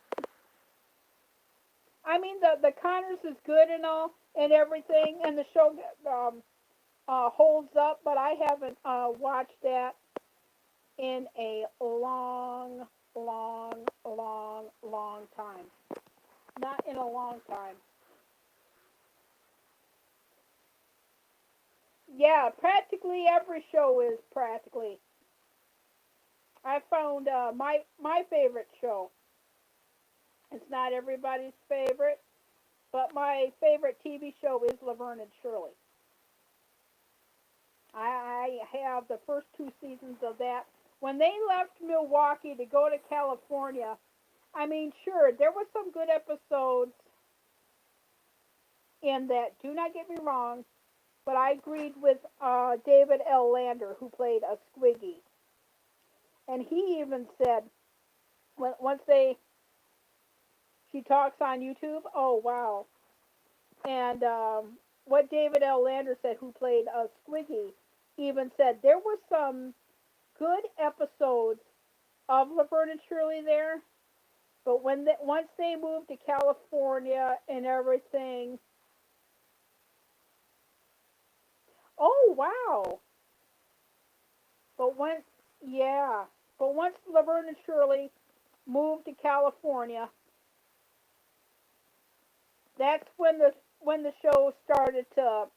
I mean the Connors is good and all and everything, and the show holds up, but I haven't watched that in a long, long, long time. Not in a long time. Yeah, practically every show is practically. I found my favorite show. It's not everybody's favorite, but my favorite TV show is Laverne and Shirley. I have the first two seasons of that. When they left Milwaukee to go to California, I mean, sure, there was some good episodes in that. Do not get me wrong, but I agreed with David L. Lander, who played a Squiggy, and he even said once she talks on YouTube. Oh wow! And what David L. Lander said, who played a Squiggy, even said there was some good episodes of Laverne and Shirley there, but once they moved to California and everything. Oh wow! But when yeah, but once Laverne and Shirley moved to California, that's when the show started to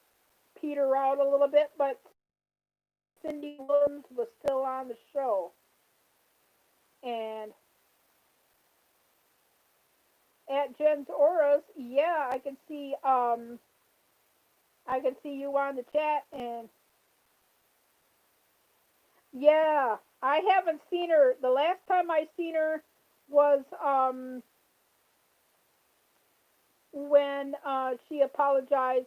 peter out a little bit. But Cindy Williams was still on the show, and at Jen's Auras, yeah, I can see you on the chat, and yeah, I haven't seen her. The last time I seen her was when she apologized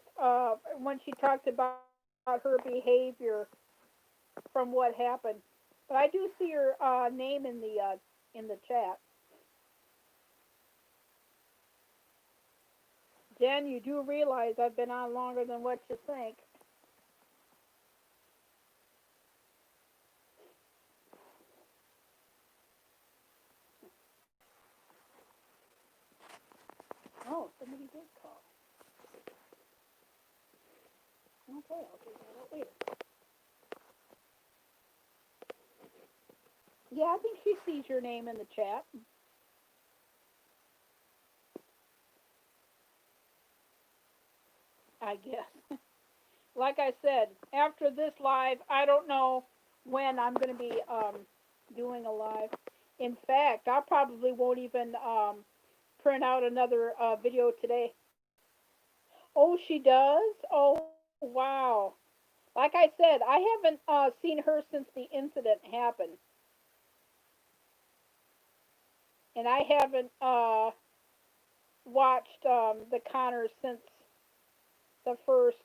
when she talked about her behavior from what happened. But I do see her name in the chat. Jen, you do realize I've been on longer than what you think. Oh, somebody did call. Okay, I'll do that later. Yeah, I think she sees your name in the chat. I guess. Like I said, after this live, I don't know when I'm going to be doing a live. In fact, I probably won't even print out another video today. Oh, she does? Oh, wow. Like I said, I haven't seen her since the incident happened. And I haven't watched the Connors since the first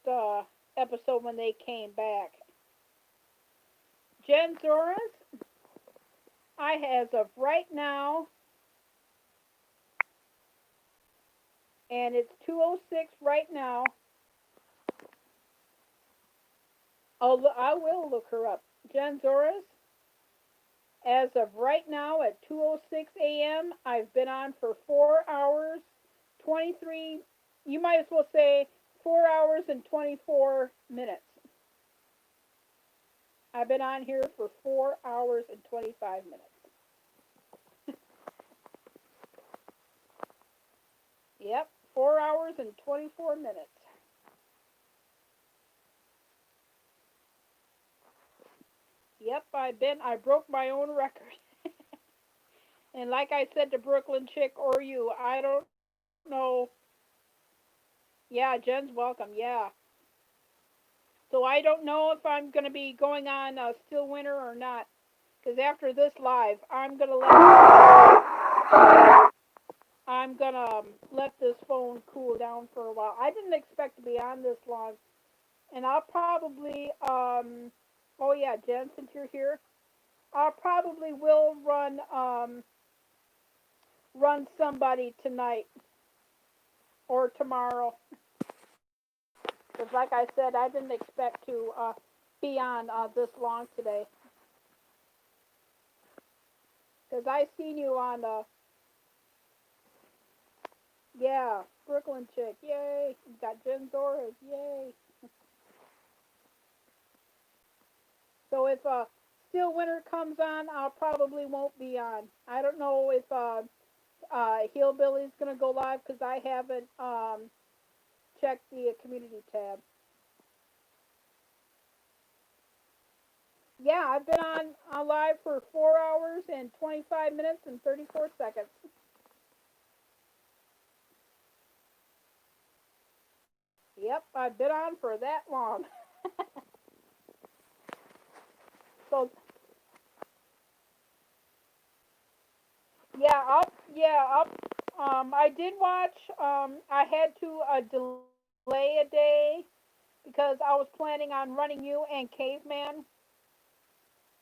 episode when they came back. Jen Zoras, as of right now, and it's 2:06 right now. I will look her up. Jen Zoras, as of right now at 2:06 a.m., I've been on for 4 hours, 23. You might as well say 4 hours and 24 minutes. I've been on here for 4 hours and 25 minutes. Yep, 4 hours and 24 minutes. Yep, I broke my own record. And like I said to Brooklyn Chick or you, I don't know. Yeah, Jen's welcome, yeah. So I don't know if I'm going to be going on Still Winter or not. Because after this live, I'm going to let this phone cool down for a while. I didn't expect to be on this long. And I'll probably, oh yeah, Jen, since you're here, I probably will run somebody tonight or tomorrow. Because like I said, I didn't expect to be on this long today. Because I seen you on, yeah, Brooklyn Chick, yay. You got Jen Zoras, yay. So if Still Winter comes on, I probably won't be on. I don't know if Hillbilly's going to go live because I haven't checked the community tab. Yeah, I've been on live for 4 hours and 25 minutes and 34 seconds. Yep, I've been on for that long. So I did watch. I had to delay a day because I was planning on running you and Caveman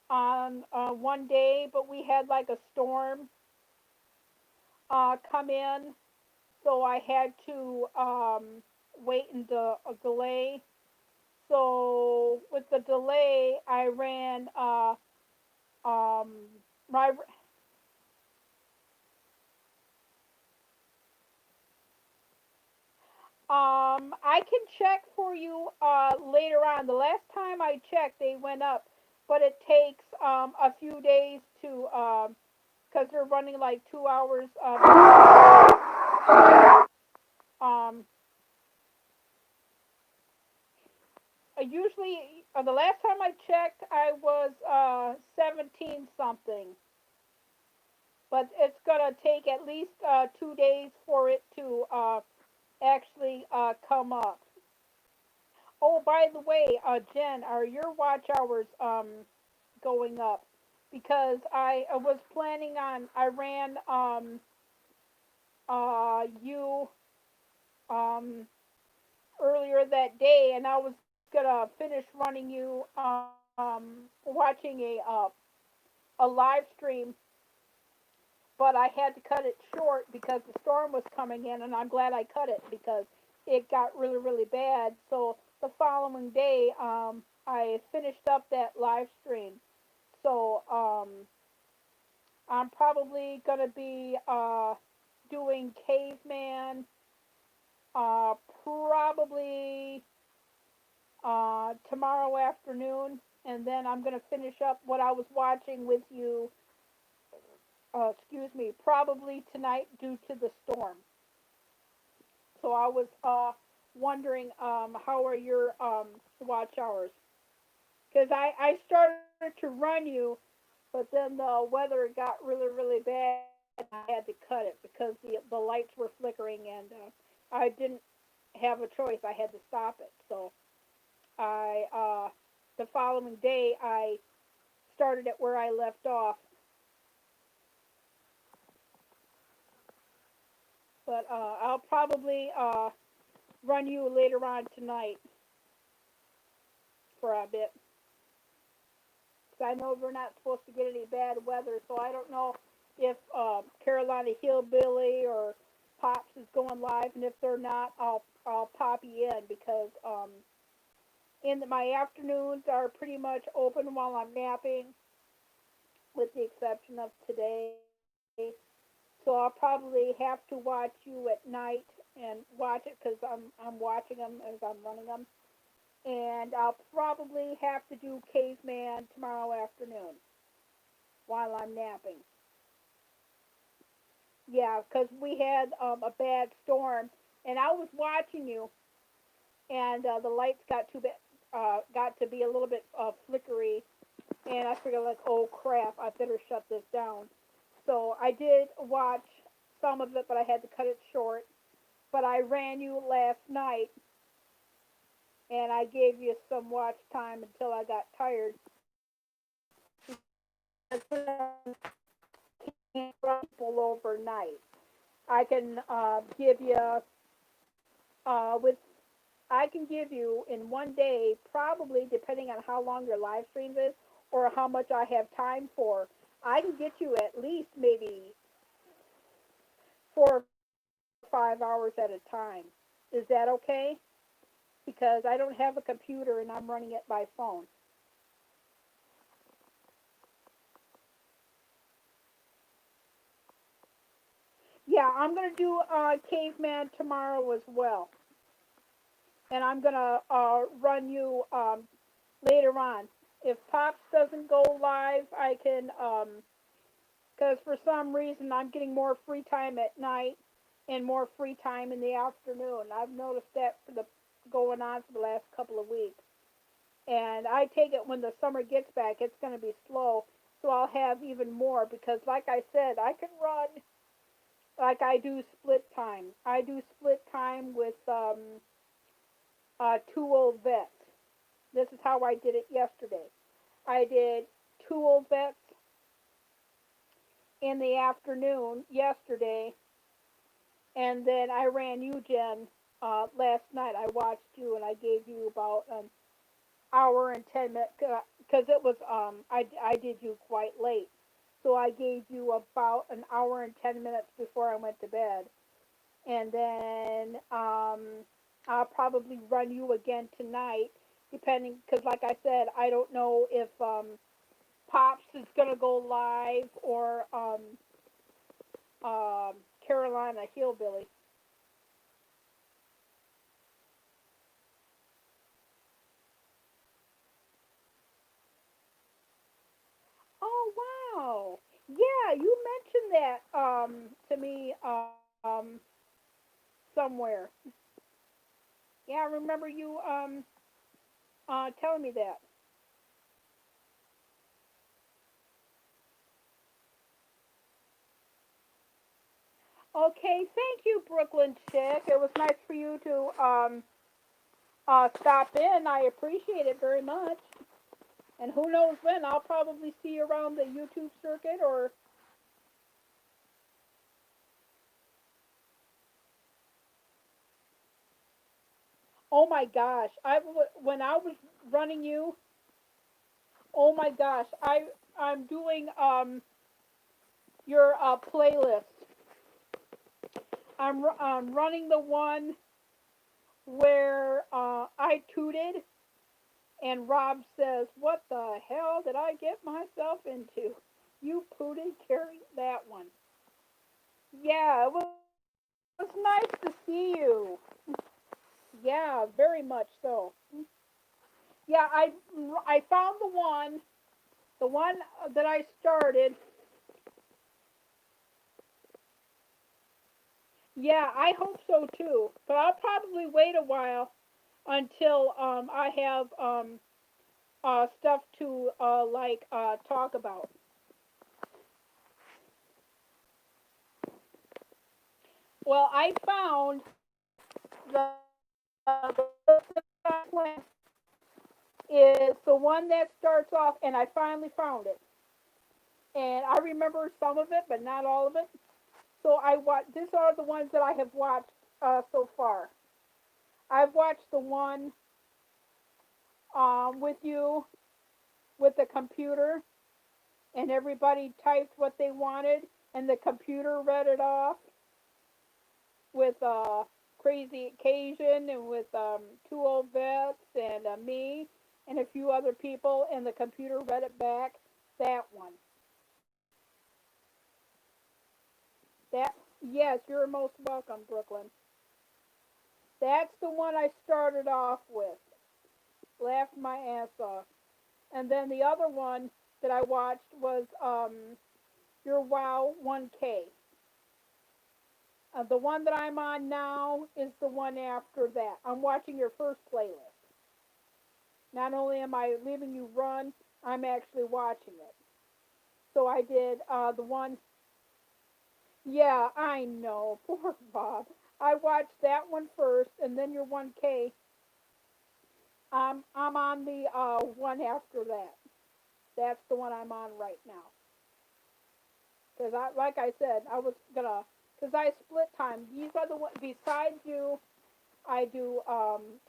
on one day, but we had like a storm come in, so I had to wait and delay. So with the delay, I ran um, my I can check for you later on. The last time I checked, they went up, but it takes a few days to because they're running like 2 hours behind. Um, usually the last time I checked, I was 17 something, but it's gonna take at least 2 days for it to actually come up. Oh, by the way, Jen, are your watch hours going up? Because I was planning on I ran you um earlier that day, and I was gonna finish running you watching a live stream, but I had to cut it short because the storm was coming in, and I'm glad I cut it because it got really bad. So the following day, I finished up that live stream. So I'm probably gonna be doing Caveman, uh, probably tomorrow afternoon, and then I'm gonna finish up what I was watching with you. Excuse me, probably tonight due to the storm. So I was wondering how are your watch hours? Because I started to run you, but then the weather got really bad. And I had to cut it because the lights were flickering, and I didn't have a choice. I had to stop it. So I the following day I started it where I left off. But I'll probably run you later on tonight for a bit. Because I know we're not supposed to get any bad weather, so I don't know if Carolina Hillbilly or Pops is going live, and if they're not, I'll pop you in because my afternoons are pretty much open while I'm napping, with the exception of today. So I'll probably have to watch you at night and watch it because I'm watching them as I'm running them, and I'll probably have to do Caveman tomorrow afternoon while I'm napping. Yeah, because we had a bad storm, and I was watching you, and the lights got to be a little bit flickery, and I figured like, oh crap, I better shut this down. So I did watch some of it, but I had to cut it short. But I ran you last night, and I gave you some watch time until I got tired. People overnight. I can give you with I can give you in one day, probably depending on how long your live stream is or how much I have time for. I can get you at least maybe 4 or 5 hours at a time. Is that okay? Because I don't have a computer and I'm running it by phone. Yeah, I'm gonna do Caveman tomorrow as well, and I'm gonna run you later on. If Pops doesn't go live, I can because for some reason I'm getting more free time at night and more free time in the afternoon. I've noticed that for the going on for the last couple of weeks. And I take it when the summer gets back, it's going to be slow, so I'll have even more because, like I said, I can run like I do split time. I do split time with two old vets. This is how I did it yesterday. I did two old vets in the afternoon yesterday, and then I ran you, Jen, last night. I watched you, and I gave you about an hour and 10 minutes because it was I did you quite late, so I gave you about an hour and 10 minutes before I went to bed, and then I'll probably run you again tonight, depending because like I said, I don't know if Pops is gonna go live or um, Carolina Hillbilly. Oh wow! Yeah, you mentioned that to me somewhere. Yeah, I remember you telling me that. Okay, thank you, Brooklyn Chick. It was nice for you to stop in. I appreciate it very much. And who knows when I'll probably see you around the YouTube circuit or oh my gosh, when I was running you, oh my gosh, I'm doing your playlist. I'm running the one where I tooted and Rob says, "What the hell did I get myself into?" You pooted, carry that one. Yeah, it was nice to see you. Yeah, very much so. Yeah, I found the one that I started. Yeah, I hope so too. But I'll probably wait a while until I have stuff to talk about. Well, I found the the is the one that starts off, and I finally found it. And I remember some of it, but not all of it. So I watch. These are the ones that I have watched so far. I've watched the one with you with the computer, and everybody typed what they wanted, and the computer read it off with Crazy Occasion and with two old vets and me and a few other people, and the computer read it back. That one. That yes, you're most welcome, Brooklyn. That's the one I started off with. Laughed my ass off. And then the other one that I watched was your WoW 1K. The one that I'm on now is the one after that. I'm watching your first playlist. Not only am I leaving you run, I'm actually watching it. So I did the one. Yeah, I know. Poor Bob. I watched that one first, and then your 1K. I'm on the one after that. That's the one I'm on right now. Because like I said, I was gonna, because I split time. These are the ones. Besides you, I do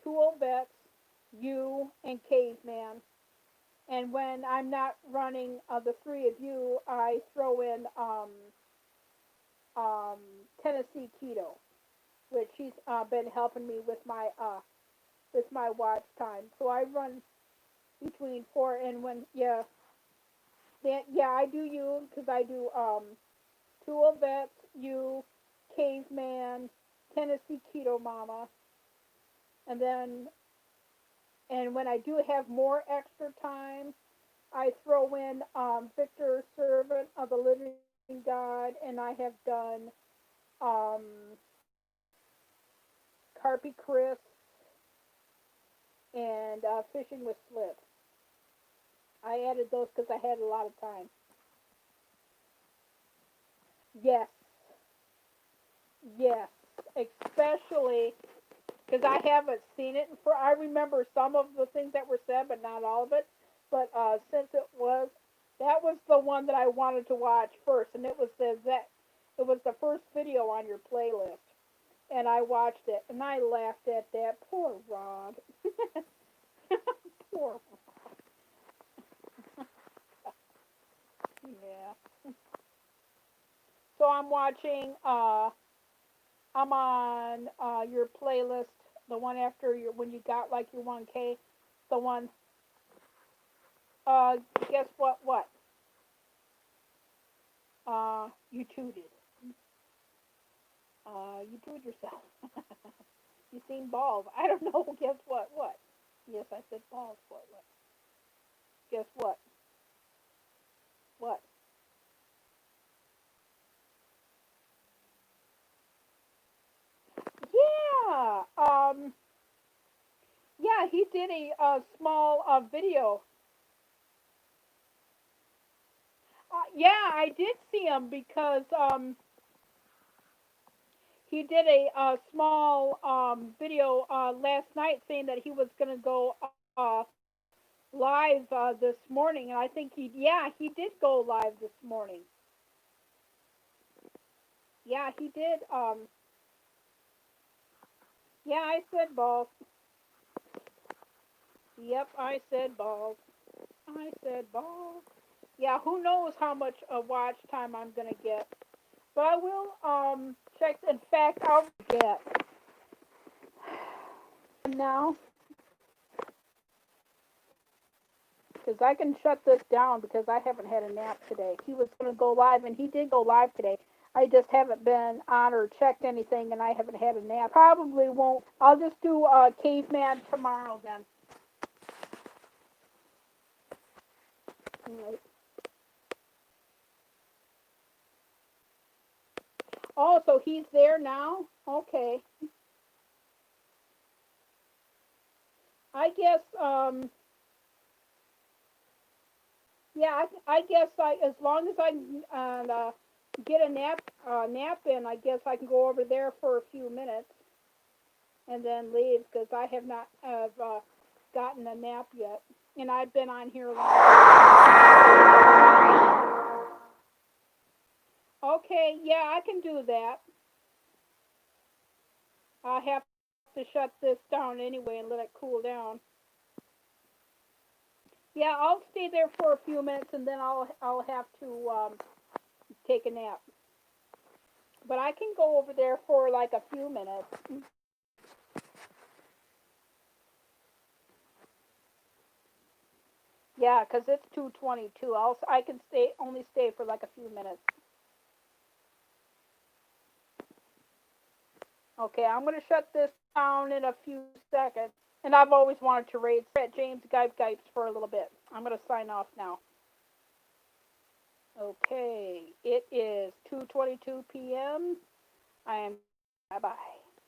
two old vets, you and caveman. And when I'm not running the three of you, I throw in um, Tennessee Keto, which she's been helping me with my watch time. So I run between four and when yeah I do you because I do two old vets, you, caveman, Tennessee Keto Mama, and then and when I do have more extra time, I throw in Victor, Servant of the Living God, and I have done um, Carpy Chris and Fishing with Slip. I added those because I had a lot of time. Yes, yes, especially because I haven't seen it. I remember some of the things that were said, but not all of it. But since it was That was the one that I wanted to watch first, and it was the first video on your playlist, and I watched it, and I laughed at that. Poor Rod. Poor. Yeah. So I'm watching. I'm on your playlist, the one after your when you got like your 1K, the one. Uh, guess what? What? You tooted. You tooted yourself. You seen balls? I don't know. Guess what? What? Yes, I said balls. What? What? Guess what? What? Yeah. Yeah. He did a small video. Yeah, I did see him because he did a small video last night saying that he was gonna go live this morning, and I think he did go live this morning. Yeah, he did. Yeah, I said balls. Yep, I said balls. I said balls. Yeah, who knows how much watch time I'm gonna get, but I will check. In fact, I'll get now because I can shut this down because I haven't had a nap today. He was gonna go live, and he did go live today. I just haven't been on or checked anything, and I haven't had a nap. Probably won't. I'll just do caveman tomorrow then. Right. Oh, so he's there now? Okay. I guess, yeah, I guess as long as I can get a nap in, I guess I can go over there for a few minutes and then leave because I have not gotten a nap yet. And I've been on here long. Okay, yeah, I can do that. I have to shut this down anyway and let it cool down. Yeah, I'll stay there for a few minutes and then I'll have to take a nap. But I can go over there for like a few minutes. Yeah, 'cause it's 2:22. I can stay for like a few minutes. Okay, I'm gonna shut this down in a few seconds. And I've always wanted to raid at James Gipes for a little bit. I'm gonna sign off now. Okay, it is 2:22 p.m. I am bye bye.